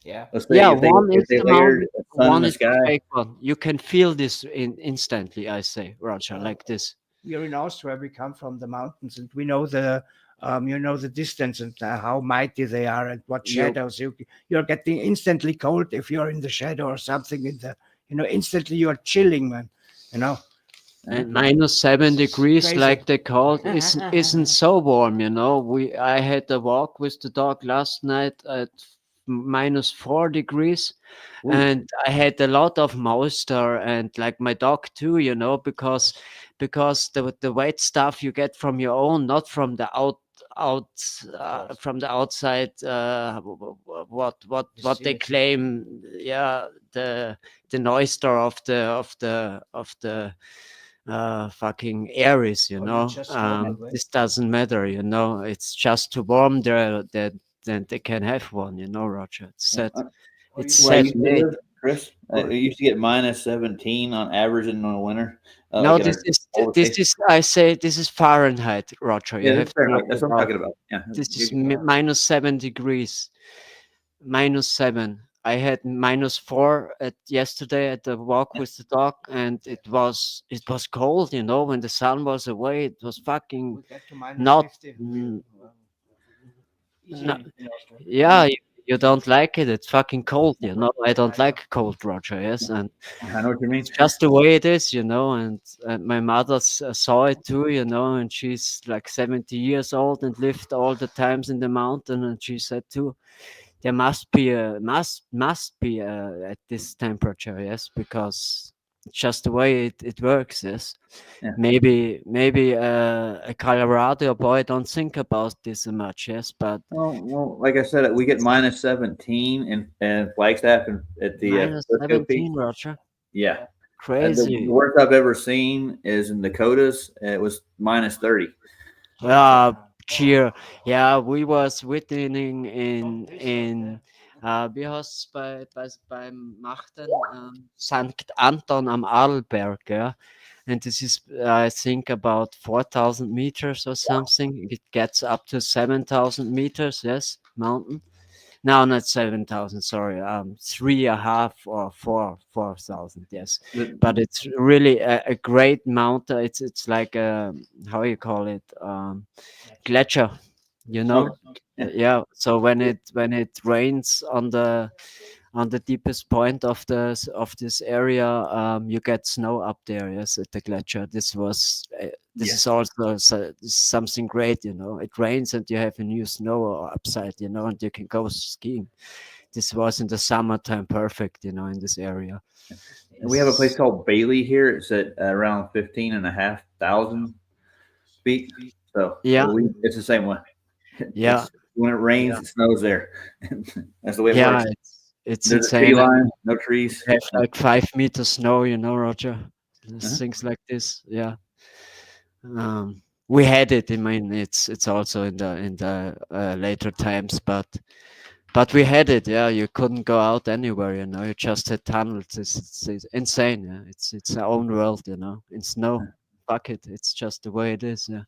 B: Yeah.
A: One is the mountain. One is the fake one. You can feel this instantly. I say, Roger, like this.
B: We're in Austria. We come from the mountains, and we know the distance and how mighty they are, and what shadows you're getting instantly cold if you're in the shadow or something. Instantly you're chilling, man.
A: And -7 degrees, crazy. Like they call it, isn't so warm. I had a walk with the dog last night at -4 degrees. Ooh. And I had a lot of moisture, and like my dog too, because the wet stuff you get from your own, not from the from the outside. What they claim, the moisture of the fucking areas, this doesn't matter, it's just too warm there that then they can have one, Roger. It's set. It's set made.
S: Chris, we used to get -17 on average in the winter.
A: No, this is I say this is Fahrenheit, Roger.
S: Yeah, that's what I'm talking about. Yeah,
A: this is -7 degrees, -7. I had -4 yesterday at the walk with the dog, and it was cold. When the sun was away, it was fucking not. Yeah. You don't like it. It's fucking cold, I don't like cold, Roger. Yes, and
S: I know what you mean.
A: It's just the way it is, and my mother saw it too, and she's like 70 years old and lived all the times in the mountain, and she said too, there must be at this temperature, yes, because it's just the way it works, yes. Yeah. Maybe a Colorado boy don't think about this so much, yes, but
S: well, like I said, we get -17 in Flagstaff and at the
A: -17, Roger.
S: Yeah, The worst I've ever seen is in Dakotas. And it was minus 30.
A: Cheer. Yeah, we was witnessing in wie heißt es bei Machten, St. Anton am Arlberg, yeah. And this is, I think, about 4,000 meters or something. It gets up to 7,000 meters, yes, mountain. No, not 7,000, sorry, 3.5 or 4,000, yes. But it's really a great mountain. It's like a, how you call it, glacier, you know? Yeah. So when it rains on the deepest point of this area, you get snow up there, yes, at the glacier. This is also something great, you know. It rains and you have a new snow upside, you know, and you can go skiing. This was in the summertime, perfect, you know, in this area.
S: We have a place called Bailey here. It's at around 15,500 feet. So
A: yeah,
S: it's the same way.
A: Yeah.
S: When it rains, it snows there. That's the way it
A: Yeah,
S: works.
A: it's
S: There's
A: insane.
S: a tree line, no trees.
A: We have like 5 meters snow, you know, Roger. Things like this. Yeah. We had it. I mean, it's also in the later times, but we had it. Yeah, you couldn't go out anywhere. You know, you just had tunnels. It's insane. Yeah, it's our own world. You know, in snow. Fuck it. It's just the way it is. Yeah.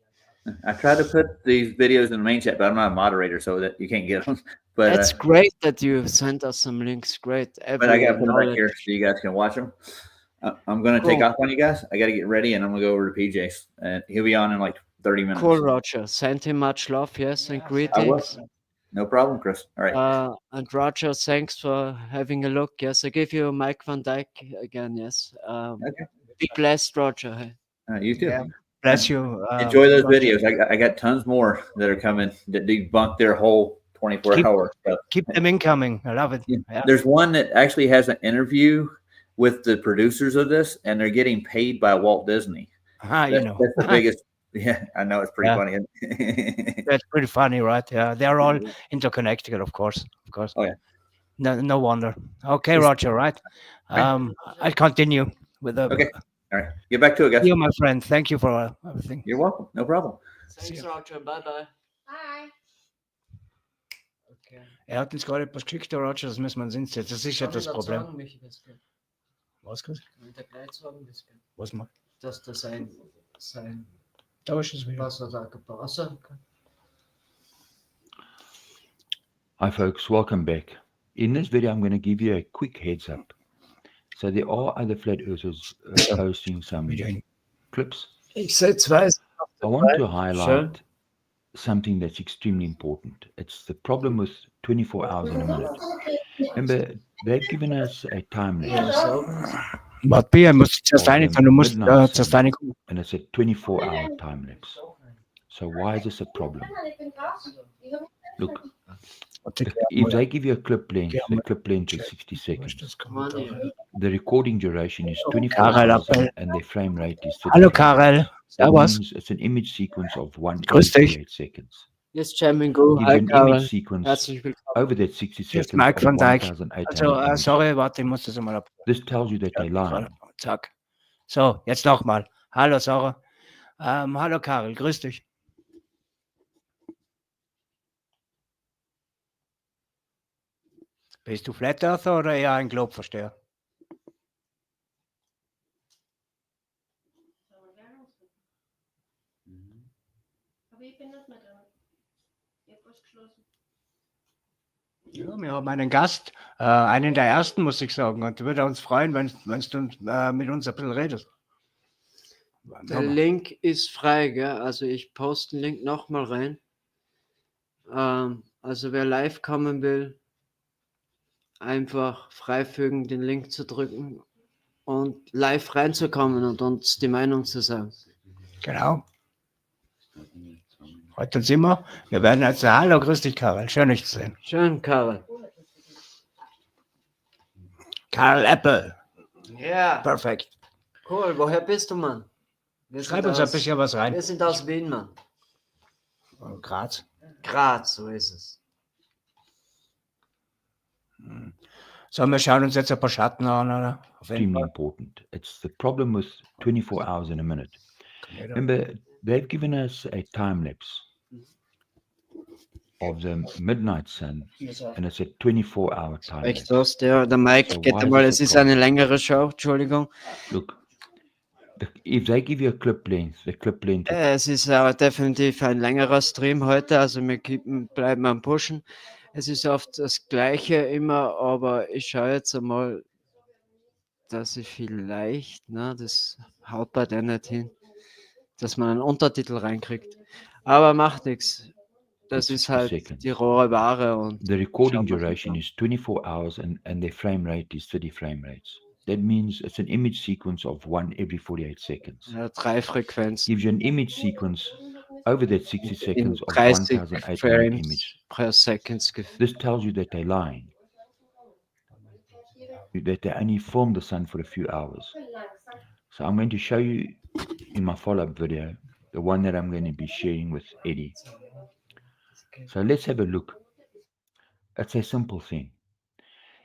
S: I try to put these videos in the main chat, but I'm not a moderator, so that you can't get them. But
A: it's great that you sent us some links. Great.
S: But I got to put them right here so you guys can watch them. I'm going to take off on you guys. I got to get ready, and I'm going to go over to PJ's, and he'll be on in like 30 minutes.
A: Cool, Roger. Send him much love, yes, and greetings.
S: No problem, Chris. All right.
A: And Roger, thanks for having a look. Yes, I give you Mike van Dyke again. Yes.
S: Okay.
A: Be blessed, Roger. Hey.
S: You too.
B: Yeah. Bless you.
S: Enjoy those videos. I got tons more that are coming that debunk their whole 24-hour stuff.
B: Keep them incoming. I love it. Yeah.
S: There's one that actually has an interview with the producers of this, and they're getting paid by Walt Disney.
B: You know.
S: That's the biggest. Yeah, I know, it's pretty funny.
B: That's pretty funny, right? Yeah, they're all interconnected, of course.
S: Oh yeah.
B: No wonder. Okay, Roger. Right. I'll continue with the.
S: Okay. All right. Get back to it, guys.
B: You, my friend. Thank you for everything.
S: You're welcome. No problem.
A: Thanks, Roger. Bye-bye.
D: Bye.
B: Er hat uns gerade etwas geschickt, der Roger, das müssen wir uns hinsetzen. Das ist ja das Problem. Was, Chris? Was mal?
A: Dass das sein
B: da ist es wieder.
A: Was da gepasst.
T: Hi folks, welcome back. In this video I'm going to give you a quick heads up. So there are other flat earthers posting some clips.
A: Ich sehe zwei.
T: I want to highlight something that's extremely important. It's the problem with 24 hours in a minute. Remember, they've given us a time lapse.
B: But Pia muss zuerst reinigen, du musst zuerst reinigen.
T: And it's a 24-hour time lapse. So why is this a problem? Look, if they give you a clip length, the clip length is 60 seconds. The recording duration is 24 hours and the frame rate is 30.
B: Hallo Karel.
T: It's an image sequence of 188 seconds.
A: Yes, Chairman, go.
T: Hi, an image sequence over that 60 seconds.
B: Mike van Dyke.
T: 1,800.
B: Sorry, warte, ich muss das einmal ab.
T: This tells you that they lie.
B: Zack. So, jetzt nochmal. Hallo Sarah. Hallo Karel, grüß dich. Bist du Flat Earther oder eher ein Globeversteher?
D: Aber ich bin nicht mehr da. Ich habe was geschlossen.
B: Ja, wir haben einen Gast, einen der ersten, muss ich sagen. Und würde uns freuen, wenn du mit uns ein bisschen redest.
A: Der Link ist frei, gell? Also ich poste den Link nochmal rein. Also wer live kommen will, einfach freifügen, den Link zu drücken und live reinzukommen und uns die Meinung zu sagen.
B: Genau. Heute sind wir. Wir werden jetzt. Hallo, grüß dich, Karel. Schön, dich zu sehen.
A: Schön, Karel.
B: Karel Apple.
A: Ja.
B: Perfekt.
A: Cool. Woher bist du, Mann?
B: Schreib uns ein bisschen was rein.
A: Wir sind aus Wien, Mann.
B: Graz.
A: Graz, so ist es.
L: So, wir schauen uns jetzt ein paar Schatten an, oder?
T: Extremely important. It's the problem with 24 hours in a minute. Remember, they've given us a time lapse of the midnight sun, and it's a 24-hour time lapse.
A: Echt, der Mike
T: So
A: geht
T: why
A: einmal,
T: is
A: es
T: this
A: ist
T: a
A: eine
T: problem?
A: längere Show, Entschuldigung.
T: Look, if they give you a clip length, the clip length
A: Es ist definitiv ein längerer Stream heute, also wir bleiben am Pushen. Es ist oft das Gleiche immer, aber ich schaue jetzt einmal, dass ich vielleicht, das haut bei der nicht hin, dass man einen Untertitel reinkriegt. Aber macht nichts. Das ist halt die rohe Ware. Und
T: the recording duration is 24 hours and the frame rate is 30 frame rates. That means it's an image sequence of 1 every 48 seconds.
A: Ja, 3 Frequenzen.
T: Gives you an image sequence over that 60 seconds of
A: 30
T: 1,800
A: frames
T: images.
A: per second.
T: This tells you that they're lying. That they only filmed the sun for a few hours. So I'm going to show you in my follow-up video, the one that I'm going to be sharing with Eddie. So let's have a look. It's a simple thing.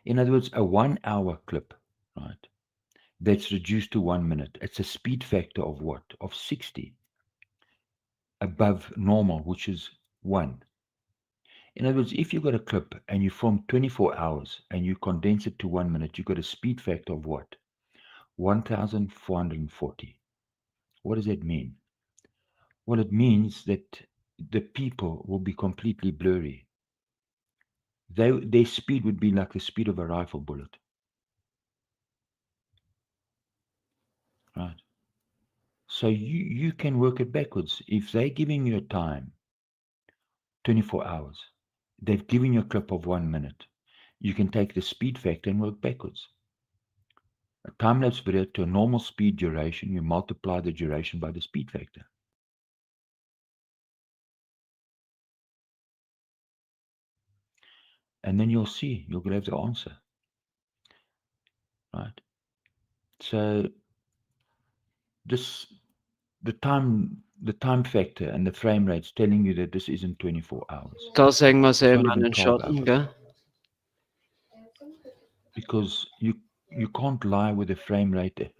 T: In other words, a 1 hour clip, right? That's reduced to 1 minute. It's a speed factor of what? Of 60 above normal, which is 1. In other words, if you've got a clip and you film 24 hours and you condense it to 1 minute, you've got a speed factor of what? 1,440. What does that mean? Well, it means that the people will be completely blurry. Their speed would be like the speed of a rifle bullet. Right. So you can work it backwards. If they're giving you a time, 24 hours, they've given you a clip of 1 minute, you can take the speed factor and work backwards. A time-lapse video to a normal speed duration, you multiply the duration by the speed factor. And then you'll see, you'll have the answer. Right. So the time factor and the frame rate's telling you that this isn't 24 hours.
A: Da sehen wir es
T: It's
A: eben
T: not
A: an
T: even
A: den
T: 12
A: Schotten,
T: hours.
A: gell?
T: Because you can't lie with the frame rate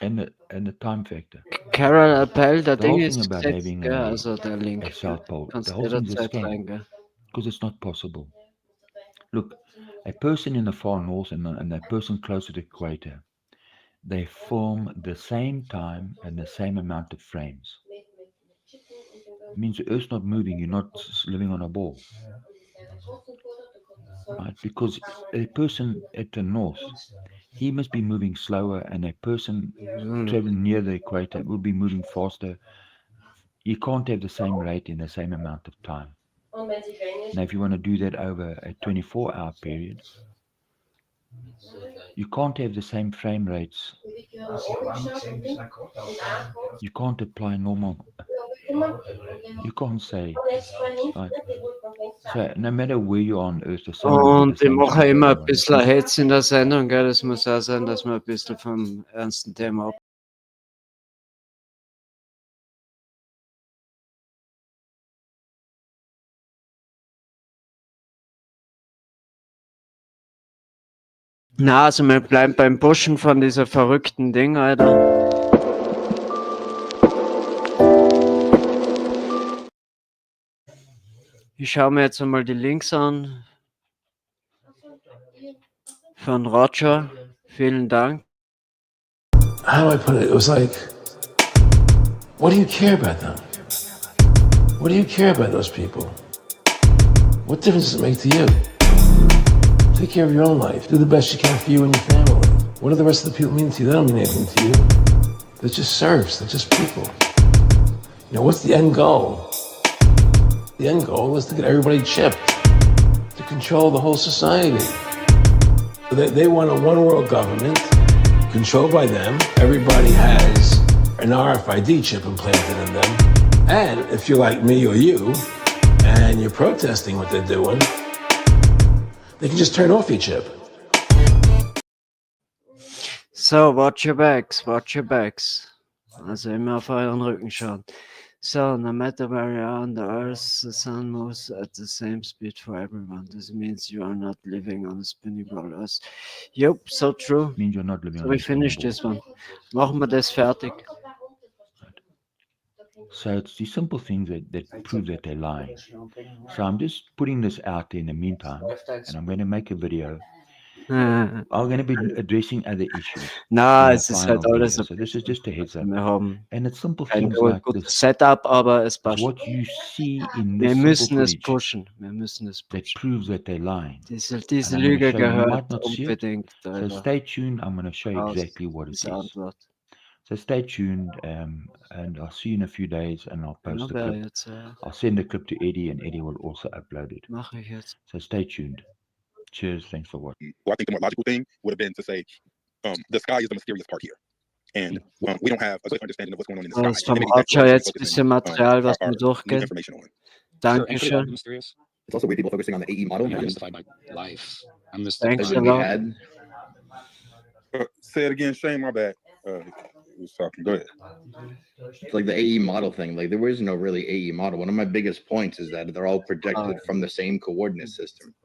T: and the time factor.
A: Carol Appel, der
T: The whole
A: Ding
T: thing
A: ist
T: about
A: gesetzt,
T: having
A: gell? Also der Link.
T: a South Pole,
A: Kannst
T: the whole thing's a
A: jederzeit
T: scam.
A: rein, gell?
T: Because it's not possible. Look, a person in the far north and a person close to the equator, they form the same time and the same amount of frames. It means the Earth's not moving, you're not living on a ball. Right? Because a person at the north, he must be moving slower, and a person traveling near the equator will be moving faster. You can't have the same rate in the same amount of time. Now, if you want to do that over a 24-hour period, you can't have the same frame rates. You can't apply normal. You can't say, right. So no matter where you are on Earth, the sun will be
A: Und
T: the
A: ich
T: same
A: mache
T: speed
A: immer ein
T: everyone.
A: bisschen Hetz in der Sendung, gell? Das muss auch sein, dass wir ein bisschen vom ernsten Thema ab. Na, also wir bleiben beim Pushen von dieser verrückten Ding, Alter. Ich schaue mir jetzt einmal die Links an. Von Roger. Vielen Dank.
C: How do I put it? It was like, what do you care about them? What do you care about those people? What difference does it make to you? Take care of your own life. Do the best you can for you and your family. What do the rest of the people mean to you? They don't mean anything to you. They're just serfs. They're just people. You know, what's the end goal? The end goal is to get everybody chipped, to control the whole society. They want a one-world government controlled by them. Everybody has an RFID chip implanted in them. And if you're like me or you, and you're protesting what they're doing, they can just turn off your chip.
A: So, watch your backs, watch your backs. Also immer auf euren Rücken schauen. So, no matter where you are on the Earth, the sun moves at the same speed for everyone. This means you are not living on a spinning ball Earth. Yep, so true.
T: Means you're not living
A: So
T: on
A: we
T: a spinning
A: finished
T: ball.
A: this one. Machen wir das fertig.
T: So it's these simple things that prove that they're lying. So I'm just putting this out there in the meantime, and I'm going to make a video. I'm going to be addressing other issues.
A: Na,
T: in a
A: es ist
T: final
A: halt alles
T: video.
A: ein
T: So this is just a heads up.
A: Wir haben
T: And it's simple
A: kein
T: things like
A: gutes
T: this.
A: Setup, aber es
T: It's
A: passt.
T: what you see in
A: Wir
T: this
A: müssen
T: simple
A: es
T: footage
A: pushen. Wir müssen es
T: that
A: pushen.
T: proves that they're lying.
A: Diese
T: And I'm going to
A: Lüge
T: show you. You
A: gehört
T: might not see it.
A: unbedingt
T: So stay tuned. I'm going to show you exactly what it
A: diese
T: is.
A: Antwort.
T: So stay tuned, and I'll see you in a few days, and I'll post the
A: Genau,
T: clip.
A: jetzt,
T: I'll send the clip to Eddie, and Eddie will also upload it.
A: mache ich jetzt.
T: So stay tuned. Cheers. Thanks for watching.
O: Well, I think the more logical thing would have been to say, the sky is the mysterious part here. And we don't have a good understanding of what's going on in the sky.
A: Das ist vom
O: And maybe that's
A: Roger
O: what we
A: jetzt
O: should
A: ein
O: focus
A: bisschen Material, was
O: our
A: wir
O: new
A: durchgehen.
O: information on.
A: Dankeschön.
Q: Mysterious.
K: It's also weird people focusing on the AE model.
Q: I'm mystified by life. I'm
A: Thanks
Q: mystified.
A: a lot.
O: Say it again, Shane. My bad. Was talking. Go ahead.
U: It's like the AE model thing. Like there is no really AE model. One of my biggest points is that they're all projected from the same coordinate system.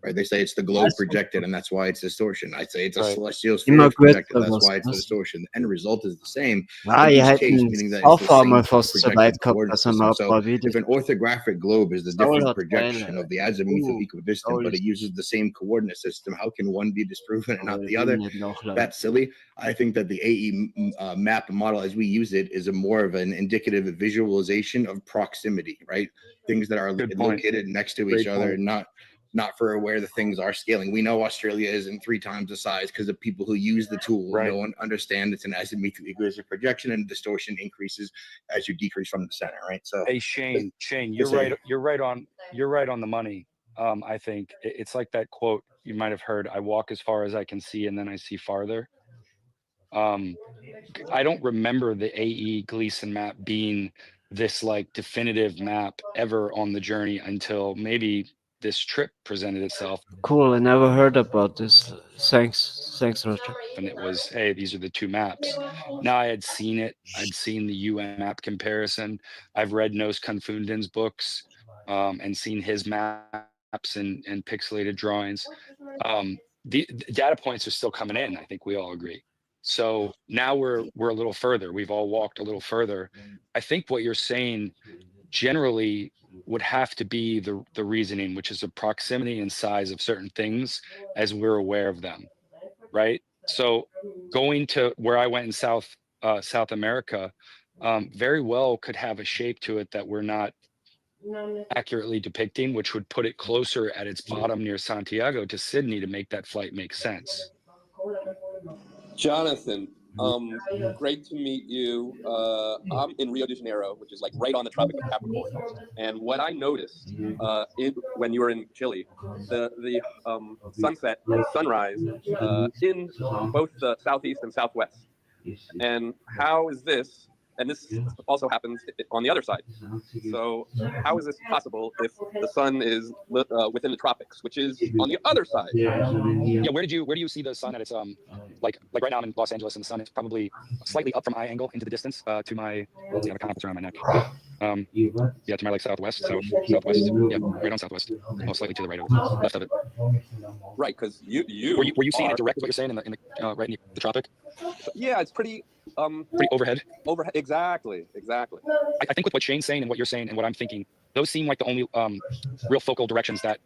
U: Right? They say it's the globe projected, and that's why it's distortion. I say it's a celestial sphere projected, that's why it's a distortion. The end result is the same.
A: Ihr
U: in each case,
A: hätten
U: meaning that
A: auch
U: it's the same
A: einmal fast so
U: projected
A: weit gehabt,
U: coordinate
A: dass er
U: system.
A: mal
U: So
A: ein paar Videos
U: if an orthographic globe is the
A: Saul
U: different
A: hat
U: projection of the azimuth of equidistant, but it uses the same coordinate system, how can one be disproven and not the other? That's silly. I think that the AE map model as we use it is a more of an indicative visualization of proximity, right? Things that are located next to each other, not for where the things are scaling. We know Australia isn't 3 times the size because of people who use the tool don't understand it's an azimuth equidistant projection, and distortion increases as you decrease from the center, right? So
V: hey Shane, you're right. You're right on the money. I think it's like that quote you might have heard, I walk as far as I can see and then I see farther. I don't remember the AE Gleason map being this like definitive map ever on the journey until maybe this trip presented itself.
A: Cool, I never heard about this. Thanks, Roger.
V: And it was, hey, these are the 2 maps. Now I had seen it. I'd seen the UN map comparison. I've read Nos Confunden's books and seen his maps and pixelated drawings. The data points are still coming in. I think we all agree. So now we're a little further. We've all walked a little further. I think what you're saying generally would have to be the reasoning, which is the proximity and size of certain things as we're aware of them, right? So going to where I went in South America very well could have a shape to it that we're not accurately depicting, which would put it closer at its bottom near Santiago to Sydney to make that flight make sense.
W: Jonathan, great to meet you. I'm in Rio de Janeiro, which is like right on the Tropic of Capricorn. And what I noticed when you were in Chile, the sunset, sunrise in both the southeast and southwest. And how is this? And this also happens on the other side. So how is this possible if the sun is within the tropics, which is on the other side?
V: Yeah, where do you see the sun at its like right now I'm in Los Angeles and the sun is probably slightly up from eye angle into the distance to my, let's see, I have a compass around my neck. Yeah, to my like southwest, southwest. Yeah, right on southwest. Oh, slightly to the right of it, left of it.
W: Right, because you
V: were you seeing it direct? What you're saying in the right in the tropic?
W: Yeah, it's pretty
V: overhead.
W: Overhead, exactly.
V: I think with what Shane's saying and what you're saying and what I'm thinking, those seem like the only real focal directions that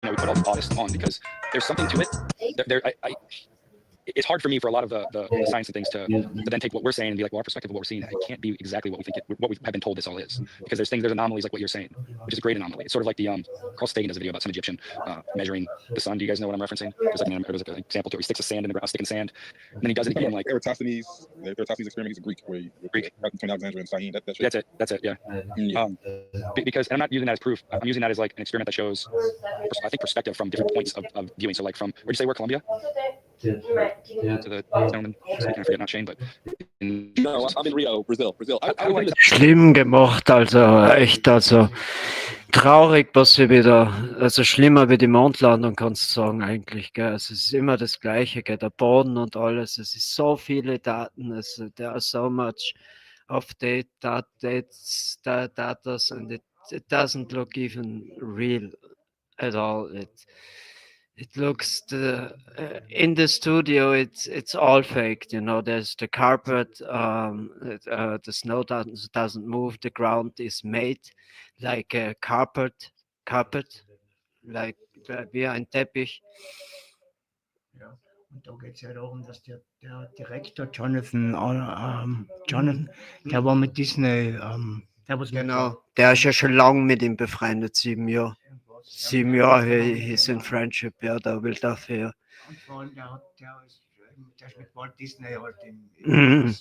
V: we put all the artists on, because there's something to it. It's hard for me for a lot of the science and things to then take what we're saying and be like, well, our perspective of what we're seeing, it can't be exactly what we think what we have been told this all is, because there's anomalies like what you're saying, which is a great anomaly. It's sort of like the Carl Sagan does a video about some Egyptian measuring the sun. Do you guys know what I'm referencing? There's like an example to it. He sticks a stick in sand, and then he does it again. Like
O: Eratosthenes experiment is Greek, where Greek between Alexander and Syene.
V: That's it. Yeah. Because and I'm not using that as proof. I'm using that as like an experiment that shows, I think, perspective from different points of viewing. So like from, where'd you say we're, Colombia? To the gentleman, I forget, not Shane, but
W: no, I'm in Rio, Brazil.
A: Schlimm gemacht, also echt, also traurig, was sie wieder, also schlimmer wie die Mondlandung, kannst du sagen eigentlich, gell? Also es ist immer das Gleiche, gell? Der Boden und alles, es ist so viele Daten, there are so much of dates, datas, and it doesn't look even real at all. It looks in the studio. It's all faked. You know, there's the carpet. The snow doesn't move. The ground is made like a carpet, like wie ein Teppich.
B: Ja. Und da geht es ja darum, dass der Direktor Jonathan, der war mit Disney, der was
A: Genau, der ist ja schon lange mit ihm befreundet, 7 Jahre. 7 Jahre, he's in friendship, ja, der Will Duffy, ja.
B: Und vor allem, der ist mit Walt Disney halt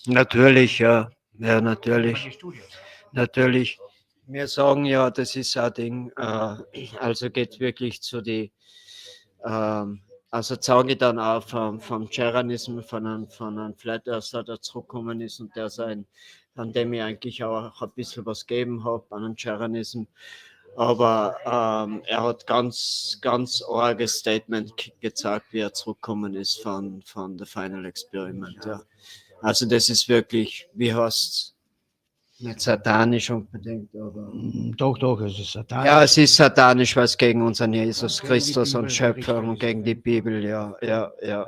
A: Natürlich, ja. Ja, natürlich. Natürlich. Wir sagen ja, das ist ein Ding, also geht wirklich zu die, also sage ich dann auch vom Jeranism, von einem FlatEarther, der zurückgekommen ist und der an dem ich eigentlich auch ein bisschen was gegeben habe, an einem Jeranism. Aber er hat ganz arges Statement gezeigt, wie er zurückgekommen ist von The Final Experiment. Ja. Also das ist wirklich, wie heißt nicht satanisch unbedingt, aber...
B: Doch, es ist satanisch.
A: Ja, es ist satanisch, weil es gegen unseren Jesus Christus und Schöpfer und gegen die Bibel, ja.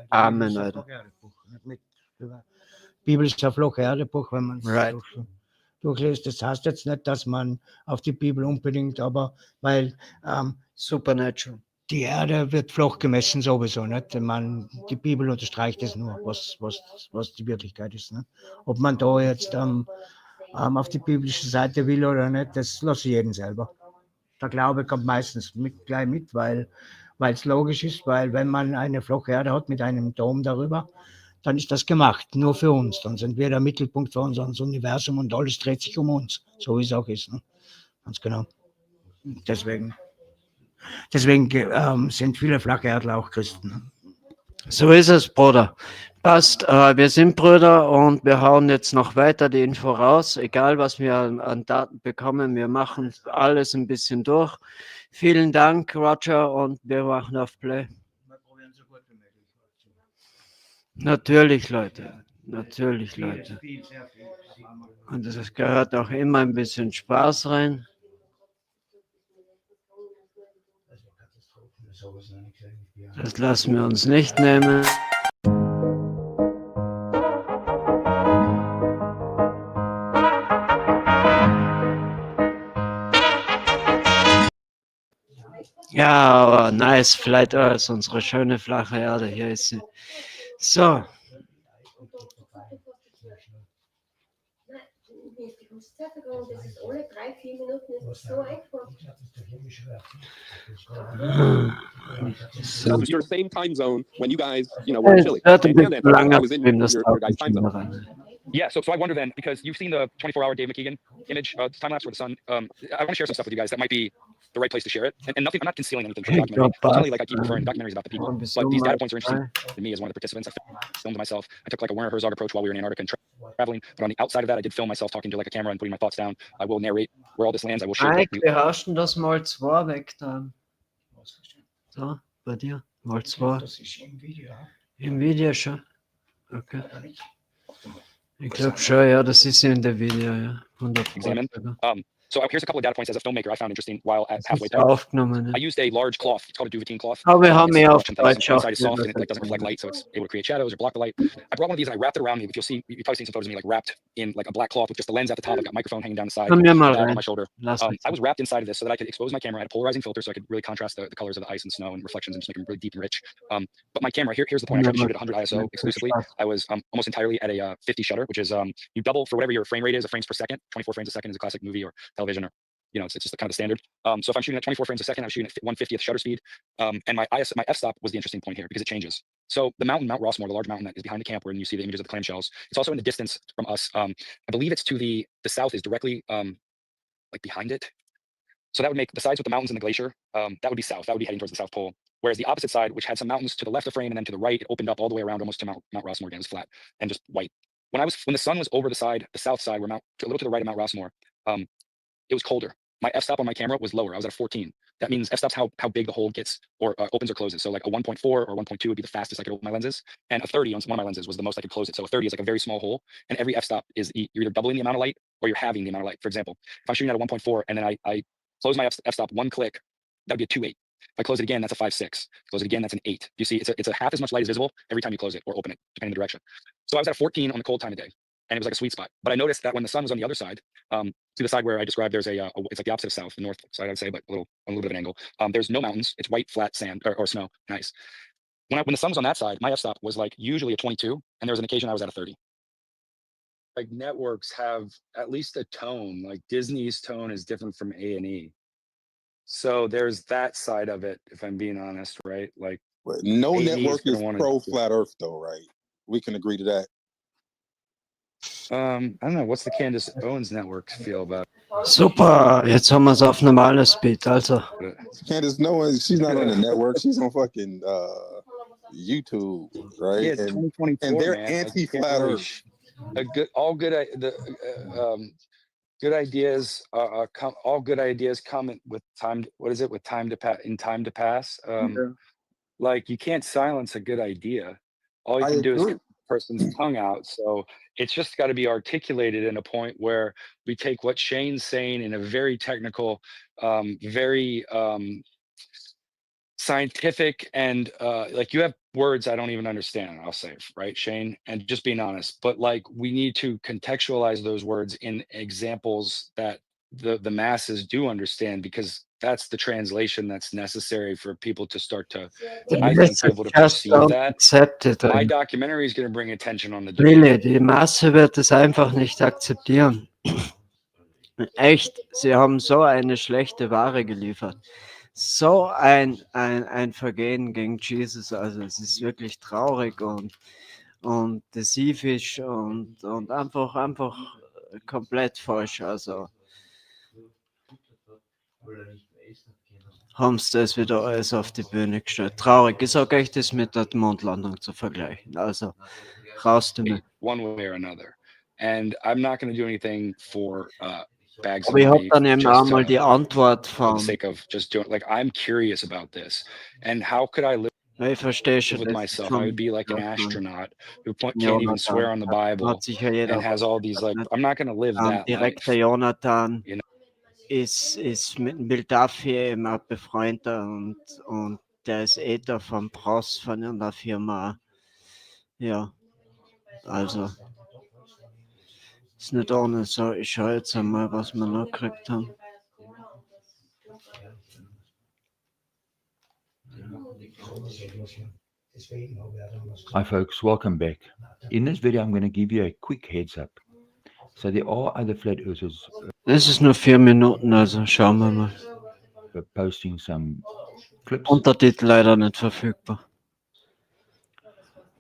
A: Amen, Alter.
B: Bibel ist ein Flacherdlerbuch, wenn man es
A: Right.
B: durchliest. Das heißt jetzt nicht, dass man auf die Bibel unbedingt, aber weil
A: Supernatural.
B: Die Erde wird flach gemessen sowieso, nicht? Die Bibel unterstreicht es nur, was die Wirklichkeit ist. Nicht? Ob man da jetzt auf die biblische Seite will oder nicht, das lasse ich jeden selber. Der Glaube kommt meistens gleich mit, weil es logisch ist, weil wenn man eine flache Erde hat mit einem Dom darüber, dann ist das gemacht, nur für uns. Dann sind wir der Mittelpunkt für unser Universum und alles dreht sich um uns, so wie es auch ist. Ne? Ganz genau. Deswegen sind viele Flacherdler auch Christen. Ne?
A: So ist es, Bruder. Passt, wir sind Brüder und wir hauen jetzt noch weiter die Info raus. Egal, was wir an Daten bekommen, wir machen alles ein bisschen durch. Vielen Dank, Roger, und wir machen auf Play. Natürlich, Leute. Natürlich, Leute. Und es gehört auch immer ein bisschen Spaß rein. Das lassen wir uns nicht nehmen. Ja, aber nice, FlatEarth, unsere schöne flache Erde, hier ist sie. So.
W: So this was your same time zone when you guys, were in Chile. And I was in your guys' time zone.
N: Yeah, so I wonder then, because you've seen the 24-hour Dave McKeegan image, time lapse where the sun. I want to share some stuff with you guys that might be the right place to share it. And nothing, I'm not concealing anything from the documentary. Ultimately, like I keep referring to documentaries about the people, but these data points are interesting to me as one of the participants. I filmed myself. I took like a Werner Herzog approach while we were in Antarctica and traveling. But on the outside of that, I did film myself talking to like a camera and putting my thoughts down. I will narrate where all this lands. I will share.
A: Mike, wir herrschen das mal 2 weg dann. So, bei dir? Mal 2. Im Video schon? Okay. Ich glaube schon, ja, das ist in der Video, ja. 100%.
N: So here's a couple of data points as a filmmaker I found interesting while at halfway there. I used a large cloth. It's called a duvetine cloth.
A: Oh, wir haben ja auf
N: Inside is soft and it doesn't reflect light, so it's able to create shadows or block the light. I brought one of these and I wrapped it around me. If you'll see, you've probably seen some photos of me like wrapped in like a black cloth with just the lens at the top. I've got a microphone hanging down the side, on my shoulder. I was wrapped inside of this so that I could expose my camera. I had a polarizing filter so I could really contrast the colors of the ice and snow and reflections and just make them really deep and rich. But my camera, here's the point. I tried to shoot at 100 ISO exclusively. I was almost entirely at a 50 shutter, which is you double for whatever your frame rate is, frames per second. 24 frames a second is a classic movie or television or it's just kind of the standard. So if I'm shooting at 24 frames a second, I'm shooting at 1/50th shutter speed. And my f-stop was the interesting point here because it changes. So the mountain, Mount Rossmore, the large mountain that is behind the camp where you see the images of the clamshells, it's also in the distance from us. I believe it's to the south is directly like behind it. So that would make the sides with the mountains and the glacier, that would be south. That would be heading towards the South Pole. Whereas the opposite side, which had some mountains to the left of frame and then to the right, it opened up all the way around almost to Mount Rossmore again. It was flat and just white. When the sun was over the south side, a little to the right of Mount Rossmore, it was colder. my f-stop on my camera was lower. I was at a 14. That means f-stop's how big the hole gets or opens or closes. So like a 1.4 or 1.2 would be the fastest I could open my lenses. And a 30 on one of my lenses was the most I could close it. So a 30 is like a very small hole. And every f-stop is you're either doubling the amount of light or you're halving the amount of light. For example, if I'm shooting at a 1.4 and then I close my f-stop one click, that would be a 2.8. If I close it again, that's a 5.6. Close it again, that's an 8. You see, it's a half as much light as visible every time you close it or open it, depending on the direction. So I was at a 14 on the cold time of day, and it was like a sweet spot. But I noticed that when the sun was on the other side, to the side where I described, there's it's like the opposite of south, the north side, I would say, but a little bit of an angle. There's no mountains. It's white, flat sand or snow. Nice. When the sun was on that side, my f-stop was like usually a 22, and there was an occasion I was at a 30. Like networks have at least a tone. Like Disney's tone is different from A&E. So there's that side of it, if I'm being honest, right? Like
O: no
N: A&E
O: network is pro
N: to
O: flat Earth, though, right? We can agree to that.
N: I don't know. What's the Candace Owens network feel about?
A: Super, jetzt haben wir es auf normales Speed, also.
O: Candace, she's not on the network. She's on fucking YouTube, right?
N: Yeah, it's 2024,
O: and they're
N: man.
O: anti-flat Earth.
N: Good ideas all good ideas come with time. What is it? With time to pass, in time to pass. Like you can't silence a good idea. All you can do is cut the person's tongue out. So it's just got to be articulated in a point where we take what Shane's saying in a very technical, very scientific, and like you have words I don't even understand, I'll say, right, Shane? And just being honest, but like we need to contextualize those words in examples that the masses do understand, because that's the translation that's necessary for people to start to, I think, be able to perceive that. My documentary is going to bring attention on the
A: Really, die Masse wird es einfach nicht akzeptieren. Echt, sie haben so eine schlechte Ware geliefert. So ein Vergehen gegen Jesus, also es ist wirklich traurig und desivisch und einfach komplett falsch, also haben sie das wieder alles auf die Bühne gestellt. Traurig, ich sage echt, das mit der Mondlandung zu vergleichen, also raus damit.
N: One way or another, and I'm not going to do anything for bags of
A: Aber ich habe
N: money,
A: dann eben auch mal die Antwort
N: for the
A: von...
N: sake of just doing, like, I'm curious about this, and how could I live
A: Ich verstehe schon,
N: with myself? I would be like an astronaut who can't even swear on the
A: Jonathan,
N: Bible
A: hat sicher jeder
N: and has all these, like, I'm not going to live that
A: direkt
N: life.
A: der Jonathan
N: You know?
A: ist mit Will Duffy eben auch befreundet und der ist da vom Pross von einer Firma. Ja, also ist nicht ohne. So, ich schaue jetzt einmal, was wir noch gekriegt haben.
T: Hi folks, welcome back. In this video I'm going to give you a quick heads up. So there are other flat earthers
A: Das ist nur 4 Minuten, also schauen wir mal.
T: posting some clips.
A: Untertitel leider nicht verfügbar.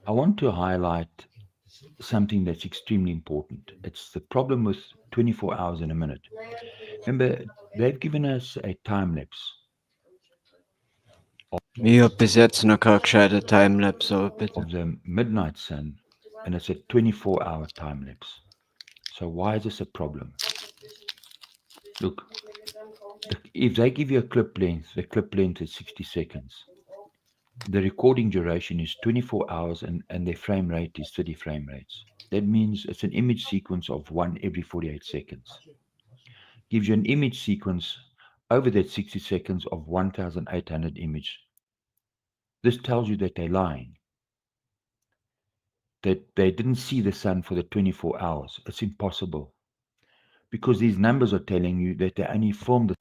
T: I want to highlight something that's extremely important. It's the problem with 24 hours in a minute. Remember, they've given us a time lapse.
A: Ich habe bis jetzt noch keine gescheite Timelapse, aber bitte.
T: Of the midnight sun, and it's a 24-hour time lapse. So why is this a problem? Look, if they give you a clip length, the clip length is 60 seconds. The recording duration is 24 hours and their frame rate is 30 frame rates. That means it's an image sequence of 1 every 48 seconds. Gives you an image sequence over that 60 seconds of 1,800 images. This tells you that they're lying. That they didn't see the sun for the 24 hours. It's impossible. Because these numbers are telling you that they only formed the...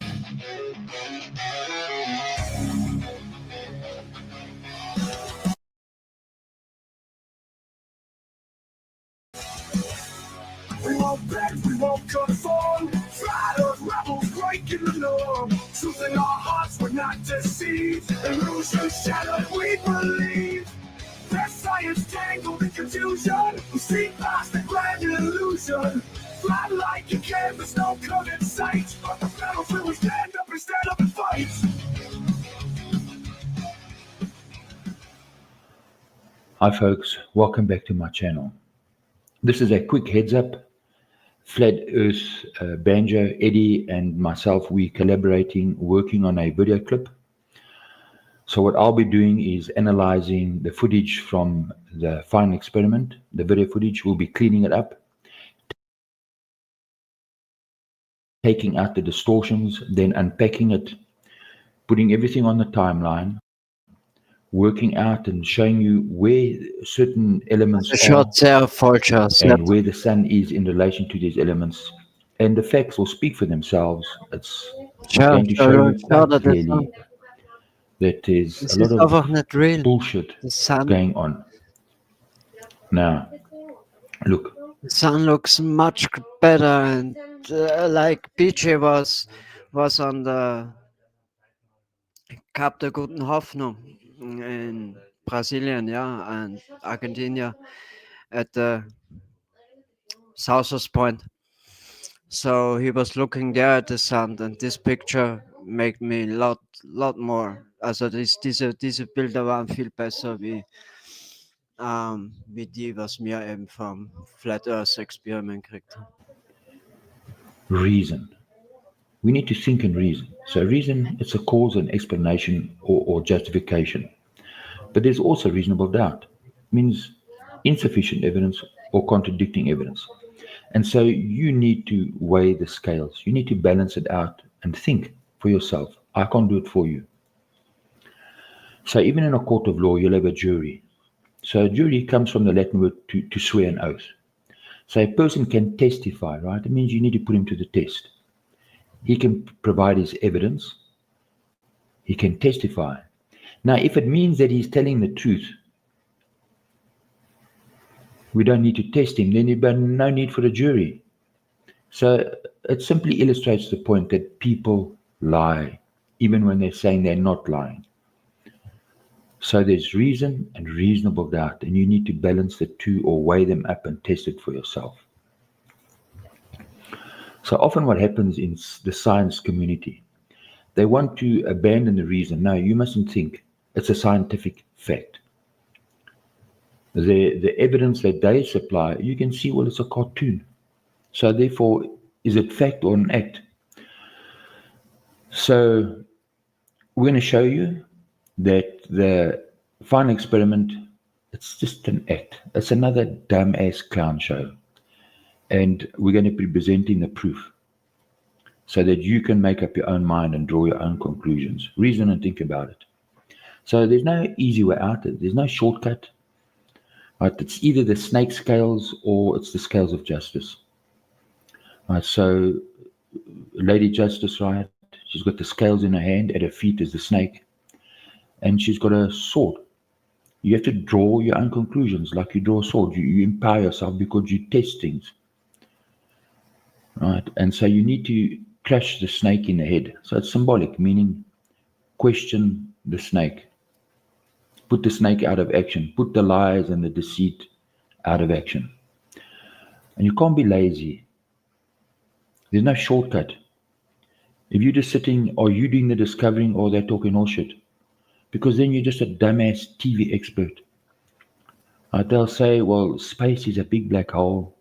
I: We won't bend, we won't conform. Flat Earth rebels breaking the norm. Truth in our hearts, we're not deceived. Illusion shattered, we believe. Their science tangled in confusion. We see past the grand illusion. Flat like a canvas, no cut in sight. On the battlefield, we stand up and fight.
T: Hi folks, welcome back to my channel. This is a quick heads up. Flat Earth Banjo, Eddie and myself, we collaborating, working on a video clip. So what I'll be doing is analyzing the footage from the final experiment, the video footage. We'll be cleaning it up, taking out the distortions, then unpacking it, putting everything on the timeline, working out and showing you where certain elements are and where the sun is in relation to these elements. And the facts will speak for themselves. It's going to show you quite clearly that there's a lot of bullshit going on. Now, look.
A: The sun looks much better, and like PJ was on the Cap der Guten Hoffnung in Brazilian, yeah, and Argentina at the Southwest Point. So he was looking there at the sun, and this picture made me lot more. Also diese Bilder waren viel besser wie die, was mir eben vom Flat Earth Experiment gekriegt haben.
T: Reason. We need to think and reason. So reason, it's a cause and explanation or justification. But there's also reasonable doubt. It means insufficient evidence or contradicting evidence. And so you need to weigh the scales. You need to balance it out and think for yourself. I can't do it for you. So even in a court of law, you'll have a jury. So a jury comes from the Latin word to swear an oath. So a person can testify, right? It means you need to put him to the test. He can provide his evidence. He can testify. Now, if it means that he's telling the truth, we don't need to test him. Then there's no need for a jury. So it simply illustrates the point that people lie, even when they're saying they're not lying. So there's reason and reasonable doubt, and you need to balance the two or weigh them up and test it for yourself. So often what happens in the science community, they want to abandon the reason. No, you mustn't think. It's a scientific fact. The evidence that they supply, you can see, well, it's a cartoon. So therefore, is it fact or an act? So we're going to show you that the final experiment, it's just an act. It's another dumb-ass clown show. And we're going to be presenting the proof so that you can make up your own mind and draw your own conclusions. Reason and think about it. So there's no easy way out. There's no shortcut. Right? It's either the snake scales or it's the scales of justice. Right? So Lady Justice, right? She's got the scales in her hand. At her feet is the snake. And she's got a sword. You have to draw your own conclusions like you draw a sword. You empower yourself because you test things. Right? And so you need to crush the snake in the head. So it's symbolic, meaning question the snake. Put the snake out of action. Put the lies and the deceit out of action. And you can't be lazy. There's no shortcut. If you're just sitting, or you doing the discovering, or they're talking all shit. Because then you're just a dumbass TV expert. They'll say, well, space is a big black hole.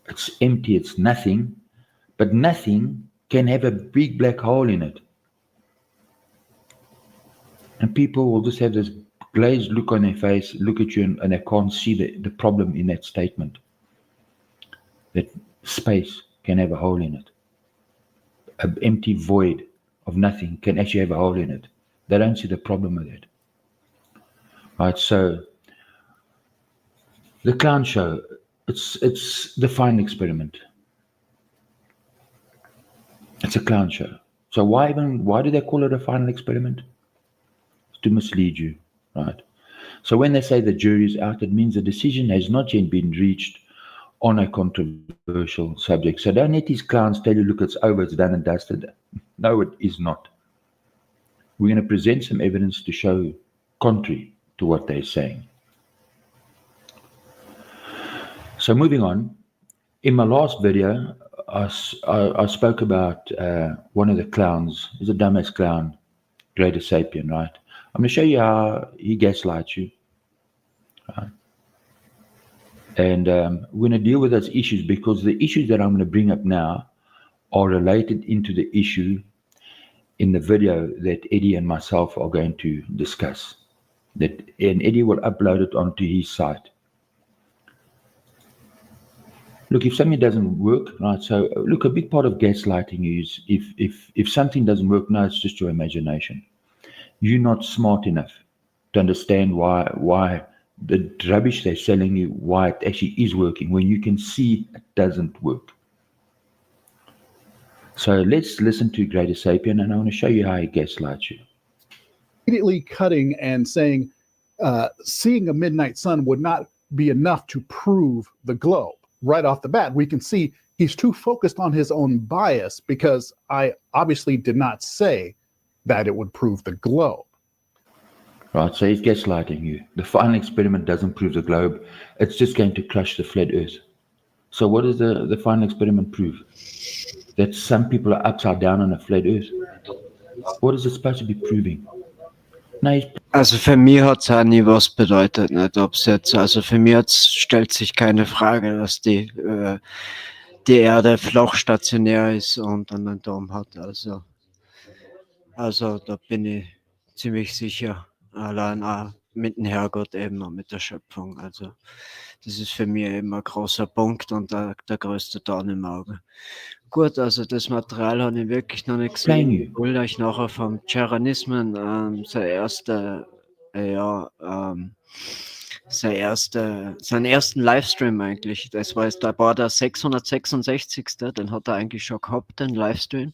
T: It's empty, it's nothing. But nothing can have a big black hole in it. And people will just have this glazed look on their face, look at you, and they can't see the problem in that statement. That space can have a hole in it. An empty void of nothing can actually have a hole in it. They don't see the problem with it. Right, so the clown show, it's the final experiment. It's a clown show. So why do they call it a final experiment? To mislead you, right? So when they say the jury is out, it means the decision has not yet been reached on a controversial subject. So don't let these clowns tell you, look, it's over, it's done and dusted. No, it is not. We're going to present some evidence to show contrary to what they're saying. So moving on, in my last video, I spoke about one of the clowns. He's a dumbass clown, greater sapien, right? I'm going to show you how he gaslights you. Right? And we're going to deal with those issues because the issues that I'm going to bring up now are related into the issue in the video that Eddie and myself are going to discuss. And Eddie will upload it onto his site. Look, if something doesn't work, right? So, look, a big part of gaslighting is if something doesn't work, no, it's just your imagination. You're not smart enough to understand why the rubbish they're selling you, why it actually is working when you can see it doesn't work. So let's listen to Greater Sapien, and I want to show you how he gaslights you.
E: Immediately cutting and saying, seeing a midnight sun would not be enough to prove the globe. Right off the bat, we can see he's too focused on his own bias, because I obviously did not say that it would prove the globe.
T: Right, so he's gaslighting you. The final experiment doesn't prove the globe. It's just going to crush the flat earth. So what does the final experiment prove? That some people are upside down on a flat earth. What is it supposed to be proving?
A: Also für mich hat es auch nie was bedeutet, nicht, ob's jetzt, also für mich stellt sich keine Frage, dass die Erde flach stationär ist und einen Dom hat. Also da bin ich ziemlich sicher, allein auch mit dem Herrgott eben und mit der Schöpfung. Also das ist für mich immer ein großer Punkt und der größte Dorn im Auge. Gut, also das Material habe ich wirklich noch nicht gesehen. Ich will euch nachher vom Jeranism seinen ersten Livestream eigentlich. Da war der 666. Den hat er eigentlich schon gehabt, den Livestream.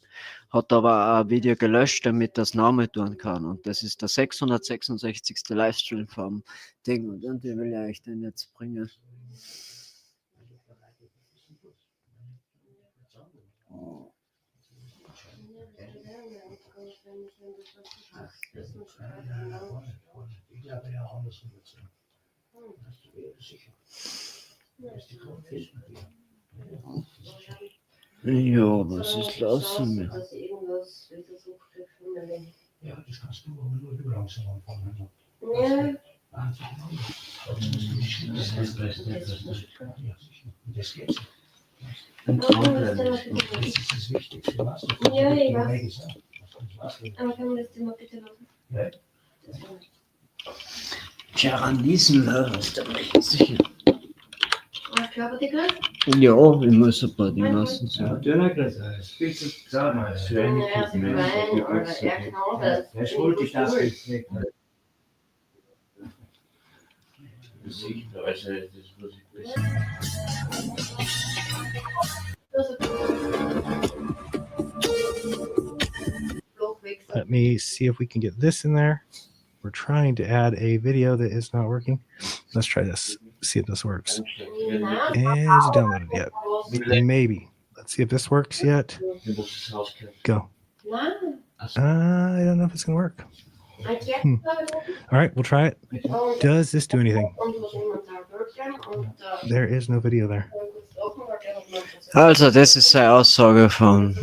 A: Hat aber ein Video gelöscht, damit das Name tun kann. Und das ist der 666. Livestream vom Ding. Und wie will ich euch den jetzt bringen? Ja, was ist los damit?
L: Ja, das kannst du, aber nur du langsam anfangen.
A: Ja.
L: Das geht.
A: Das
L: ist wichtig.
A: Ja, ich weiß. Aber kann man das Thema bitte machen?
L: Ja.
A: Jeranism, ist da nicht sicher.
D: Was glaubt ihr gerade?
A: Ja, ich muss ein paar Dinge lassen.
L: Ja, spitze Zahn. Er schult dich das weg.
G: Let me see if we can get this in there. We're trying to add a video that is not working. Let's try this. See if this works. Is it downloaded yet? Maybe. Let's see if this works yet. Go. I don't know if it's gonna work. All right, we'll try it. Does this do anything? There is no video there.
A: Also, das ist eine Aussage von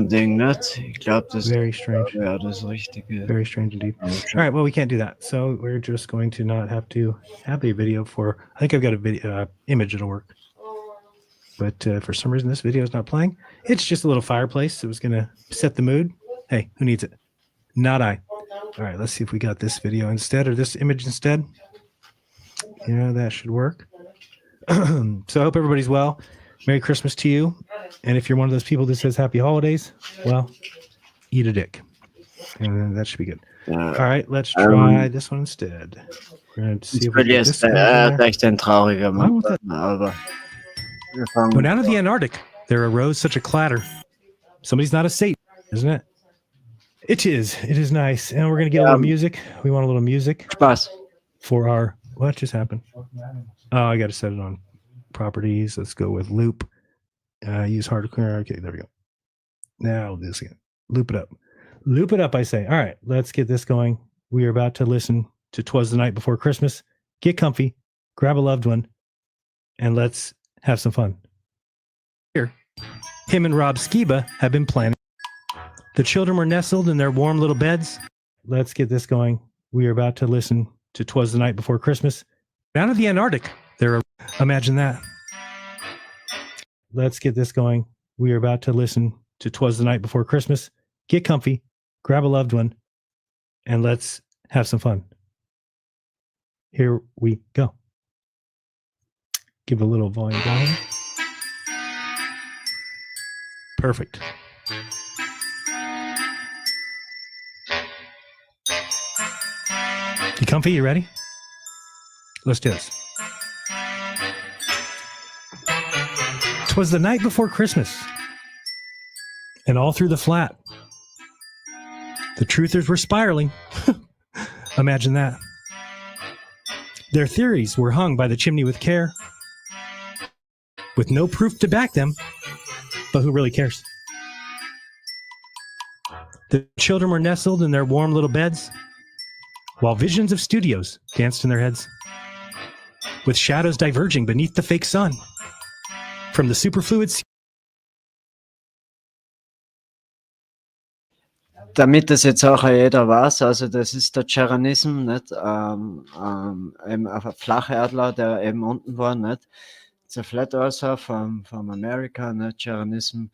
A: Ding, nicht? Ich glaube, das
G: very strange.
A: Ja, das Richtige.
G: Very strange indeed. All right, well, we can't do that. So we're just going to not have to have a video for, I think I've got a video image that'll work. But for some reason, this video is not playing. It's just a little fireplace. It was going to set the mood. Hey, who needs it? Not I. All right, let's see if we got this video instead or this image instead. Yeah, that should work. So I hope everybody's well. Merry Christmas to you. And if you're one of those people that says happy holidays, well, eat a dick. And that should be good. All right, let's try this one instead. We're going to see if we can get this one in there.
A: Echt ein trauriger Mann, aber
G: when out of the Antarctic, there arose such a clatter. Somebody's not a Satan, isn't it? It is. It is nice. And we're going to get a little music. We want a little music.
A: Spaß.
G: For our, what just happened? Oh, I got to set it on properties. Let's go with loop. Use hardware. Okay, there we go. Now we'll do this again. Loop it up. Loop it up, I say. All right, let's get this going. We are about to listen to 'Twas the Night Before Christmas. Get comfy, grab a loved one, and let's have some fun. Here, him and Rob Skiba have been planning. The children were nestled in their warm little beds. Let's get this going. We are about to listen to 'Twas the Night Before Christmas. Down at the Antarctic, imagine that. Let's get this going. We are about to listen to 'Twas the Night Before Christmas. Get comfy, grab a loved one, and let's have some fun. Here we go. Give a little volume down. Perfect. You comfy? You ready? Let's do this. 'Twas the night before Christmas, and all through the flat, the truthers were spiraling. Imagine that. Their theories were hung by the chimney with care, with no proof to back them, but who really cares? The children were nestled in their warm little beds, while visions of studios danced in their heads, with shadows diverging beneath the fake sun from the superfluid sea.
A: Damit das jetzt auch jeder weiß, also das ist der Jeranism, nicht? Eben ein Flacherdler, der eben unten war, nicht? It's a flat earther from America, not Jeranism.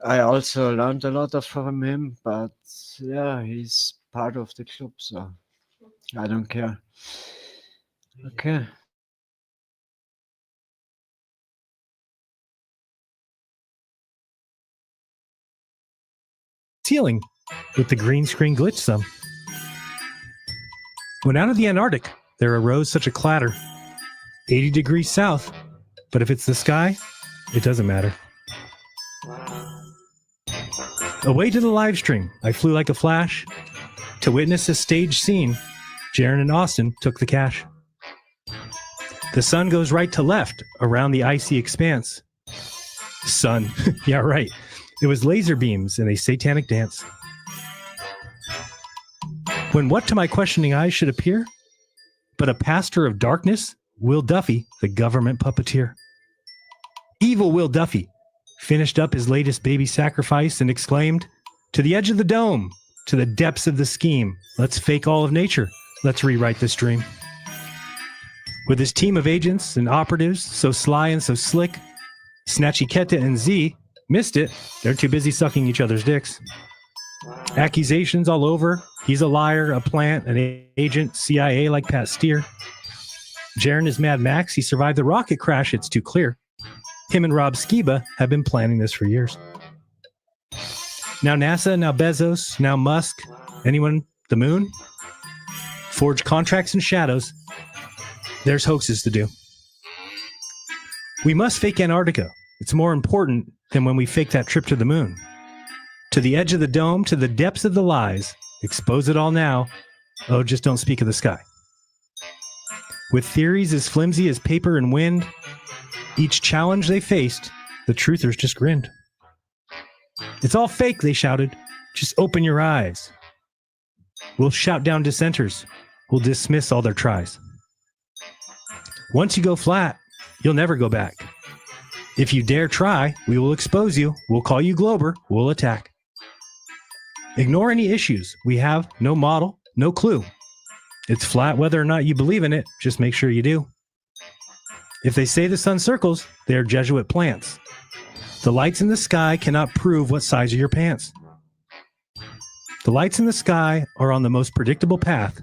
A: I also learned a lot from him, but yeah, he's part of the club, so I don't care. Okay.
G: Ceiling with the green screen glitch some. When out of the Antarctic, there arose such a clatter, 80 degrees south, but if it's the sky, it doesn't matter. Away to the live stream, I flew like a flash. To witness a stage scene, Jeran and Austin took the cash. The sun goes right to left around the icy expanse. Sun, yeah, right. It was laser beams in a satanic dance. When what to my questioning eyes should appear but a pastor of darkness, Will Duffy, the government puppeteer. Evil Will Duffy finished up his latest baby sacrifice and exclaimed, "To the edge of the dome, to the depths of the scheme, let's fake all of nature, let's rewrite this dream." With his team of agents and operatives, so sly and so slick, Snatchyketa and Z missed it. They're too busy sucking each other's dicks. Accusations all over. He's a liar, a plant, an agent, CIA like Pat Steer. Jeran is Mad Max. He survived the rocket crash. It's too clear. Him and Rob Skiba have been planning this for years. Now NASA, now Bezos, now Musk. Anyone? The moon? Forge contracts in shadows. There's hoaxes to do. We must fake Antarctica. It's more important than when we fake that trip to the moon. To the edge of the dome, to the depths of the lies. Expose it all now. Oh, just don't speak of the sky. With theories as flimsy as paper and wind, each challenge they faced, the truthers just grinned. It's all fake, they shouted. Just open your eyes. We'll shout down dissenters. We'll dismiss all their tries. Once you go flat, you'll never go back. If you dare try, we will expose you. We'll call you Glober. We'll attack. Ignore any issues. We have no model, no clue. It's flat whether or not you believe in it. Just make sure you do. If they say the sun circles, they are Jesuit plants. The lights in the sky cannot prove what size are your pants. The lights in the sky are on the most predictable path,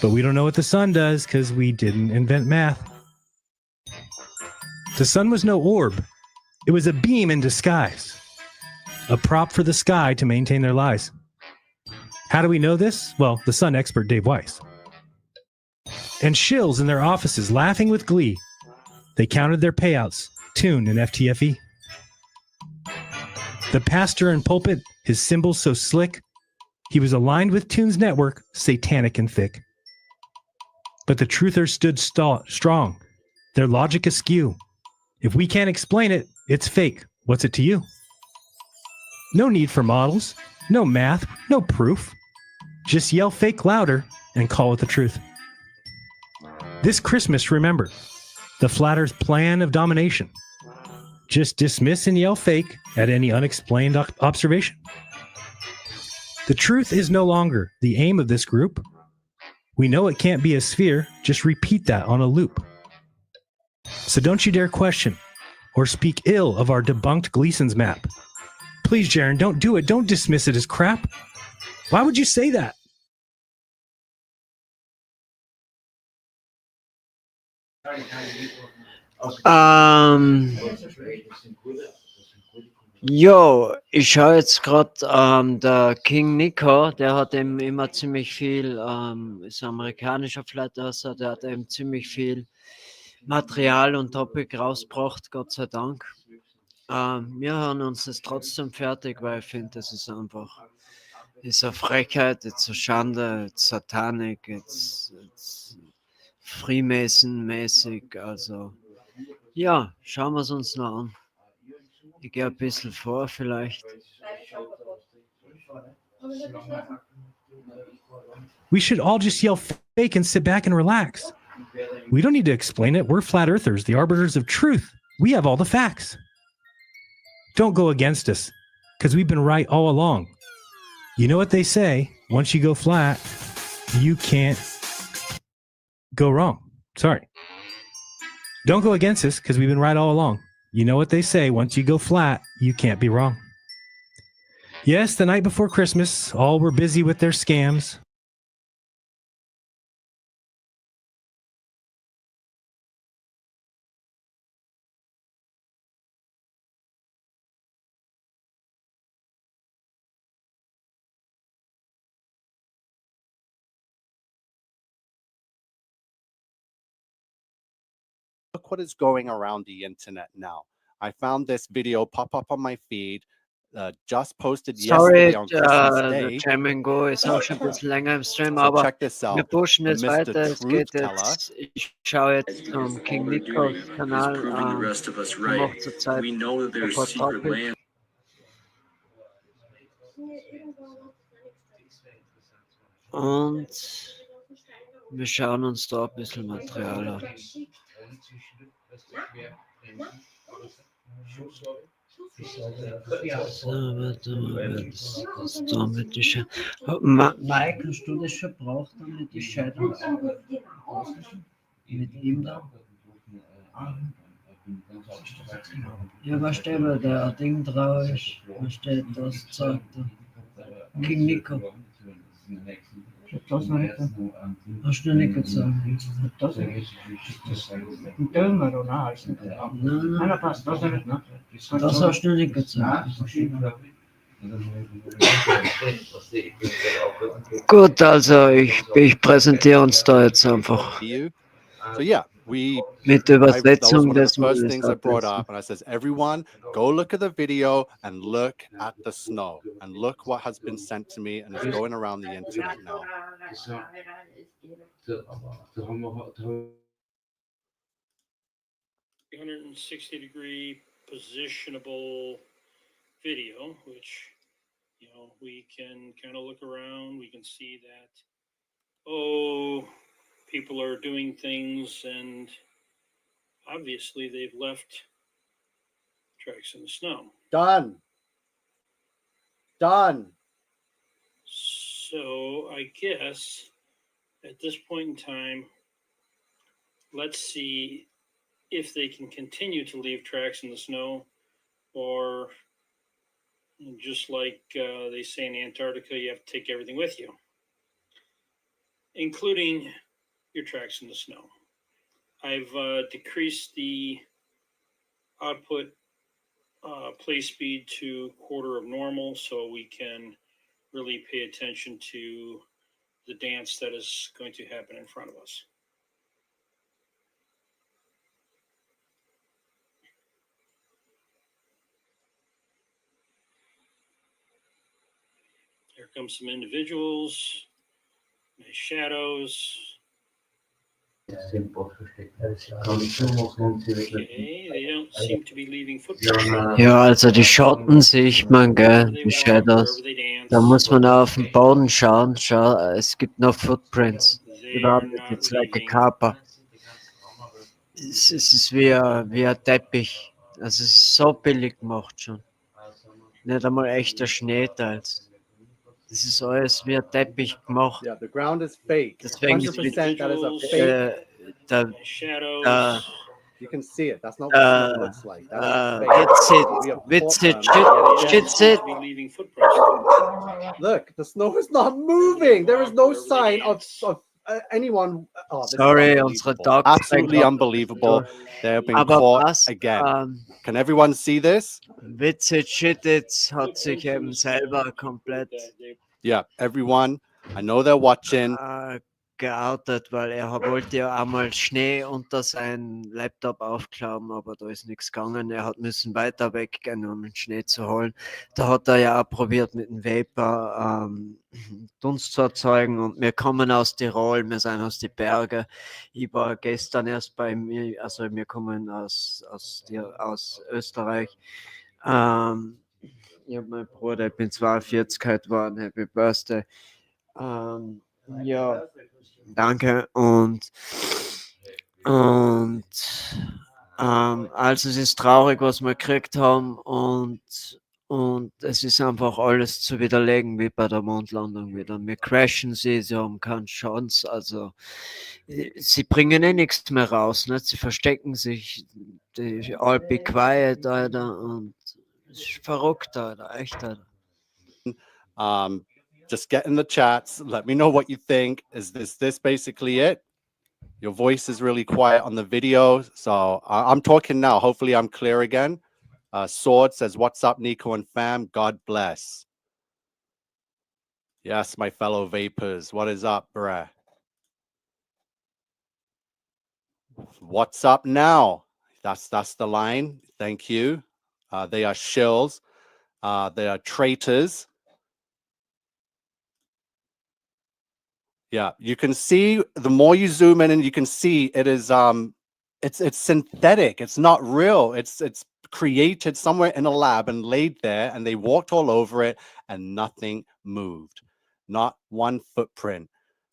G: but we don't know what the sun does because we didn't invent math. The sun was no orb. It was a beam in disguise, a prop for the sky to maintain their lies. How do we know this? Well, the sun expert Dave Weiss. And shills in their offices laughing with glee. They counted their payouts, Tune and FTFE. The pastor in pulpit, his symbols so slick, he was aligned with Tune's network, satanic and thick. But the truthers stood strong, their logic askew. If we can't explain it, it's fake. What's it to you? No need for models, no math, no proof. Just yell fake louder and call it the truth. This Christmas, remember, the Flat Earth plan of domination. Just dismiss and yell fake at any unexplained observation. The truth is no longer the aim of this group. We know it can't be a sphere. Just repeat that on a loop. So don't you dare question or speak ill of our debunked Gleason's map. Please, Jeran, don't do it. Don't dismiss it as crap. Why would you say that?
A: Jo, ich schaue jetzt gerade, der King Nico, der hat eben immer ziemlich viel, ist ein amerikanischer Flat Earther, der hat eben ziemlich viel Material und Topic rausgebracht, Gott sei Dank. Wir hören uns das trotzdem fertig, weil ich finde, das ist einfach, ist eine Frechheit, it's eine Schande, it's satanic, it's Freemason-mäßig, also ja, schauen wir es uns noch an. Ich gehe ein bisschen vor vielleicht.
G: We should all just yell fake and sit back and relax. We don't need to explain it. We're flat earthers, the arbiters of truth. We have all the facts. Don't go against us, because we've been right all along. You know what they say, once you go flat, you can't go wrong. Sorry. Don't go against us, because we've been right all along. You know what they say, once you go flat, you can't be wrong. Yes, the night before Christmas, all were busy with their scams.
F: Look what is going around the internet now. I found this video pop up on my feed, just posted
A: Sorry,
F: yesterday on Christmas
A: der
F: Day.
A: Jamingo ist auch schon ein bisschen länger im Stream,
F: So
A: aber
F: check this
A: wir
F: out.
A: pushen jetzt
F: Mr.
A: weiter. Es geht
F: Truth
A: jetzt, ich schaue jetzt zum King Nikos Kanal, der macht zurzeit sofort Topic. Und wir schauen uns da ein bisschen Material an. So, warte mal, das damit die Mike, hast du das schon gebraucht, damit die Scheidung mit ihm da? Ja, was steht bei der Ding drauf ist? Was steht das? Zeigt da. King Nico. Das noch nicht. Hast du nicht gesagt? Das nicht. Ein Dömer oder alles? Nein, passt. Das nicht, ne? Das hast du nicht gesagt. Gut, also ich präsentiere uns da jetzt einfach.
F: So yeah,
A: mit
F: that was
A: Übersetzung
F: one of
A: des
F: the first things I brought up, and I says, everyone, go look at the video and look at the snow, and look what has been sent to me, and it's going around the internet now.
H: 360-degree positionable video, which, you know, we can kind of look around. We can see that, oh, people are doing things, and obviously they've left tracks in the snow.
F: Done.
H: So I guess at this point in time, let's see if they can continue to leave tracks in the snow, or just like they say in Antarctica, you have to take everything with you, including your tracks in the snow. I've decreased the output play speed to 1/4 of normal, so we can really pay attention to the dance that is going to happen in front of us. Here come some individuals, nice shadows. Okay, they don't seem to be leaving footprints.
A: Ja, also die Schatten sieht man, gell, die Shadows. Da muss man auf den Boden schauen. Schau, es gibt noch Footprints. Überhaupt nicht, it's like a Kappa. Es ist wie ein Teppich. Also es ist so billig gemacht schon. Nicht einmal echter Schneeteils. Das ist alles wie ein Teppich gemacht.
F: Yeah, the ground is fake.
A: Deswegen
F: 100% that is a fake.
H: Shadows.
F: You can see it. That's not what snow looks like. That is fake.
A: Witsit,
F: Witsit,
H: To be leaving footprints.
F: Look, the snow is not moving. There is no sign of anyone. Oh, this
A: Sorry,
F: is
A: unsere
F: unbelievable.
A: Dogs.
F: Absolutely unbelievable. They have been caught again. Can everyone see this?
A: Witsit hat sich eben selber komplett
F: Yeah, everyone. I know they're watching.
A: geoutet, weil wollte ja einmal Schnee unter seinen Laptop aufklappen, aber da ist nichts gegangen. Er hat müssen weiter weggehen, um den Schnee zu holen. Da hat er ja auch probiert mit dem Vapor Dunst zu erzeugen und wir kommen aus Tirol, wir sind aus den Bergen. Ich war gestern erst bei mir, also wir kommen aus Österreich. Ich habe meinen Bruder, ich bin 42 heute geworden, Happy Birthday. Ja, danke. Und also es ist traurig, was wir gekriegt haben und es ist einfach alles zu widerlegen, wie bei der Mondlandung wieder. Wir crashen sie haben keine Chance, also sie bringen nichts mehr raus, nicht? Sie verstecken sich, die all be quiet, Alter, und es ist verrückt, Alter, echt, Alter.
F: Just get in the chats. Let me know what you think. Is this basically it? Your voice is really quiet on the video. So I'm talking now. Hopefully I'm clear again. Sword says, what's up, Nico and fam? God bless. Yes, my fellow vapors. What is up, bruh? What's up now? That's the line. Thank you. They are shills. They are traitors. Yeah, you can see the more you zoom in, and you can see it is it's synthetic. It's not real. It's created somewhere in a lab and laid there, and they walked all over it, and nothing moved. Not one footprint.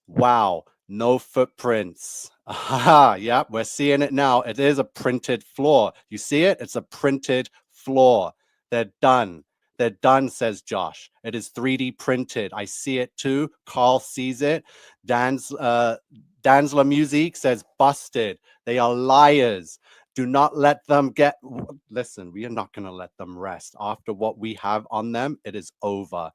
F: Wow, no footprints. Aha, yeah, we're seeing it now. It is a printed floor. You see it? It's a printed floor. They're done. They're done, says Josh. It is 3D printed. I see it too. Carl sees it. Dansla Music says busted. They are liars. Do not let them get... Listen, we are not going to let them rest. After what we have on them, it is over.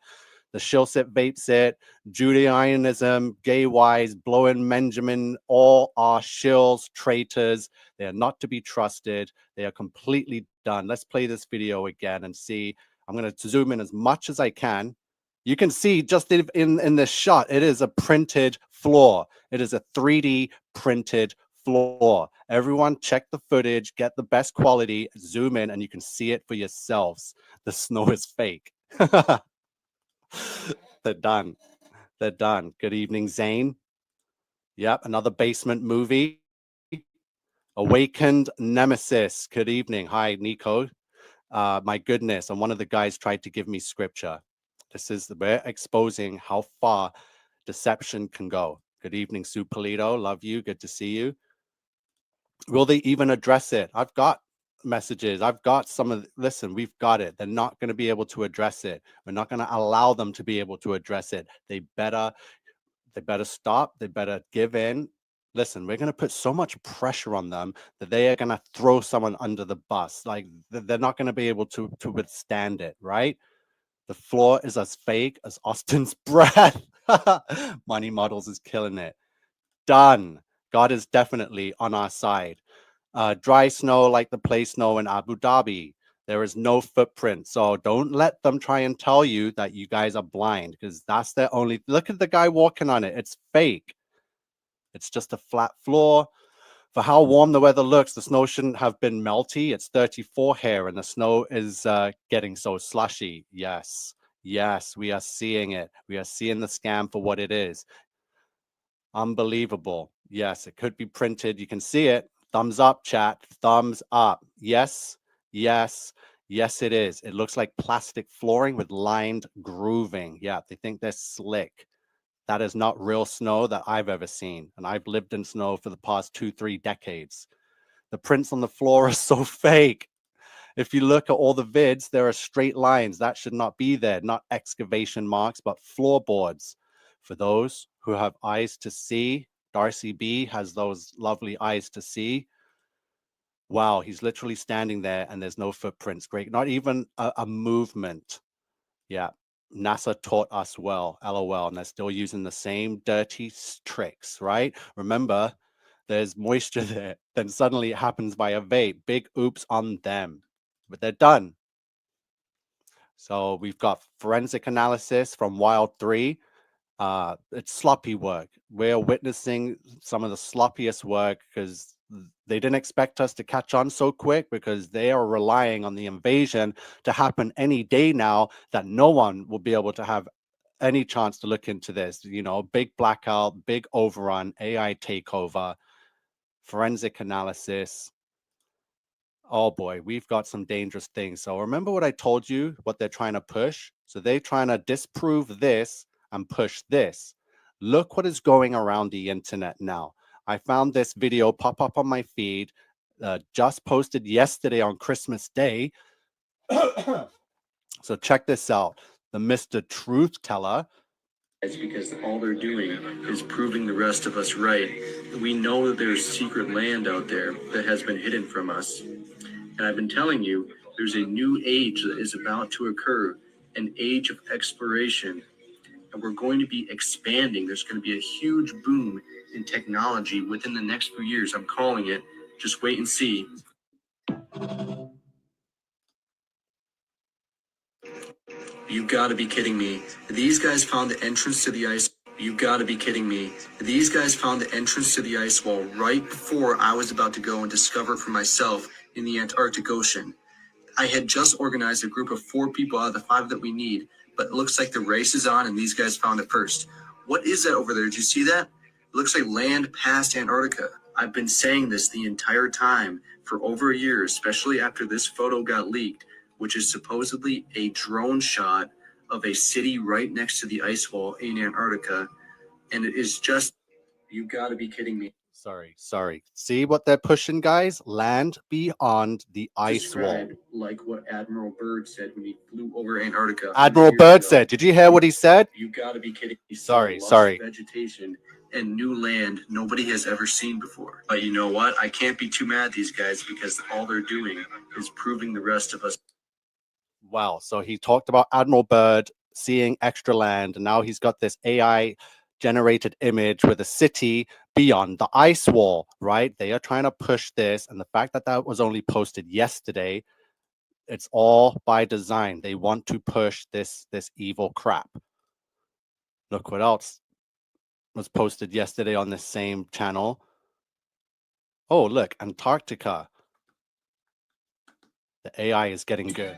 F: The Shilsit, Vapsit, Judaism, Gay Wise, Blowin Benjamin, all are shills, traitors. They are not to be trusted. They are completely done. Let's play this video again and see. I'm going to zoom in as much as I can. You can see just in this shot, it is a printed floor. It is a 3D printed floor. Everyone check the footage, get the best quality, zoom in, and you can see it for yourselves. The snow is fake. They're done. They're done. Good evening, Zane. Yep, another basement movie. Awakened Nemesis. Good evening. Hi, Nico. My goodness, and one of the guys tried to give me scripture. We're exposing how far deception can go. Good evening, Sue Polito. Love you. Good to see you. Will they even address it? I've got messages. I've got some of listen, we've got it. They're not going to be able to address it. We're not going to allow them to be able to address it. They better stop. They better give in. Listen, we're going to put so much pressure on them that they are going to throw someone under the bus. Like they're not going to be able to withstand it, right? The floor is as fake as Austin's breath. Money Models is killing it. Done. God is definitely on our side. Dry snow like the play snow in Abu Dhabi. There is no footprint. So don't let them try and tell you that you guys are blind, because that's their only... Look at the guy walking on it. It's fake. It's just a flat floor. For how warm the weather looks, the snow shouldn't have been melty. It's 34 here, and the snow is getting so slushy. Yes, yes, we are seeing it. We are seeing the scam for what it is. Unbelievable. Yes, it could be printed. You can see it. Thumbs up, chat. Thumbs up. Yes, yes, yes, it is. It looks like plastic flooring with lined grooving. Yeah, they think they're slick. That is not real snow that I've ever seen. And I've lived in snow for the past 2-3 decades. The prints on the floor are so fake. If you look at all the vids, there are straight lines. That should not be there, not excavation marks, but floorboards. For those who have eyes to see, Darcy B has those lovely eyes to see. Wow, he's literally standing there and there's no footprints. Great, not even a movement. Yeah, NASA taught us well, LOL, and they're still using the same dirty tricks, right? Remember, there's moisture there, then suddenly it happens by a vape. Big oops on them, but they're done. So we've got forensic analysis from Wild 3. It's sloppy work. We're witnessing some of the sloppiest work because they didn't expect us to catch on so quick, because they are relying on the invasion to happen any day now, that no one will be able to have any chance to look into this. You know, big blackout, big overrun, AI takeover, forensic analysis. Oh boy, we've got some dangerous things. So remember what I told you, what they're trying to push? So they're trying to disprove this and push this. Look what is going around the internet now. I found this video pop up on my feed, just posted yesterday on Christmas Day. So check this out. The Mr. Truth Teller.
J: It's because all they're doing is proving the rest of us right. We know that there's secret land out there that has been hidden from us. And I've been telling you, there's a new age that is about to occur, an age of exploration. And we're going to be expanding. There's going to be a huge boom in technology within the next few years. I'm calling it. Just wait and see. You gotta be kidding me. These guys found the entrance to the ice. You gotta be kidding me. These guys found the entrance to the ice wall right before I was about to go and discover it for myself in the Antarctic Ocean. I had just organized a group of 4 people out of the 5 that we need, but it looks like the race is on and these guys found it first. What is that over there? Did you see that? It looks like land past Antarctica. I've been saying this the entire time for over a year, especially after this photo got leaked, which is supposedly a drone shot of a city right next to the ice wall in Antarctica. And it is just, you gotta be kidding me.
F: Sorry. See what they're pushing, guys? Land beyond the ice wall.
J: Like what Admiral Byrd said when he flew over Antarctica.
F: Admiral Byrd said, did you hear what he said?
J: You gotta be kidding me.
F: Sorry.
J: Vegetation and new land nobody has ever seen before. But you know what? I can't be too mad at these guys because all they're doing is proving the rest of us.
F: Wow. So he talked about Admiral Byrd seeing extra land, and now he's got this AI generated image with a city beyond the ice wall, right? They are trying to push this, and the fact that that was only posted yesterday, it's all by design. They want to push this evil crap. Look what else was posted yesterday on this same channel. Oh, look, Antarctica. The AI is getting good.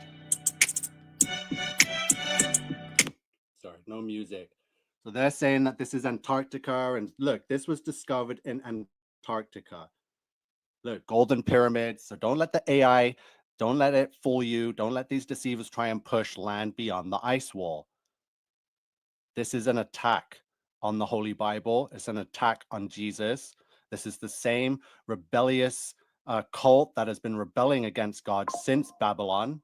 F: Sorry, no music. So they're saying that this is Antarctica, and look, this was discovered in Antarctica. Look, golden pyramids. So don't let the AI, don't let it fool you. Don't let these deceivers try and push land beyond the ice wall. This is an attack on the Holy Bible. It's an attack on Jesus. This is the same rebellious cult that has been rebelling against God since Babylon.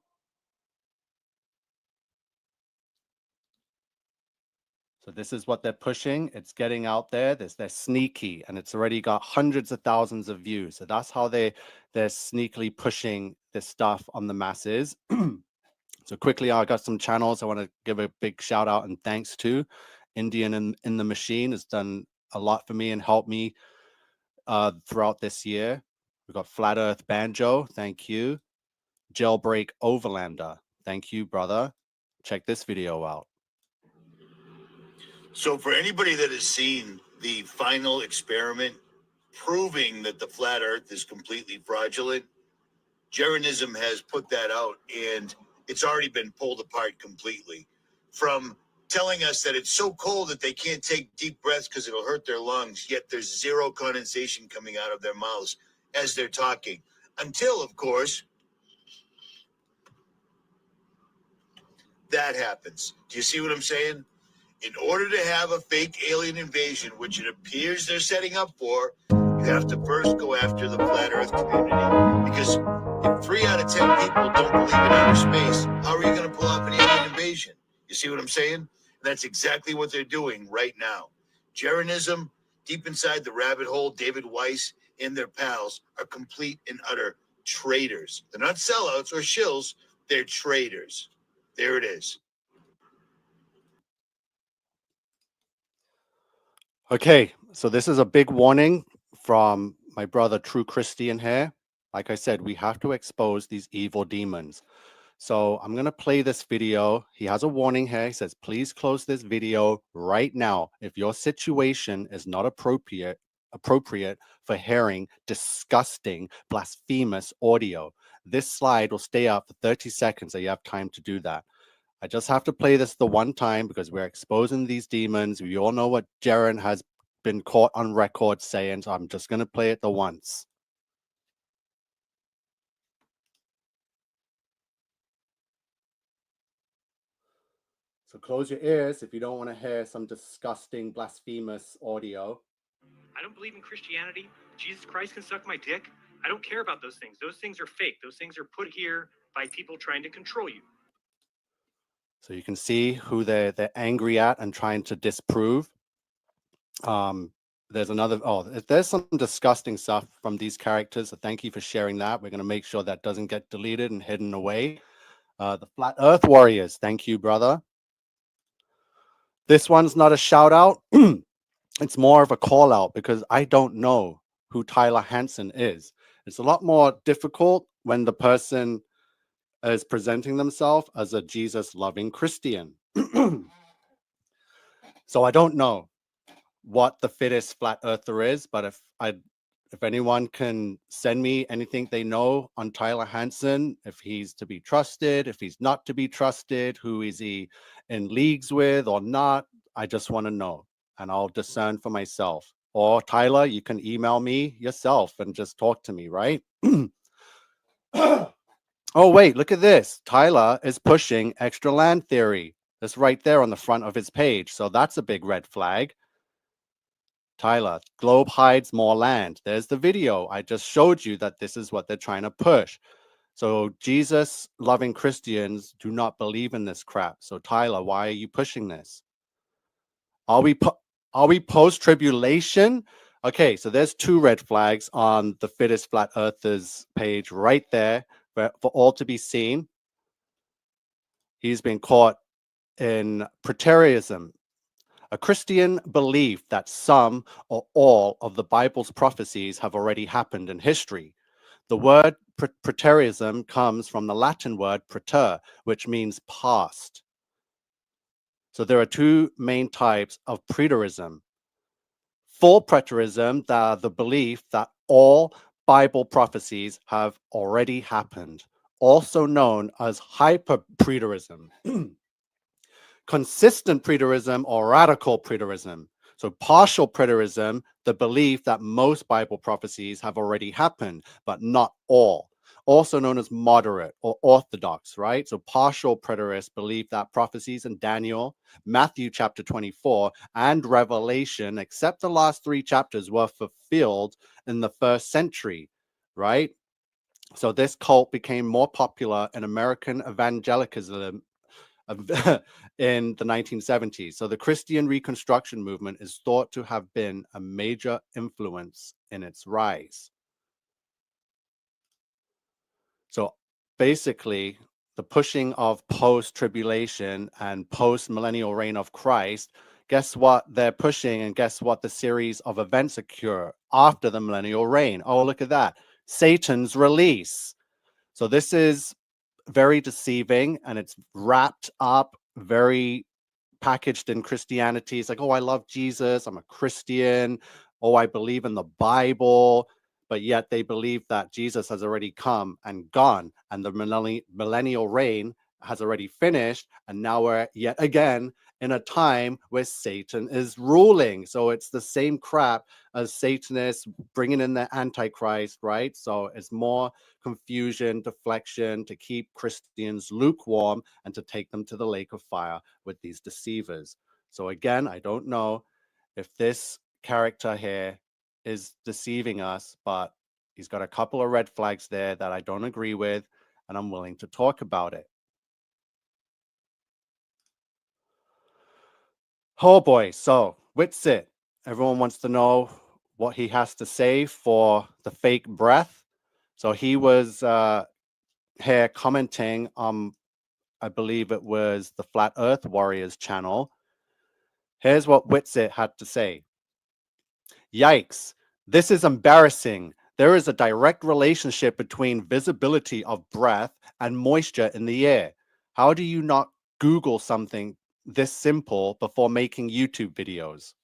F: So this is what they're pushing. It's getting out there. They're sneaky, and it's already got hundreds of thousands of views. So that's how they're sneakily pushing this stuff on the masses. So quickly, I got some channels I want to give a big shout out and thanks to. Indian in the Machine has done a lot for me and helped me throughout this year. We've got Flat Earth Banjo. Thank you. Jailbreak Overlander. Thank you, brother. Check this video out.
M: So for anybody that has seen the final experiment proving that the flat earth is completely fraudulent, Jeranism has put that out, and it's already been pulled apart completely. From telling us that it's so cold that they can't take deep breaths because it'll hurt their lungs, yet there's zero condensation coming out of their mouths as they're talking. Until, of course, that happens. Do you see what I'm saying? In order to have a fake alien invasion, which it appears they're setting up for, you have to first go after the flat Earth community, because if 3 out of 10 people don't believe in outer space, how are you going to pull off an alien invasion? You see what I'm saying? That's exactly what they're doing right now. Jeranism, deep inside the rabbit hole, David Weiss and their pals are complete and utter traitors. They're not sellouts or shills, they're traitors. There it is.
F: Okay, so this is a big warning from my brother True Christian here. Like I said, we have to expose these evil demons. So I'm going to play this video. He has a warning here. He says, please close this video right now if your situation is not appropriate for hearing disgusting, blasphemous audio. This slide will stay up for 30 seconds, so you have time to do that. I just have to play this the one time because we're exposing these demons. We all know what Jeran has been caught on record saying, so I'm just going to play it the once. So close your ears if you don't want to hear some disgusting, blasphemous audio.
P: I don't believe in Christianity. Jesus Christ can suck my dick. I don't care about those things. Those things are fake. Those things are put here by people trying to control you.
F: So you can see who they're angry at and trying to disprove. There's another, there's some disgusting stuff from these characters. So thank you for sharing that. We're going to make sure that doesn't get deleted and hidden away. The Flat Earth Warriors. Thank you, brother. This one's not a shout out. It's more of a call out because I don't know who Tyler Hansen is. It's a lot more difficult when the person is presenting themselves as a Jesus-loving Christian. So I don't know what the fittest flat earther is, but if anyone can send me anything they know on Tyler Hansen, if he's to be trusted, if he's not to be trusted, who is he in leagues with or not, I just want to know and I'll discern for myself. Or Tyler, you can email me yourself and just talk to me, right? Oh, wait, look at this. Tyler is pushing extra land theory. That's right there on the front of his page. So that's a big red flag. Tyler, globe hides more land. There's the video. I just showed you that this is what they're trying to push. So Jesus-loving Christians do not believe in this crap. So Tyler, why are you pushing this? Are we post-tribulation? Okay, so there's 2 red flags on the Fittest Flat Earthers page right there for all to be seen. He's been caught in preterism, a Christian belief that some or all of the Bible's prophecies have already happened in history. The word preterism comes from the Latin word praeter, which means past. So there are 2 main types of preterism. Full preterism, the belief that all Bible prophecies have already happened, also known as hyper-preterism. Consistent preterism or radical preterism. So partial preterism, the belief that most Bible prophecies have already happened, but not all. Also known as moderate or orthodox, right? So partial preterists believe that prophecies in Daniel, Matthew chapter 24, and Revelation, except the last 3 chapters, were fulfilled in the 1st century, right? So this cult became more popular in American evangelicalism in the 1970s. So the Christian Reconstruction movement is thought to have been a major influence in its rise. So basically, the pushing of post-tribulation and post-millennial reign of Christ, guess what they're pushing and guess what the series of events occur after the millennial reign? Oh, look at that. Satan's release. So this is very deceiving and it's wrapped up, very packaged in Christianity. It's like, oh, I love Jesus. I'm a Christian. Oh, I believe in the Bible. But yet they believe that Jesus has already come and gone and the millennial reign has already finished. And now we're yet again in a time where Satan is ruling. So it's the same crap as Satanists bringing in the Antichrist, right? So it's more confusion, deflection to keep Christians lukewarm and to take them to the lake of fire with these deceivers. So again, I don't know if this character here is deceiving us, but he's got a couple of red flags there that I don't agree with, and I'm willing to talk about it. Oh boy, so Witsit. Everyone wants to know what he has to say for the fake breath. So he was here commenting on, I believe it was the Flat Earth Warriors channel. Here's what Witsit had to say. Yikes, this is embarrassing. There is a direct relationship between visibility of breath and moisture in the air. How do you not Google something this simple before making YouTube videos?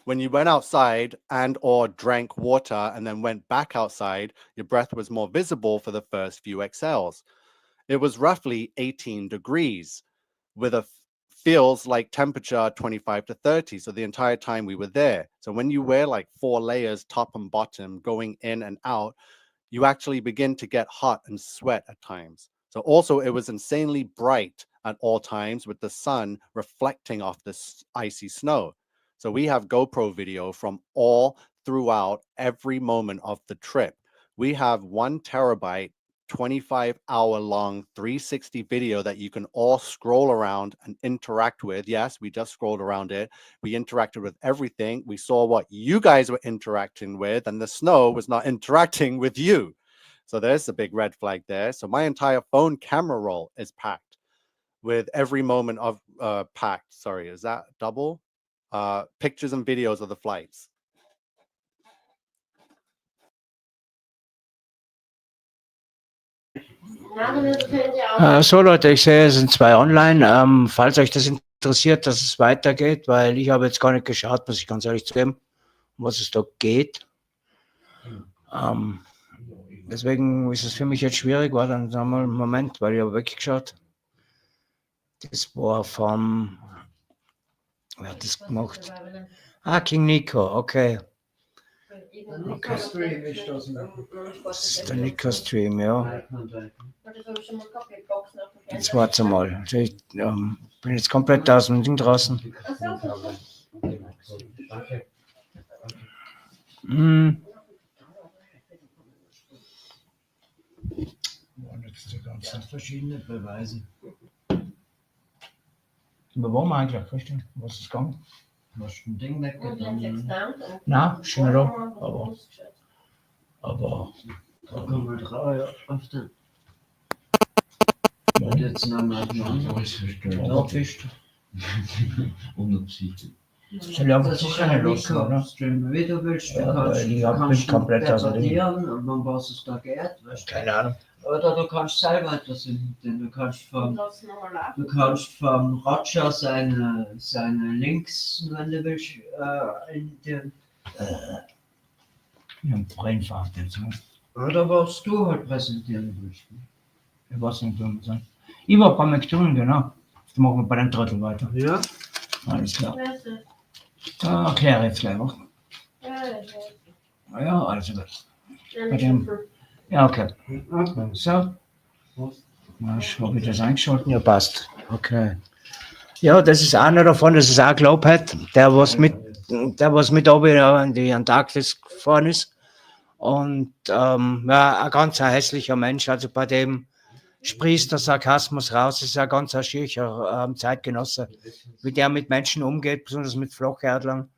F: When you went outside and or drank water and then went back outside, your breath was more visible for the first few exhales. It was roughly 18 degrees with a feels like temperature 25 to 30. So the entire time we were there. So when you wear like 4 layers, top and bottom, going in and out, you actually begin to get hot and sweat at times. So also it was insanely bright at all times with the sun reflecting off this icy snow. So we have GoPro video from all throughout every moment of the trip. We have 1 terabyte 25-hour-long 360 video that you can all scroll around and interact with. Yes, we just scrolled around it. We interacted with everything. We saw what you guys were interacting with, and the snow was not interacting with you. So there's a big red flag there. So my entire phone camera roll is packed with every moment of packed. Sorry, is that double? Pictures and videos of the flights.
L: So Leute, ich sehe, es sind 2 online. Falls euch das interessiert, dass es weitergeht, weil ich habe jetzt gar nicht geschaut, muss ich ganz ehrlich zugeben, um was es da geht. Deswegen ist es für mich jetzt schwierig, war dann sagen wir mal einen Moment, weil ich habe weggeschaut. Das war vom, wer hat das gemacht? King Nico, okay. Okay. Das ist der Nico-Stream, ja. Jetzt warte mal. Ich bin jetzt komplett aus dem Ding draußen. Jetzt die ganzen verschiedenen Beweise. Über wo wir eigentlich? Verstehen? Was ist gegangen? Was ein Ding weggegangen? Nein, schon nicht da. Aber. Da kommen wir drauf, ja. Auf den. Und jetzt nehmen wir einen anderen. Da bist du. Soll ich einfach so keine lassen, oder? Wie du willst. Ich bin komplett aus dem Ding. Und um was es da geht. Keine Ahnung. Oder du kannst selber etwas finden. Du kannst vom Roger seine Links, wenn du willst, in den. Ja, Brainfahrt jetzt, ne? Oder was du halt präsentieren willst. Ich weiß nicht, was sagen. Ich war bei McToon, genau. Das machen wir bei dem Drittel weiter. Ja. Alles klar. Da erkläre ich jetzt gleich noch. Ja, also gut. Bei dem. Ja, okay. So. Habe ich das eingeschaltet? Ja, passt. Okay. Ja, das ist einer davon, das ist auch Globheit, der was mit oben in die Antarktis gefahren ist. Und ja, ein ganz hässlicher Mensch, also bei dem sprießt der Sarkasmus raus, das ist ein ganz schiercher Zeitgenosse, wie der mit Menschen umgeht, besonders mit Flacherdlern.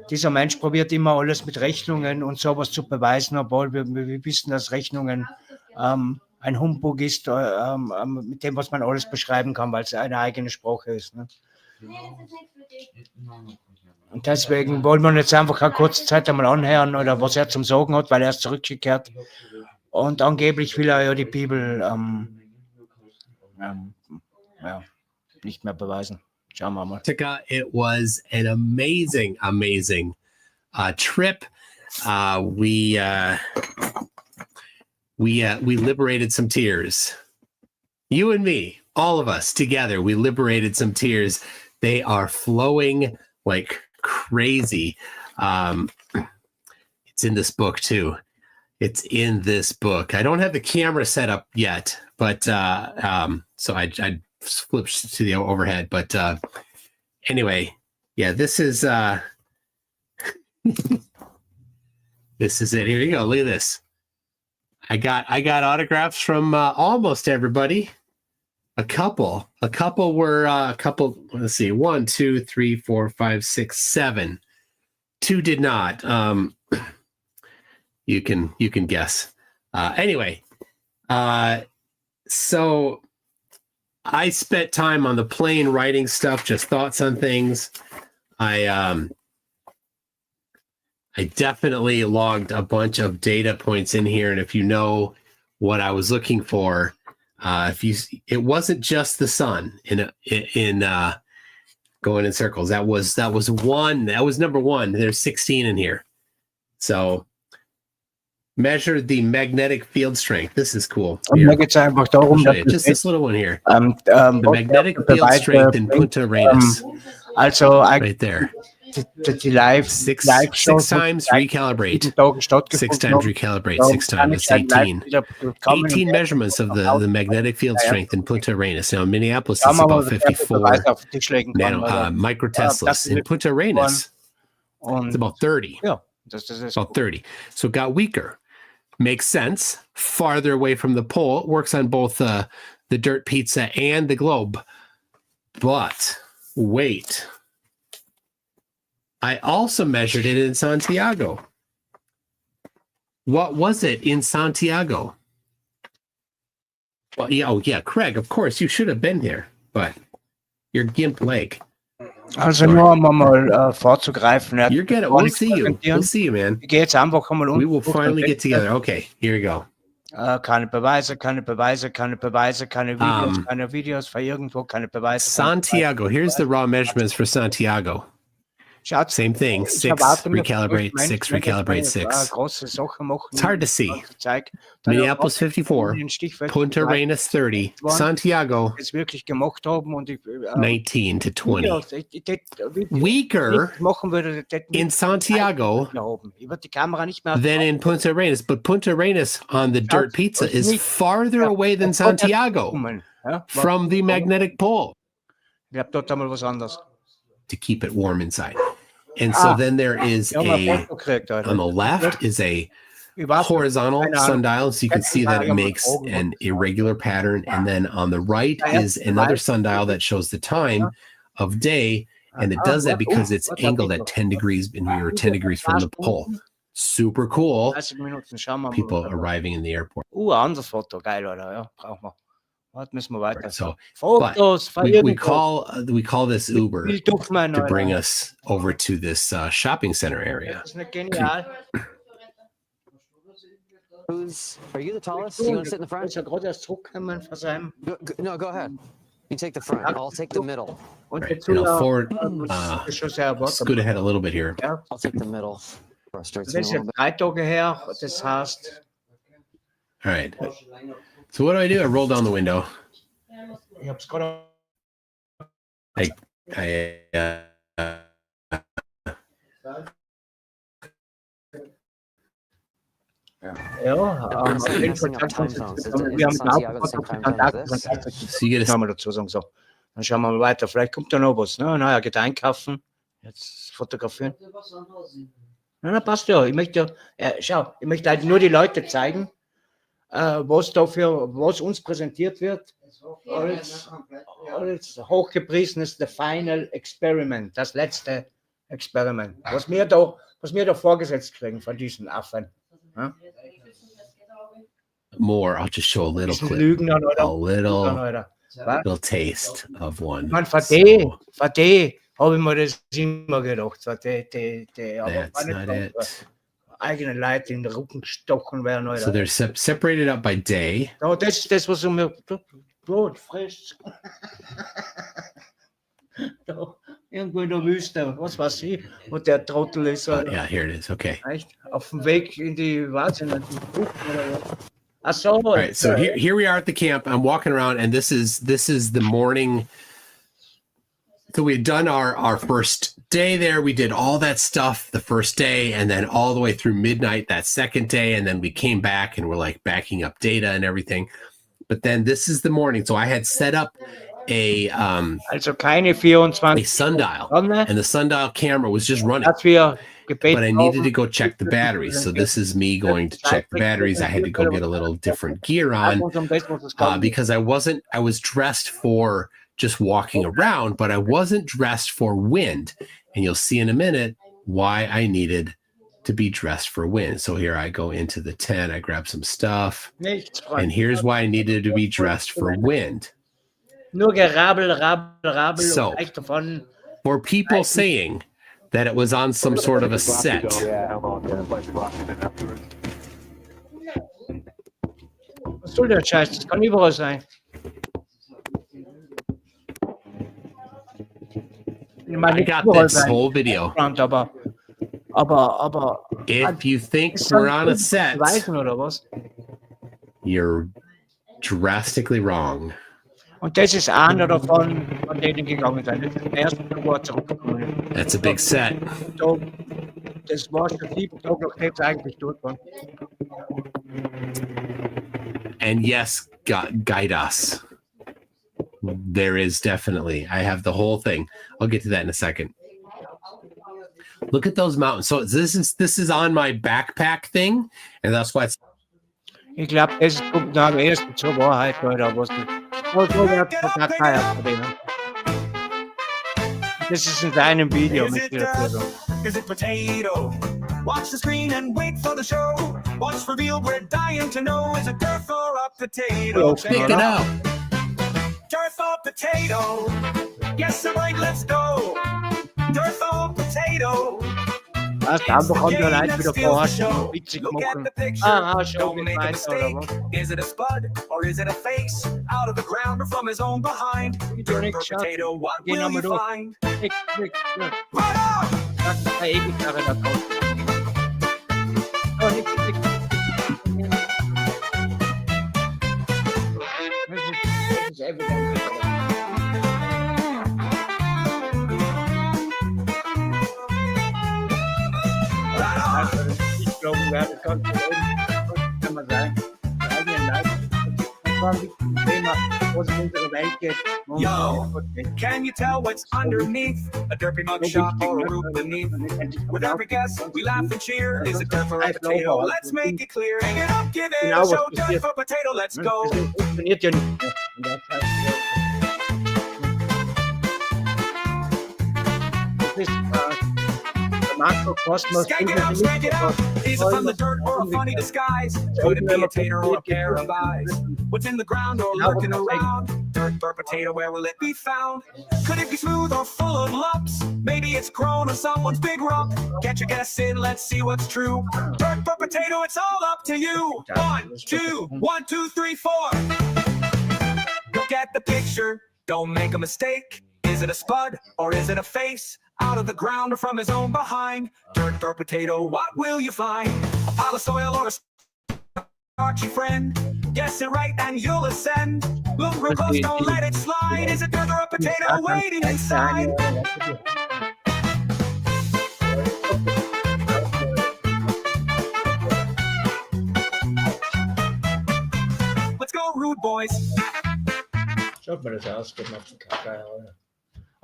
L: Dieser Mensch probiert immer alles mit Rechnungen und sowas zu beweisen, obwohl wir wissen, dass Rechnungen ein Humbug ist, mit dem, was man alles beschreiben kann, weil es eine eigene Sprache ist. Ne? Und deswegen wollen wir jetzt einfach eine kurze Zeit einmal anhören, oder was er zum Sagen hat, weil er ist zurückgekehrt. Und angeblich will er ja die Bibel ja, nicht mehr beweisen. Schauen wir mal.
C: It was an amazing trip. We liberated some tears. You and me, all of us together, we liberated some tears. They are flowing like crazy. It's in this book too. It's in this book. I don't have the camera set up yet, but so I flipped to the overhead. But anyway, Yeah, this is this is it. Here you go. Look at this. I got autographs from almost everybody. A couple were let's see, 1, 2, 3, 4, 5, 6, 7. 2 did not. You can guess. Anyway, so I spent time on the plane writing stuff, just thoughts on things. I definitely logged a bunch of data points in here, and if you know what I was looking for, it wasn't just the sun in going in circles. That was number 1. There's 16 in here. So measured the magnetic field strength. This is cool.
L: Mir geht's einfach darum, dass
C: just this little one here.
L: The
C: magnetic field strength in Punta Arenas.
L: Also
C: right there.
L: Die live
C: six times recalibrate. 6 times recalibrate. 6 times. That's 18. 18 measurements of the magnetic field strength in Punta Arenas. Now in Minneapolis, it's about 54 microteslas. In Punta Arenas, it's about 30. About 30. So it got weaker. Makes sense. Farther away from the pole. It works on both the dirt pizza and the globe. But wait. I also measured it in Santiago. What was it in Santiago? Well, yeah, Craig, of course, you should have been here, but your gimp leg.
L: Also nur um mal vorzugreifen.
C: We'll see you. We'll see you, man.
L: Ich gehe jetzt einfach mal
C: We will finally get together. Okay, here we go.
L: Keine Beweise, keine Videos von irgendwo, keine Beweise.
C: Santiago, here's the raw measurements for Santiago. Same thing. 6 recalibrate, 6 recalibrate, 6. It's hard to see. Minneapolis 54, Punta Arenas 30, Santiago 19 to 20. Weaker in Santiago than in Punta Arenas, but Punta Arenas on the dirt pizza is farther away than Santiago from the magnetic pole. To keep it warm inside. And so then there is on the left is a horizontal sundial, so you can see that it makes an irregular pattern. And then on the right is another sundial that shows the time of day, and it does that because it's angled at 10 degrees, and we were 10 degrees from the pole. Super cool. People arriving in the airport.
L: Anderes Foto, geil, oder? Ja, brauchen wir. Was müssen wir weiter?
C: So,
L: Fotos,
C: we call this Uber to bring us over to this shopping center area.
L: Ist nicht genial?
K: Are you the tallest? You want to sit in the front?
L: Ist ja gerade erst zurückgekommen von seinem.
K: No, go ahead. You take the front. I'll take the middle.
C: Right. And I'll forward, scoot ahead a little bit here.
K: I'll take the middle.
L: Das ist ja 3 Tage her, das heißt.
C: All right. So what do? I roll down the window.
L: Ich hab's gerade. Mal dazu sagen, so. Dann schauen wir mal weiter. Vielleicht kommt da noch was. Ne? Na, er geht einkaufen. Jetzt fotografieren. Na, passt ja. Ich möchte halt nur die Leute zeigen, was uns präsentiert wird. Als hochgepriesenes The Final Experiment, das letzte Experiment, was wir da vorgesetzt kriegen von diesen Affen. Ja?
C: More, I'll just show a little clip. A little taste of one.
L: Man, von der habe ich mir das immer gedacht.
C: That's not it.
L: Eigene Leute in den Rücken gestochen werden. Oder?
C: So they're separated up by day.
L: No, das was mir Brot frisch. Irgendwo in der Wüste, was weiß ich, wo der Trottel ist.
C: Yeah, here it is. Okay.
L: Echt? Auf dem Weg in die Wahnsinn. So,
C: all right, so here we are at the camp. I'm walking around, and this is the morning. So we had done our first day there. We did all that stuff the first day, and then all the way through midnight that second day, and then we came back and we're like backing up data and everything. But then this is the morning. So I had set up
L: also keine 24
C: sundial,
L: Sonne,
C: and the sundial camera was just running.
L: dass wir
C: But I needed to go check the batteries. So this is me going to check the batteries. I had to go get a little different gear on because I was dressed for just walking around, but I wasn't dressed for wind. And you'll see in a minute why I needed to be dressed for wind. So here I go into the tent, I grab some stuff, and here's why I needed to be dressed for wind.
L: Nur Gerabel, Rabel,
C: So, for people saying that it was on some sort of a set,
L: Was soll der Scheiß? Das kann überall sein.
C: I got this whole video.
L: Aber
C: if you think we're on a set, you're drastically wrong.
L: Und das ist einer davon, von denen gegangen sind. Das ist der erste Flug zurückgekommen.
C: That's a big set.
L: Das war schon 7 Tage, nachdem es eigentlich tot war.
C: And yes, guide us. There is definitely. I have the whole thing. I'll get to that in a second. Look at those mountains. So this is on my backpack thing, and that's why it's.
L: Ich glaube, das kommt nach dem ersten zur Wahrheit, oder was nicht. Das ist in seinem Video mit der Person.
I: Is it potato? Watch the screen and wait for the show. What's revealed, we're dying to know. Is it turf or a potato?
C: Pick it out.
I: Turf or potato? Yes, I'm right, let's go. Turf or potato?
L: Was, da haben doch andere Leute wieder vorher schon witzig machen. Schon mit weiter, oder was?
I: Is it a spud or is it a face? Out of the ground or from his own behind? Turf or potato, what will you find? Right on!
L: Das ist eine E-Gitarre da drauf. Oh, nix. Das ist evident. Ich glaube, wir haben das ganze Leben, kann man sagen, die eigenen Leute. Das war ein wichtiges Thema, wo es in unsere Welt geht.
I: Yo, can you tell what's underneath? A derpy mug shot or a root beneath? With every guess, we laugh and cheer. Is it turf or a potato? Let's make it clear. Hang it up, give it a show. Turf or potato, let's go.
L: Funktioniert ja nicht mehr. Und das heißt, das ist
I: Skank it up, skank it up. Is it from the dirt or a funny disguise? Could it be a tater or a pair of eyes? What's in the ground or lurking around? Dirt or potato, where will it be found? Could it be smooth or full of lumps? Maybe it's grown on someone's big rump. Get your guess in, let's see what's true. Dirt or potato, it's all up to you. 1, 2, 1, 2, 3, 4. Look at the picture, don't make a mistake. Is it a spud or is it a face? Out of the ground or from his own behind? Dirt or potato, what will you find? A pile of soil or a starchy friend? Guess it right and you'll ascend. Look real close, don't let it slide. Is it dirt or a potato waiting inside? Let's go, rude boys.
L: Schaut mal das aus, geht auf den Kakao.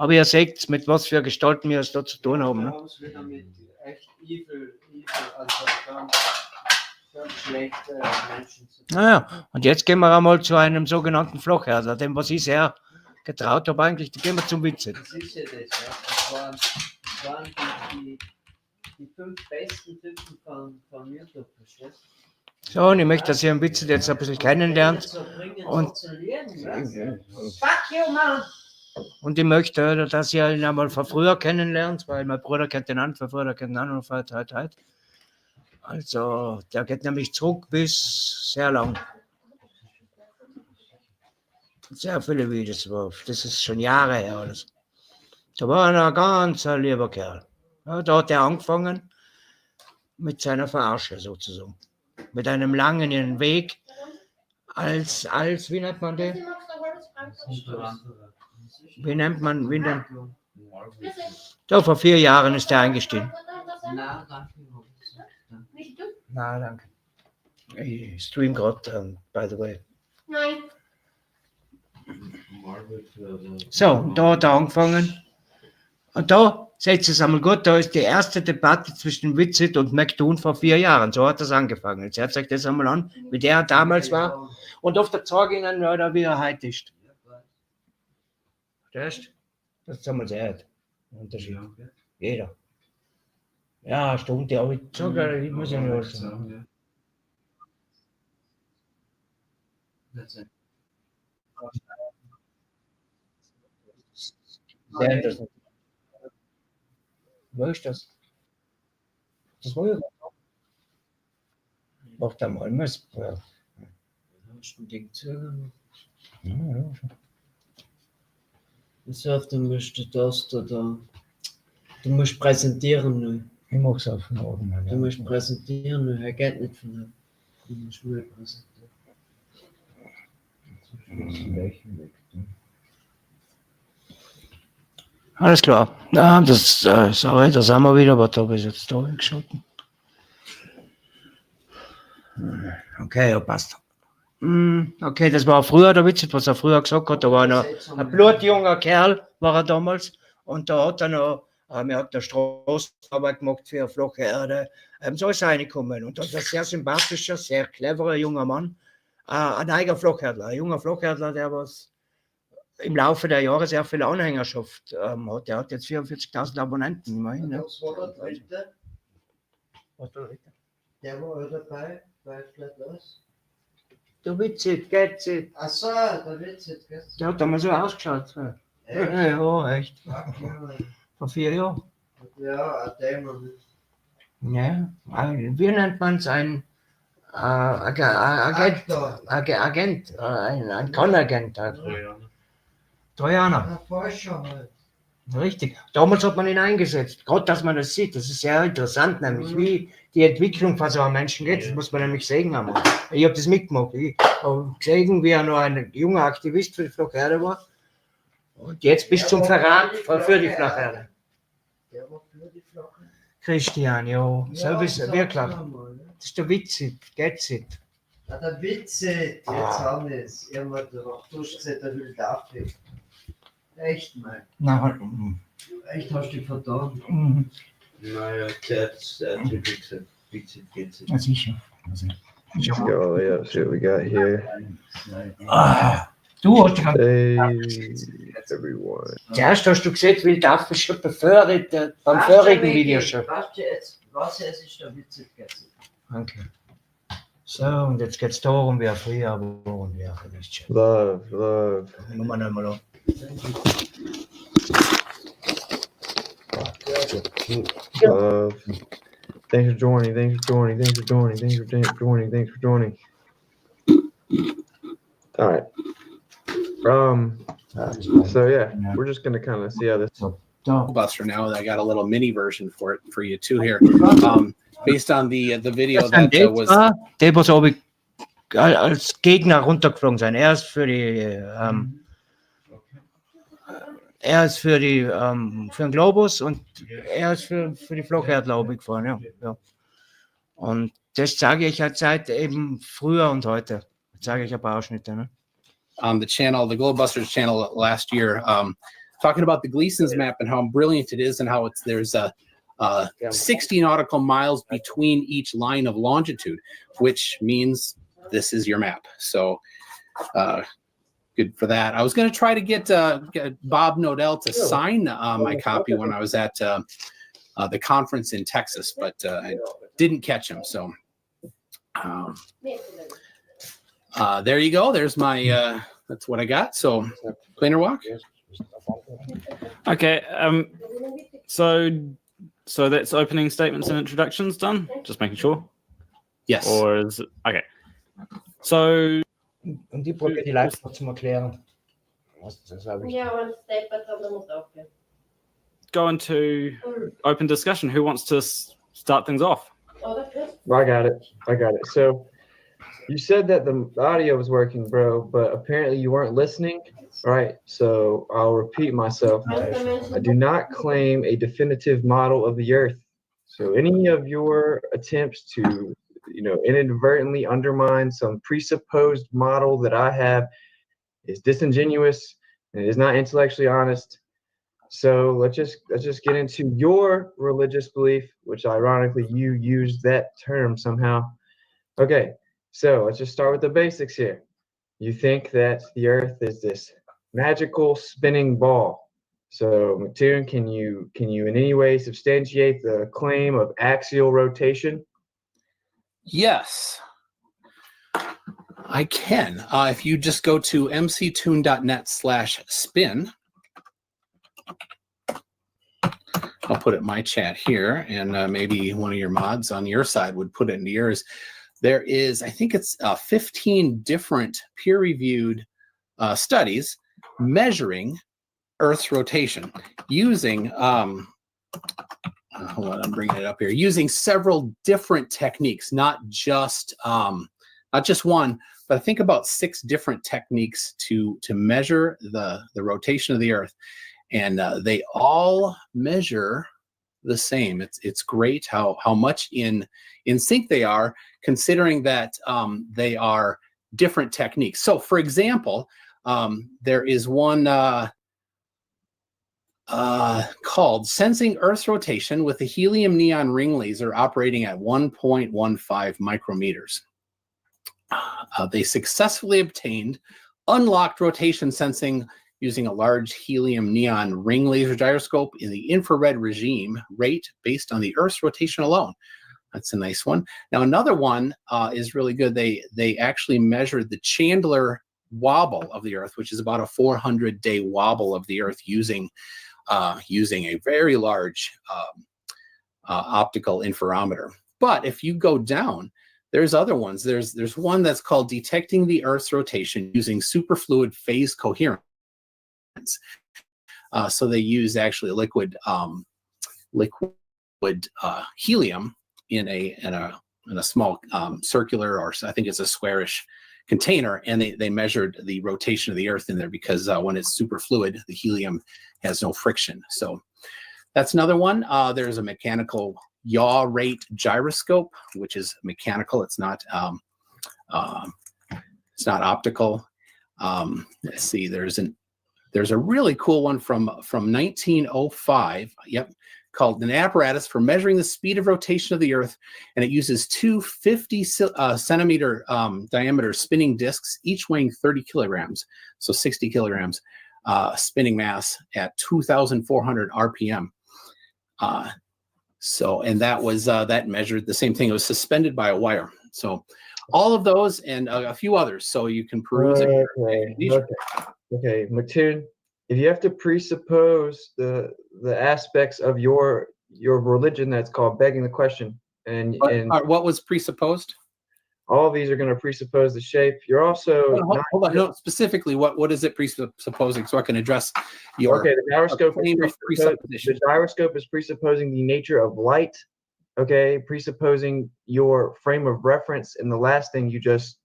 L: Aber ihr seht, mit was für Gestalten wir es da zu tun haben. Ne?
A: Das wird damit echt evil, also ganz schlechte Menschen zu tun.
L: Naja, und jetzt gehen wir einmal zu einem sogenannten Flacherdler, dem was ich sehr getraut habe eigentlich, gehen wir zum Witsit.
A: Das ist ja das, ja. Das waren die 5 besten Typen von YouTube, verstehst du?
L: So, und ich möchte, dass ihr den Witsit jetzt ein bisschen kennenlernt. Und ich möchte, dass ihr ihn einmal von früher kennenlernt, weil mein Bruder kennt den an, mein Bruder kennt den an und halt. Also, der geht nämlich zurück bis sehr lang. Sehr viele Videos drauf. Das ist schon Jahre her alles. Da war er ein ganz lieber Kerl. Ja, da hat er angefangen mit seiner Verarsche sozusagen. Mit einem langen Weg als wie nennt man den? Wie nennt man? Da vor 4 Jahren ist er eingestiegen. Na, danke. Ich stream gerade, by the way.
A: Nein.
L: So, da hat er angefangen. Und da, seht ihr es einmal gut, da ist die erste Debatte zwischen Witsit und McToon vor 4 Jahren. So hat das angefangen. Jetzt hört euch das einmal an, wie der damals war. Und oft zeige ich Ihnen, wie er heute ist. Verstehst? Das ist einmal sehr der Unterschied. Jeder. Ja, stimmt, aber ich sage, ich muss ja nicht alles sagen. Sehr interessant. Wo ist das? Das war ja. Macht einmal was. Ja.
A: So, du musst das da. Du musst präsentieren. Ne?
L: Ich mach's auf den Augen.
A: Du musst präsentieren, ne? Er geht nicht von dem. Du musst nur präsentieren.
L: Alles klar. Ja, das, sorry, da sind wir wieder, aber da habe ich jetzt da hingeschalten. Okay, ja, passt. Okay, das war früher der Witz, was er früher gesagt hat. Da war ein blutjunger Kerl, war er damals. Und da hat er noch, er hat eine Straßenarbeit gemacht für eine flache Erde. So ist er reingekommen. Und das ist ein sehr sympathischer, sehr cleverer junger Mann. Ein eigener Flacherdler, ein junger Flacherdler, der was im Laufe der Jahre sehr viel Anhängerschaft hat. Der hat jetzt 44.000 Abonnenten immerhin. Ne?
A: Was war der dritte? Der war auch dabei, bei FlatEarth.
L: Der Witsit, getsit.
A: Ach so, der Witsit, getsit.
L: Der hat einmal so ausgeschaut. Ja, echt. Vor 4 Jahren.
A: Ja, ein Dämon.
L: Ja, wie nennt man es? Ein Agent, ein Con-Agent. Trojaner.
A: Ein Forscher halt.
L: Richtig. Damals hat man ihn eingesetzt. Gerade, dass man das sieht, das ist sehr interessant, nämlich wie die Entwicklung von so einem Menschen geht. Das muss man nämlich sehen haben. Ich habe das mitgemacht. Ich habe gesehen, wie er noch ein junger Aktivist für die Flacherde war. Und jetzt bis zum Verrat für die Flacherde.
A: Der war für die Flacherde.
L: Christian, ja. So ist er, wirklich. Das ist der Witsit, getsit.
A: Ah, der Witsit, jetzt haben wir es. Irgendwann durchgesetzt, der Will Duffy. Echt mal.
L: Nein.
A: Echt hast du dich verdammt. Naja, der hat Witsit, getsit.
L: Ja, sicher.
Q: Oh, yeah, see what we got here.
L: Du hast dich
Q: Hey, everyone.
L: Zuerst hast du gesehen, Will Duffy schon beim vorigen Video schon.
A: Was ist der Witsit, getsit?
L: Danke. So, und jetzt geht es darum, wer früher war und wer nicht.
Q: Love, love.
L: Nummer einmal an.
Q: Love. Thanks for joining, thanks for joining, thanks for joining, thanks for joining, thanks for joining. All right. So yeah, we're just gonna kind of see how this.
R: Buster now. I got a little mini version for it for you too here. Based on the video that was.
L: Der was aber als Gegner runtergeflogen sein. Er ist für den Globus und er ist für die Flacherdler gefahren. Ja. Und das sage ich halt seit eben früher und heute. Das sage ich ein paar Ausschnitte. Ne?
R: On the channel, the Globusters channel last year, talking about the Gleason's map and how brilliant it is and how there's 60 nautical miles between each line of longitude, which means this is your map. So good for that. I was going to try to get Bob Nodell to sign my copy when I was at the conference in Texas, but I didn't catch him. So there you go. There's my, that's what I got. So planar walk.
S: Okay. So that's opening statements and introductions done? Just making sure?
R: Yes.
S: Or is it? Okay. So.
L: Und die probiere die live noch zum Erklären.
D: Ja, Step muss aufgehen.
S: Go into open discussion. Who wants to start things off?
Q: I got it. So you said that the audio was working, bro, but apparently you weren't listening. Right, so I'll repeat myself. I do not claim a definitive model of the Earth. So any of your attempts to, inadvertently undermine some presupposed model that I have is disingenuous, and it is not intellectually honest. So let's just get into your religious belief, which ironically you used that term somehow. Okay, so let's just start with the basics here. You think that the Earth is this magical spinning ball. So McToon, can you in any way substantiate the claim of axial rotation?
R: Yes, I can. If you just go to mctoon.net/spin, I'll put it in my chat here, and maybe one of your mods on your side would put it into yours. There is, I think it's 15 different peer-reviewed studies measuring Earth's rotation using, hold on, I'm bringing it up here, using several different techniques, not just one, but I think about 6 different techniques to measure the rotation of the Earth. And they all measure the same. It's great how much in sync they are, considering that they are different techniques. So, for example, there is one called Sensing Earth's Rotation with a Helium Neon Ring Laser operating at 1.15 micrometers. They successfully obtained unlocked rotation sensing using a large helium neon ring laser gyroscope in the infrared regime rate based on the Earth's rotation alone. That's a nice one. Now, another one is really good. They actually measured the Chandler wobble of the Earth, which is about a 400-day wobble of the Earth using a very large optical interferometer. But if you go down, there's other ones. There's one that's called Detecting the Earth's Rotation using Superfluid Phase Coherence. So they use actually liquid helium in a small circular, or I think it's a squarish container, and they measured the rotation of the Earth in there because when it's superfluid, the helium has no friction. So that's another one. There's a mechanical yaw rate gyroscope, which is mechanical. It's not optical. Let's see. There's a really cool one from 1905. Yep, called an apparatus for measuring the speed of rotation of the Earth, and it uses two 50-centimeter diameter spinning discs, each weighing 30 kilograms, so 60 kilograms spinning mass at 2,400 RPM. And that was that measured the same thing. It was suspended by a wire. So all of those and a few others, so you can peruse it.
Q: Okay, McToon, if you have to presuppose the aspects of your religion, that's called begging the question. And
R: what was presupposed?
Q: All of these are going to presuppose the shape. You're also
R: hold on. No, specifically, what is it presupposing, so I can address your
Q: the gyroscope is presupposing the nature of light. Okay, presupposing your frame of reference, and the last thing you just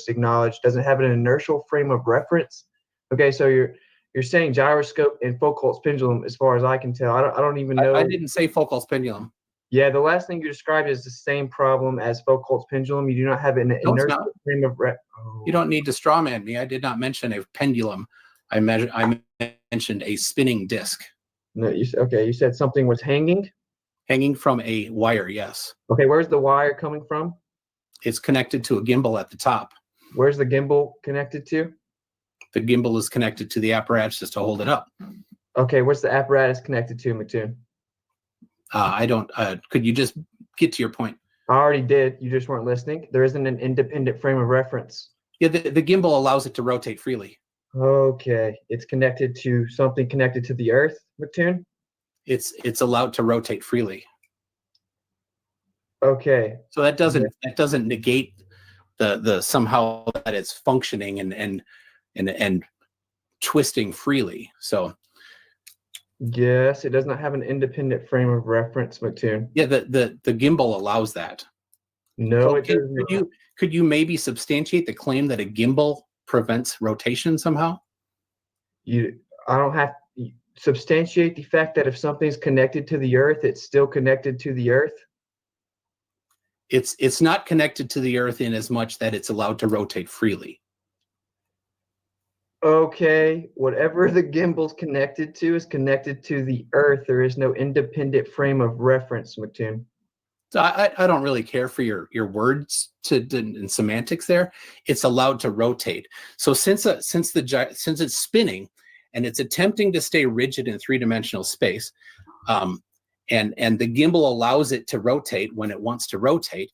Q: acknowledged doesn't have an inertial frame of reference. Okay, so you're saying gyroscope and Foucault's pendulum, as far as I can tell. I don't even know.
R: I didn't say Foucault's pendulum.
Q: Yeah, the last thing you described is the same problem as Foucault's pendulum. You do not have an inertial frame of reference. Oh.
R: You don't need to strawman me. I did not mention a pendulum. I mentioned a spinning disc.
Q: No, you said something was hanging?
R: Hanging from a wire, yes.
Q: Okay, where's the wire coming from?
R: It's connected to a gimbal at the top.
Q: Where's the gimbal connected to?
R: The gimbal is connected to the apparatus to hold it up.
Q: Okay, what's the apparatus connected to, McToon?
R: I don't. Could you just get to your point?
Q: I already did. You just weren't listening. There isn't an independent frame of reference.
R: Yeah, the gimbal allows it to rotate freely.
Q: Okay, it's connected to something connected to the Earth, McToon?
R: It's allowed to rotate freely.
Q: Okay.
R: So that doesn't negate the somehow that it's functioning and twisting freely. So
Q: yes, it does not have an independent frame of reference, McToon.
R: Yeah, the gimbal allows that.
Q: No,
R: so
Q: it doesn't.
R: Could you maybe substantiate the claim that a gimbal prevents rotation somehow?
Q: I don't have to substantiate the fact that if something's connected to the Earth, it's still connected to the Earth.
R: It's not connected to the Earth in as much that it's allowed to rotate freely.
Q: Okay, whatever the gimbal's connected to is connected to the Earth. There is no independent frame of reference, McToon.
R: So I don't really care for your words and semantics there. It's allowed to rotate. So since it's spinning and it's attempting to stay rigid in three-dimensional space, and the gimbal allows it to rotate when it wants to rotate,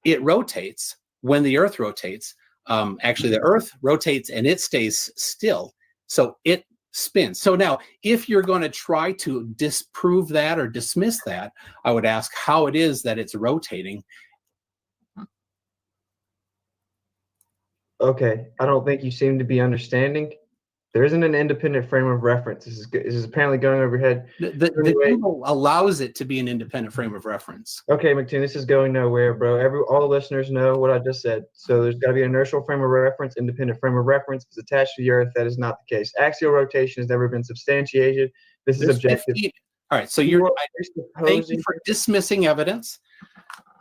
R: it rotates. When the Earth rotates, actually the Earth rotates and it stays still. So it spins. So now, if you're going to try to disprove that or dismiss that, I would ask how it is that it's rotating.
Q: Okay, I don't think you seem to be understanding. There isn't an independent frame of reference. This is apparently going over your head.
R: The gimbal allows it to be an independent frame of reference.
Q: Okay, McToon, this is going nowhere, bro. All the listeners know what I just said. So there's got to be an inertial frame of reference, independent frame of reference. If it's attached to the Earth, that is not the case. Axial rotation has never been substantiated. This is objective.
R: All right, so thank you for dismissing evidence.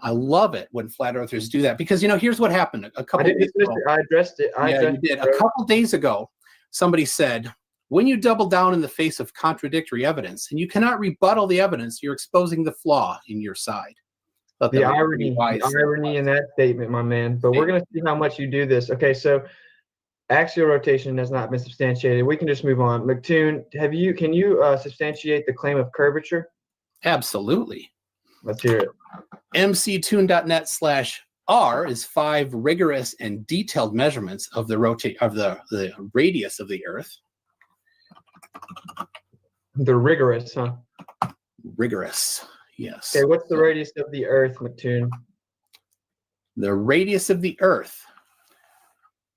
R: I love it when flat earthers do that because, here's what happened. A couple days ago.
Q: I addressed it.
R: You did. A couple days ago, somebody said, when you double down in the face of contradictory evidence and you cannot rebuttal the evidence, you're exposing the flaw in your side.
Q: The irony in that statement, my man. But we're going to see how much you do this. Okay, so axial rotation has not been substantiated. We can just move on. McToon, can you substantiate the claim of curvature?
R: Absolutely.
Q: Let's hear it.
R: mctoon.net/r is 5 rigorous and detailed measurements of the radius of the Earth.
Q: The rigorous, huh?
R: Rigorous, yes.
Q: Okay, what's the radius of the Earth, McToon?
R: The radius of the Earth,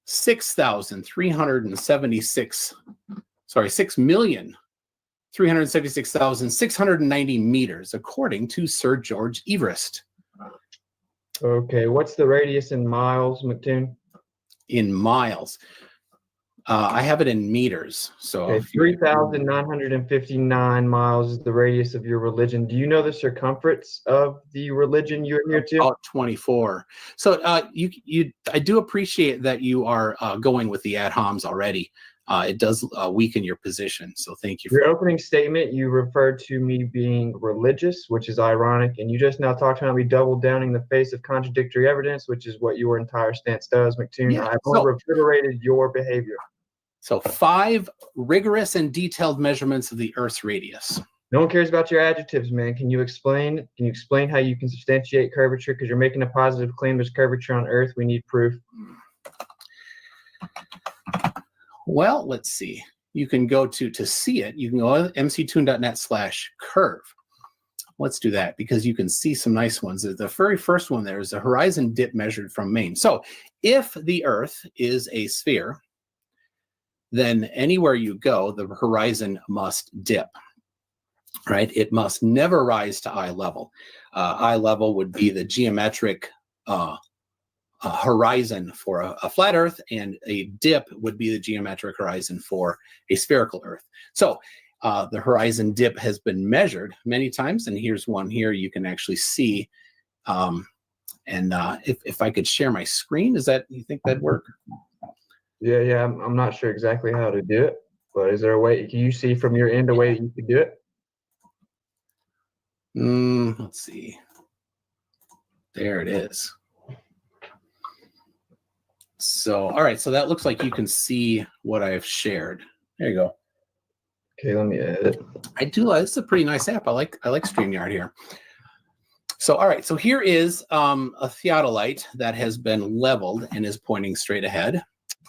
R: 6,376,690 meters, according to Sir George Everest.
Q: Okay, what's the radius in miles, McToon?
R: In miles. I have it in meters. So
Q: okay, 3,959 miles is the radius of your religion. Do you know the circumference of the religion you adhere to?
R: About 24. So I do appreciate that you are going with the ad homs already. It does weaken your position. So thank you.
Q: Your opening statement, you referred to me being religious, which is ironic. And you just now talked about me double downing in the face of contradictory evidence, which is what your entire stance does, McToon.
R: Yeah,
Q: I've only reiterated your behavior.
R: So 5 rigorous and detailed measurements of the Earth's radius.
Q: No one cares about your adjectives, man. Can you explain how you can substantiate curvature? Because you're making a positive claim there's curvature on Earth. We need proof.
R: Well, let's see. You can go to see it. You can go to mctoon.net/curve. Let's do that because you can see some nice ones. The very first one there is the horizon dip measured from Maine. So if the Earth is a sphere, then anywhere you go, the horizon must dip, right? It must never rise to eye level. Eye level would be the geometric horizon for a flat Earth, and a dip would be the geometric horizon for a spherical Earth. So the horizon dip has been measured many times, and here's one here you can actually see. If I could share my screen, you think that'd work?
Q: Yeah, I'm not sure exactly how to do it, but is there a way? Can you see from your end a way you could do it?
R: Let's see. There it is. So, all right. So that looks like you can see what I've shared. There you go.
Q: Okay, let me edit.
R: I do. It's a pretty nice app. I like StreamYard here. So, all right. So here is a theodolite that has been leveled and is pointing straight ahead.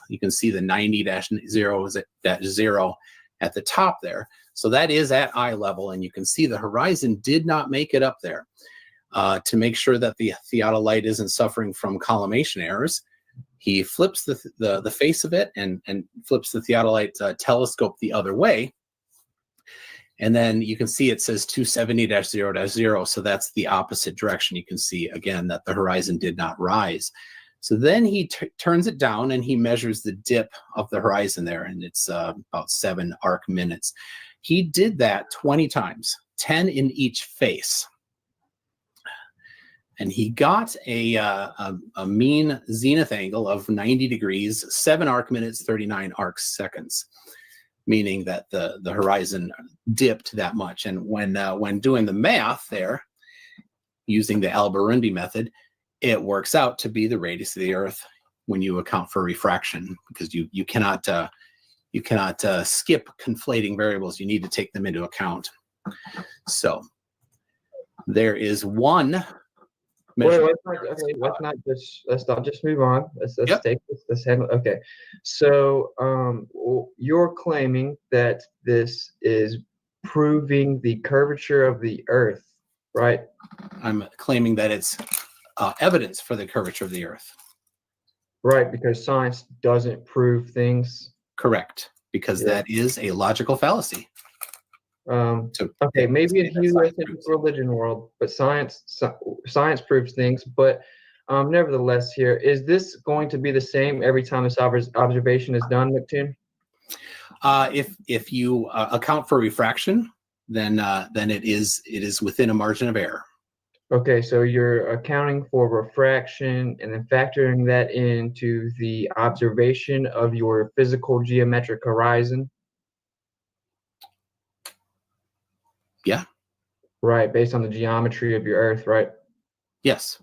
R: You can see the 90-0 at the top there. So that is at eye level, and you can see the horizon did not make it up there. To make sure that the theodolite isn't suffering from collimation errors, he flips the face of it and flips the theodolite telescope the other way. And then you can see it says 270-0-0. So that's the opposite direction. You can see again that the horizon did not rise. So then he turns it down and he measures the dip of the horizon there, and it's about 7 arc minutes. He did that 20 times, 10 in each face. and he got a mean zenith angle of 90 degrees, 7 arc minutes, 39 arc seconds, meaning that the horizon dipped that much. And when doing the math there, using the Al-Burundi method, it works out to be the radius of the Earth when you account for refraction, because you cannot skip conflating variables. You need to take them into account. So there is one.
Q: Wait, let's not just move on. Let's take this. Let's handle. Okay, so you're claiming that this is proving the curvature of the Earth, right?
R: I'm claiming that it's evidence for the curvature of the Earth.
Q: Right, because science doesn't prove things.
R: Correct, because that is a logical fallacy.
Q: Okay, maybe in the religion world, but science proves things. But nevertheless, here, is this going to be the same every time this observation is done, McToon?
R: If you account for refraction, then it is within a margin of error.
Q: Okay, so you're accounting for refraction and then factoring that into the observation of your physical geometric horizon.
R: Yeah.
Q: Right, based on the geometry of your Earth, right?
R: Yes.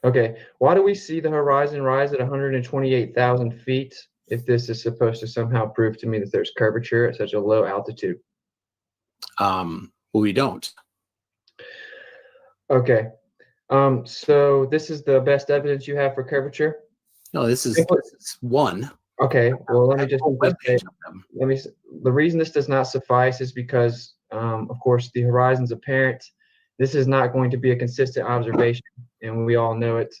Q: Okay, why do we see the horizon rise at 128,000 feet if this is supposed to somehow prove to me that there's curvature at such a low altitude?
R: Well, we don't.
Q: Okay, so this is the best evidence you have for curvature?
R: No, this is one.
Q: Okay, well, let me just say, the reason this does not suffice is because, of course, the horizon's apparent. This is not going to be a consistent observation, and we all know it.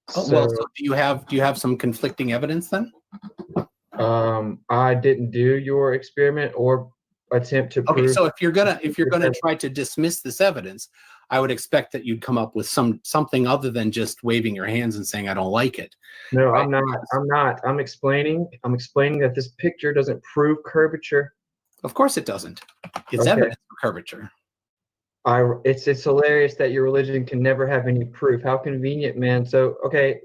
R: So do you have some conflicting evidence then?
Q: I didn't do your experiment or attempt to prove.
R: Okay, so if you're gonna try to dismiss this evidence, I would expect that you'd come up with something other than just waving your hands and saying I don't like it.
Q: No, right? I'm not. I'm explaining that this picture doesn't prove curvature.
R: Of course it doesn't. It's evidence for curvature.
Q: It's hilarious that your religion can never have any proof. How convenient, man. So, okay,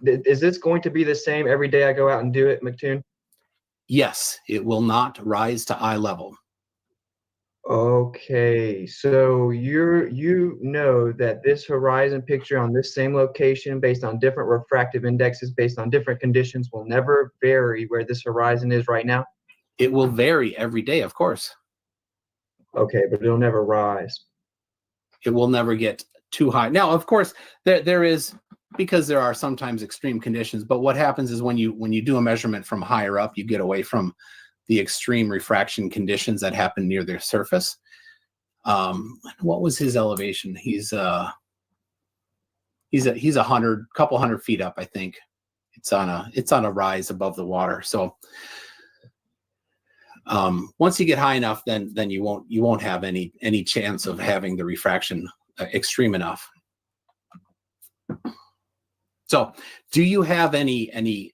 Q: is this going to be the same every day I go out and do it, McToon?
R: Yes, it will not rise to eye level.
Q: Okay, so you know that this horizon picture on this same location, based on different refractive indexes, based on different conditions, will never vary where this horizon is right now?
R: It will vary every day, of course.
Q: Okay, but it'll never rise.
R: It will never get too high. Now, of course, there is, because there are sometimes extreme conditions, but what happens is when you do a measurement from higher up, you get away from the extreme refraction conditions that happen near their surface. What was his elevation? He's a couple hundred feet up, I think. It's on a rise above the water. So once you get high enough, then you won't have any chance of having the refraction extreme enough. So do you have anything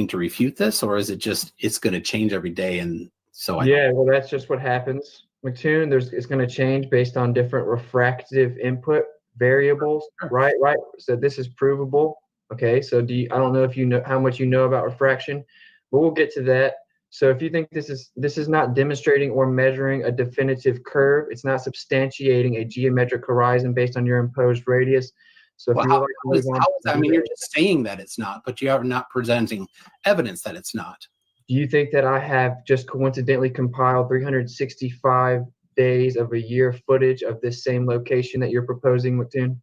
R: to refute this, or is it just it's going to change every day? And so
Q: well, that's just what happens, McToon. It's going to change based on different refractive input variables, right? So this is provable. Okay, so I don't know if you know how much you know about refraction, but we'll get to that. So if you think this is not demonstrating or measuring a definitive curve, it's not substantiating a geometric horizon based on your imposed radius. So
R: I mean, you're just saying that it's not, but you are not presenting evidence that it's not.
Q: Do you think that I have just coincidentally compiled 365 days of a year footage of this same location that you're proposing, McToon?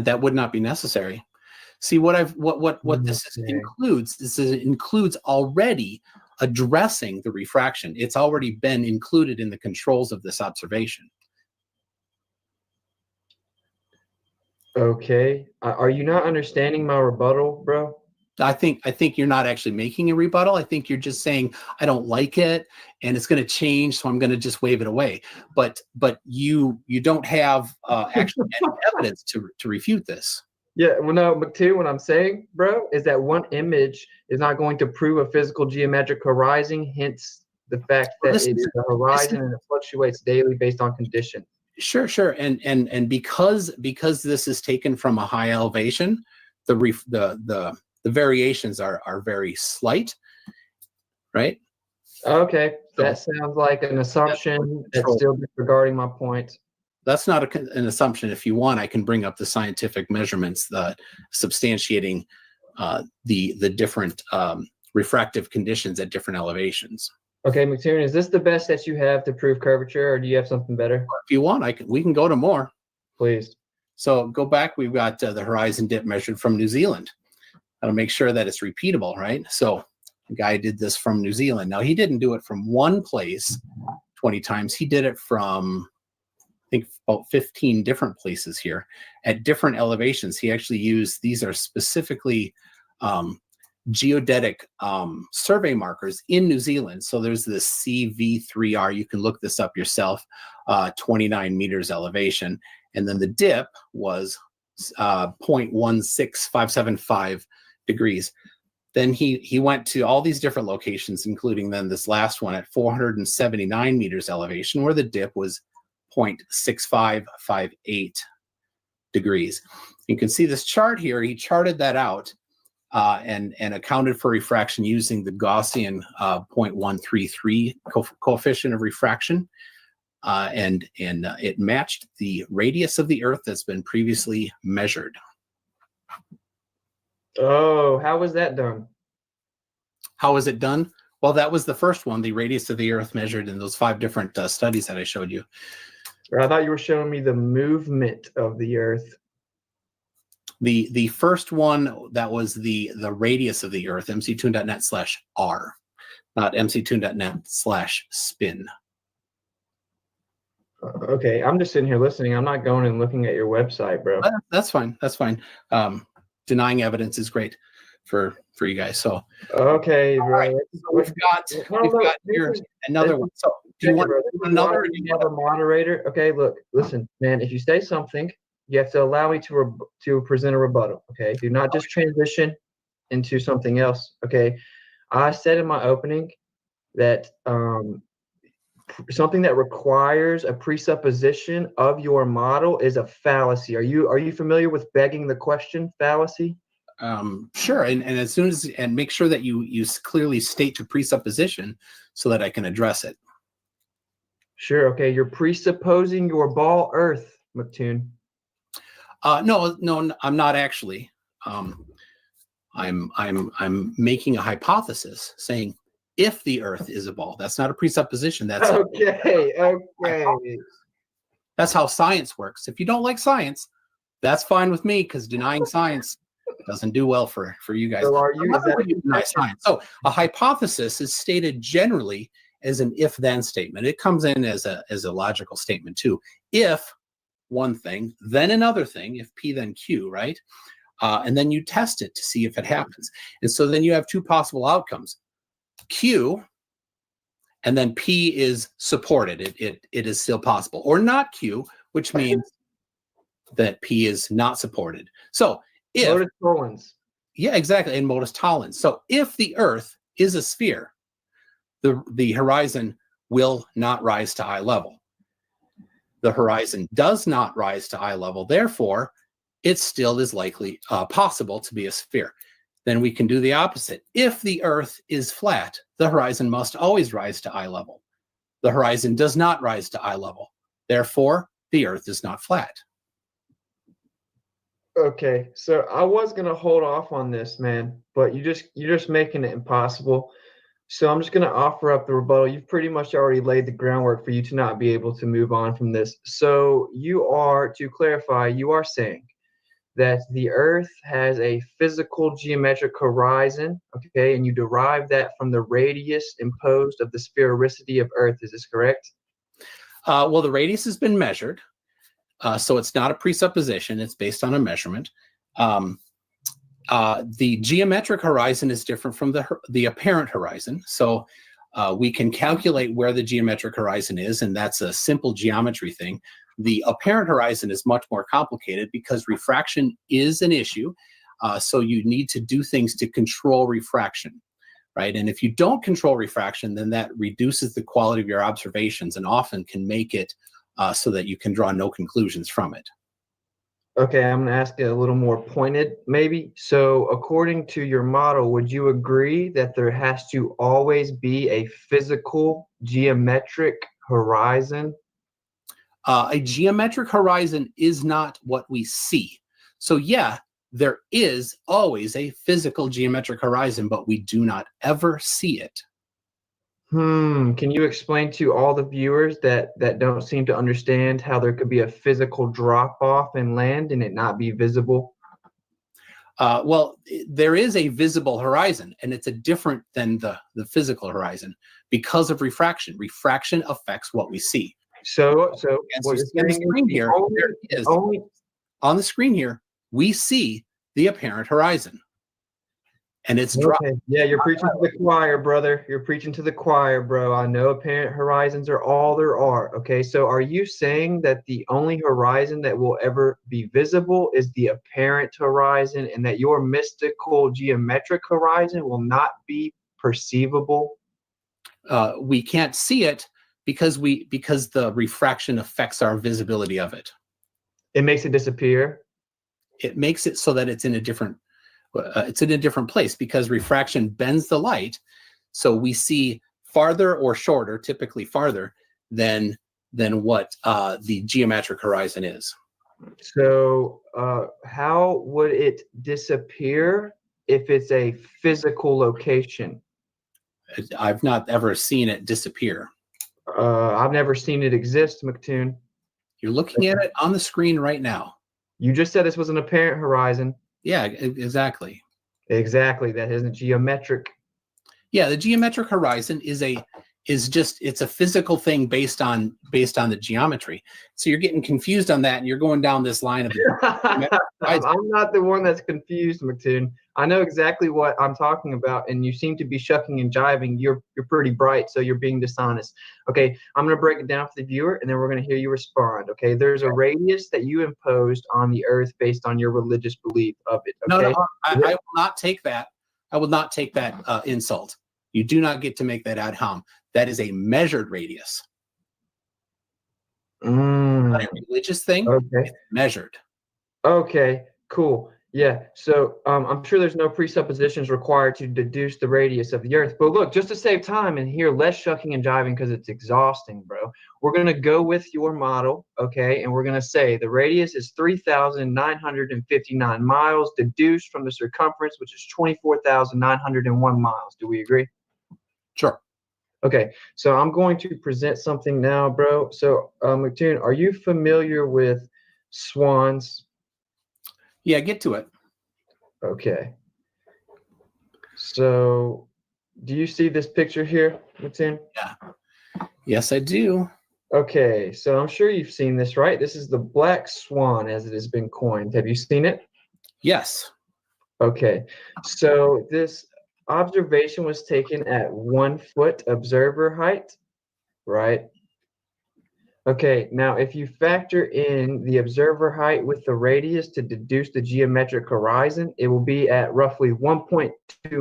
R: That would not be necessary. See, what this includes is it includes already addressing the refraction. It's already been included in the controls of this observation.
Q: Okay. Are you not understanding my rebuttal, bro?
R: I think you're not actually making a rebuttal. I think you're just saying I don't like it and it's going to change, so I'm going to just wave it away. But you don't have actually any evidence to refute this.
Q: Yeah, well, no, McToon, what I'm saying, bro, is that one image is not going to prove a physical geometric horizon, hence the fact that it is a horizon and it fluctuates daily based on conditions.
R: Sure. And because this is taken from a high elevation, the variations are very slight, right?
Q: Okay, that sounds like an assumption that's still disregarding my point.
R: That's not an assumption. If you want, I can bring up the scientific measurements substantiating the different refractive conditions at different elevations.
Q: Okay, McToon, is this the best that you have to prove curvature, or do you have something better?
R: If you want, we can go to more.
Q: Please.
R: So go back. We've got the horizon dip measured from New Zealand. That'll make sure that it's repeatable, right? So the guy did this from New Zealand. Now, he didn't do it from one place 20 times. He did it from, I think, about 15 different places here at different elevations. He actually used, these are specifically geodetic survey markers in New Zealand. So there's this CV3R. You can look this up yourself, 29 meters elevation. And then the dip was 0.16575 degrees. Then he went to all these different locations, including then this last one at 479 meters elevation, where the dip was 0.6558 degrees. You can see this chart here. He charted that out and accounted for refraction using the Gaussian 0.133 coefficient of refraction. And it matched the radius of the Earth that's been previously measured.
Q: Oh, how was that done?
R: How was it done? Well, that was the first one, the radius of the Earth measured in those 5 different studies that I showed you.
Q: I thought you were showing me the movement of the Earth.
R: The first one, that was the radius of the Earth, mctoon.net/r, not mctoon.net/spin.
Q: Okay, I'm just sitting here listening. I'm not going and looking at your website, bro.
R: That's fine. That's fine. Denying evidence is great for you guys. So
Q: okay, bro.
R: Right. So we've got here another one. So do you want another?
Q: You have a moderator. Okay, look, listen, man. If you say something, you have to allow me to present a rebuttal. Okay, do not just transition into something else. Okay, I said in my opening that something that requires a presupposition of your model is a fallacy. Are you familiar with begging the question fallacy?
R: Sure. And as soon as, and make sure that you clearly state your presupposition so that I can address it.
Q: Sure. Okay. You're presupposing your ball Earth, McToon.
R: No, I'm not actually. I'm making a hypothesis saying, if the Earth is a ball. That's not a presupposition. That's
Q: okay.
R: That's how science works. If you don't like science, that's fine with me, because denying science doesn't do well for you guys.
Q: So are you
R: deny science? So a hypothesis is stated generally as an if-then statement. It comes in as a logical statement too. If one thing, then another thing. If P, then Q, right? And then you test it to see if it happens. And so then you have 2 possible outcomes. Q, and then P is supported. It is still possible, or not Q, which means that P is not supported. So if
Q: modus tollens.
R: Yeah, exactly, in modus tollens. So if the Earth is a sphere, the horizon will not rise to eye level. The horizon does not rise to eye level, therefore, it still is likely possible to be a sphere. Then we can do the opposite. If the Earth is flat, the horizon must always rise to eye level. The horizon does not rise to eye level. Therefore, the Earth is not flat.
Q: Okay, so I was gonna hold off on this, man, but you're just making it impossible. So I'm just gonna offer up the rebuttal. You've pretty much already laid the groundwork for you to not be able to move on from this. So you are, to clarify, you are saying that the Earth has a physical geometric horizon, okay, and you derive that from the radius imposed of the sphericity of Earth. Is this correct?
R: Well, the radius has been measured, so it's not a presupposition. It's based on a measurement. The geometric horizon is different from the apparent horizon. So we can calculate where the geometric horizon is, and that's a simple geometry thing. The apparent horizon is much more complicated because refraction is an issue. So you need to do things to control refraction, right? And if you don't control refraction, then that reduces the quality of your observations and often can make it so that you can draw no conclusions from it.
Q: Okay, I'm going to ask it a little more pointed, maybe. So according to your model, would you agree that there has to always be a physical geometric horizon?
R: A geometric horizon is not what we see. So yeah, there is always a physical geometric horizon, but we do not ever see it.
Q: Can you explain to all the viewers that don't seem to understand how there could be a physical drop-off in land and it not be visible?
R: Well, there is a visible horizon, and it's a different than the physical horizon because of refraction. Refraction affects what we see.
Q: So
R: what you're saying is on the screen here, we see the apparent horizon. And it's
Q: okay. Yeah, you're preaching to the choir, brother. You're preaching to the choir, bro. I know apparent horizons are all there are. Okay, so are you saying that the only horizon that will ever be visible is the apparent horizon, and that your mystical geometric horizon will not be perceivable?
R: We can't see it because the refraction affects our visibility of it.
Q: It makes it disappear.
R: It makes it so that it's in a different place because refraction bends the light, so we see farther or shorter, typically farther than what the geometric horizon is.
Q: So how would it disappear if it's a physical location?
R: I've not ever seen it disappear.
Q: I've never seen it exist, McToon.
R: You're looking at it on the screen right now.
Q: You just said this was an apparent horizon.
R: Yeah, exactly.
Q: Exactly. That isn't geometric.
R: Yeah, the geometric horizon is it's a physical thing based on the geometry. So you're getting confused on that, and you're going down this line of
Q: I'm not the one that's confused, McToon. I know exactly what I'm talking about, and you seem to be shucking and jiving. You're pretty bright, so you're being dishonest. Okay, I'm going to break it down for the viewer, and then we're going to hear you respond. Okay, there's a radius that you imposed on the Earth based on your religious belief of it. Okay?
R: No, I will not take that. I will not take that insult. You do not get to make that ad hom. That is a measured radius. Not a religious thing.
Q: Okay.
R: It's measured.
Q: Okay, cool. Yeah, so I'm sure there's no presuppositions required to deduce the radius of the Earth. But look, just to save time and hear less shucking and jiving because it's exhausting, bro, we're going to go with your model, okay? And we're going to say the radius is 3,959 miles deduced from the circumference, which is 24,901 miles. Do we agree?
R: Sure.
Q: Okay, so I'm going to present something now, bro. So, McToon, are you familiar with swans?
R: Yeah, get to it.
Q: Okay. So, do you see this picture here, McToon?
R: Yeah. Yes, I do.
Q: Okay, so I'm sure you've seen this, right? This is the black swan, as it has been coined. Have you seen it?
R: Yes.
Q: Okay, so this observation was taken at 1 foot observer height, right? Okay, now if you factor in the observer height with the radius to deduce the geometric horizon, it will be at roughly 1.2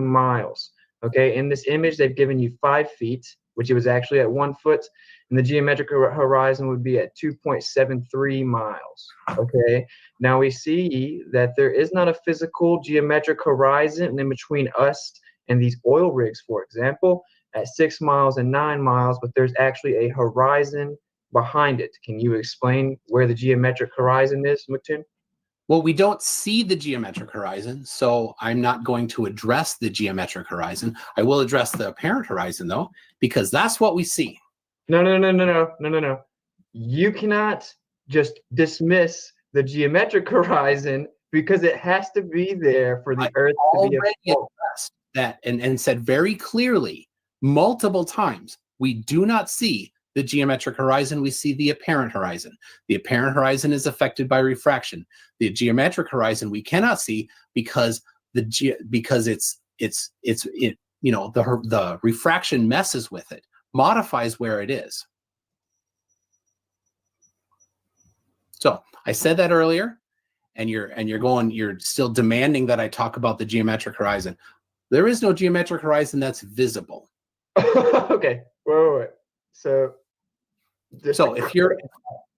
Q: miles. Okay, in this image, they've given you 5 feet, which it was actually at 1 foot, and the geometric horizon would be at 2.73 miles. Okay, now we see that there is not a physical geometric horizon in between us and these oil rigs, for example, at 6 miles and 9 miles, but there's actually a horizon behind it. Can you explain where the geometric horizon is, McToon?
R: Well, we don't see the geometric horizon, so I'm not going to address the geometric horizon. I will address the apparent horizon, though, because that's what we see.
Q: No. You cannot just dismiss the geometric horizon because it has to be there for the Earth to be
R: addressed that and said very clearly multiple times, we do not see the geometric horizon, we see the apparent horizon. The apparent horizon is affected by refraction. The geometric horizon we cannot see because the refraction messes with it, modifies where it is. So I said that earlier, and you're still demanding that I talk about the geometric horizon. There is no geometric horizon that's visible.
Q: Okay, wait. So So if you're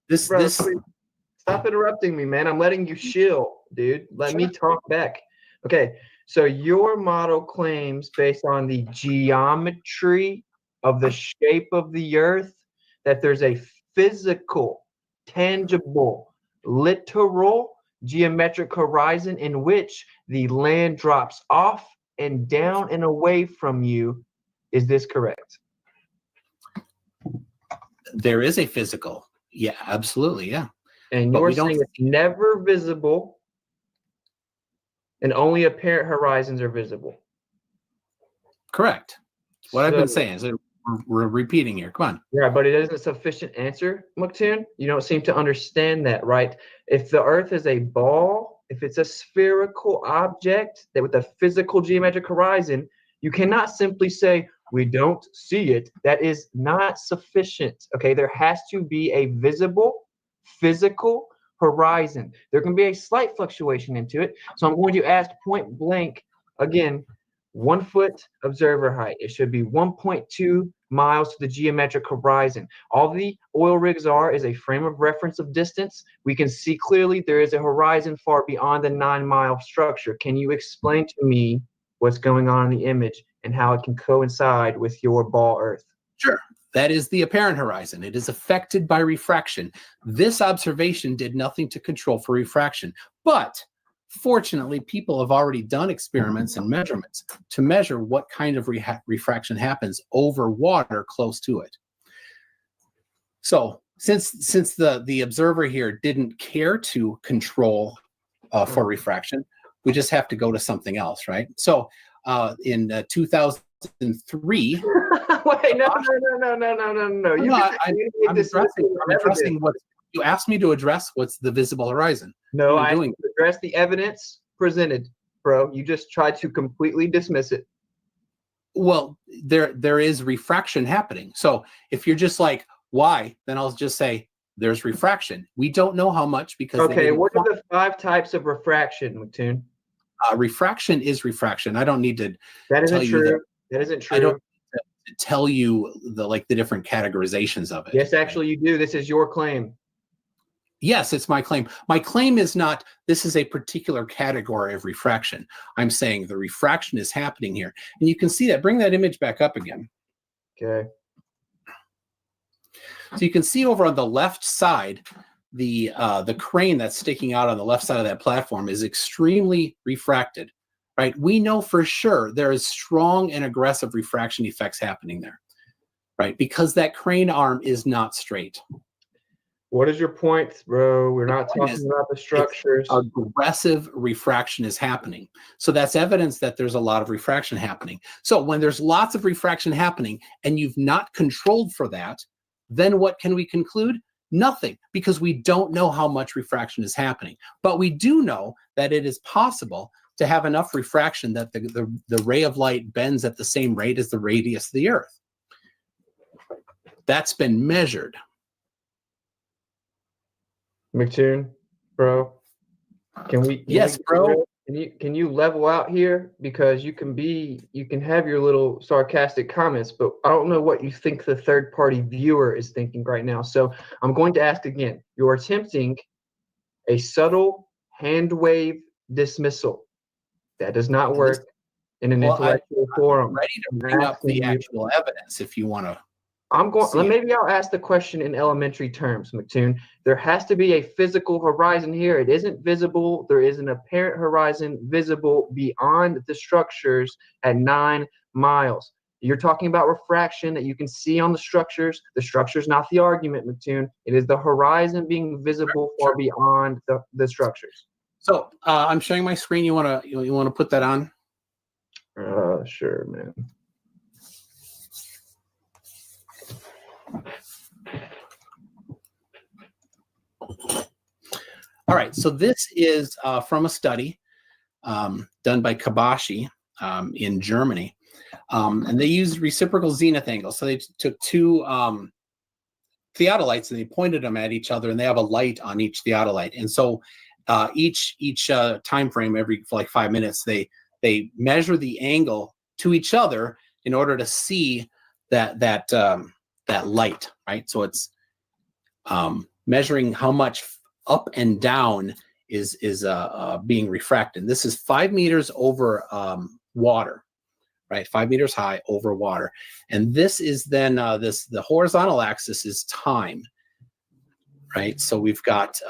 Q: this, stop interrupting me, man. I'm letting you shill, dude. Let me talk back. Okay. So your model claims, based on the geometry of the shape of the Earth, that there's a physical, tangible, literal geometric horizon in which the land drops off and down and away from you. Is this correct?
R: There is a physical. Yeah, absolutely. Yeah.
Q: And you're saying it's never visible and only apparent horizons are visible.
R: Correct. What I've been saying. So we're repeating here. Come on.
Q: Yeah, but it isn't a sufficient answer, McToon. You don't seem to understand that, right? If the Earth is a ball, if it's a spherical object that with a physical geometric horizon, you cannot simply say, we don't see it. That is not sufficient. Okay, there has to be a visible, physical horizon. There can be a slight fluctuation into it. So I'm going to ask point blank again, 1 foot observer height. It should be 1.2 miles to the geometric horizon. All the oil rigs is a frame of reference of distance. We can see clearly there is a horizon far beyond the 9-mile structure. Can you explain to me what's going on in the image and how it can coincide with your ball Earth?
R: Sure. That is the apparent horizon. It is affected by refraction. This observation did nothing to control for refraction, but fortunately, people have already done experiments and measurements to measure what kind of refraction happens over water close to it. So since the observer here didn't care to control for refraction, we just have to go to something else, right? So in 2003.
Q: Wait, no.
R: I'm addressing what you asked me to address. What's the visible horizon?
Q: No, I asked you to address the evidence presented, bro. You just tried to completely dismiss it.
R: Well, there is refraction happening. So if you're just like, why? Then I'll just say there's refraction. We don't know how much because
Q: okay. What are the 5 types of refraction, McToon?
R: Refraction is refraction. I don't need to.
Q: That isn't true. That isn't true.
R: I don't need to tell you the different categorizations of it.
Q: Yes, actually, you do. This is your claim.
R: Yes, it's my claim. My claim is not this is a particular category of refraction. I'm saying the refraction is happening here. And you can see that. Bring that image back up again.
Q: Okay.
R: So you can see over on the left side, the crane that's sticking out on the left side of that platform is extremely refracted, right? We know for sure there is strong and aggressive refraction effects happening there, right? Because that crane arm is not straight.
Q: What is your point, bro? We're not talking about the structures.
R: Aggressive refraction is happening. So that's evidence that there's a lot of refraction happening. So when there's lots of refraction happening and you've not controlled for that, then what can we conclude? Nothing, because we don't know how much refraction is happening. But we do know that it is possible to have enough refraction that the ray of light bends at the same rate as the radius of the Earth. That's been measured.
Q: McToon, bro,
R: Yes, bro.
Q: Can you level out here, because you can have your little sarcastic comments, but I don't know what you think the third party viewer is thinking right now. So I'm going to ask again. You're attempting a subtle hand wave dismissal. That does not work in an intellectual forum.
R: I'm ready to bring up the actual evidence if you want to.
Q: Maybe I'll ask the question in elementary terms, McToon. There has to be a physical horizon here. It isn't visible. There is an apparent horizon visible beyond the structures at 9 miles. You're talking about refraction that you can see on the structures. The structure's not the argument, McToon. It is the horizon being visible far beyond the structures.
R: So I'm showing my screen. You wanna put that on?
Q: Sure, man.
R: All right, so this is from a study done by Kabashi in Germany, and they used reciprocal zenith angles. So they took 2 theodolites and they pointed them at each other, and they have a light on each theodolite. And so each time frame, for like 5 minutes, they measure the angle to each other in order to see that light, right? So it's measuring how much up and down is being refracted. This is 5 meters over water, right? 5 meters high over water. And this is then the horizontal axis is time, right? So we've got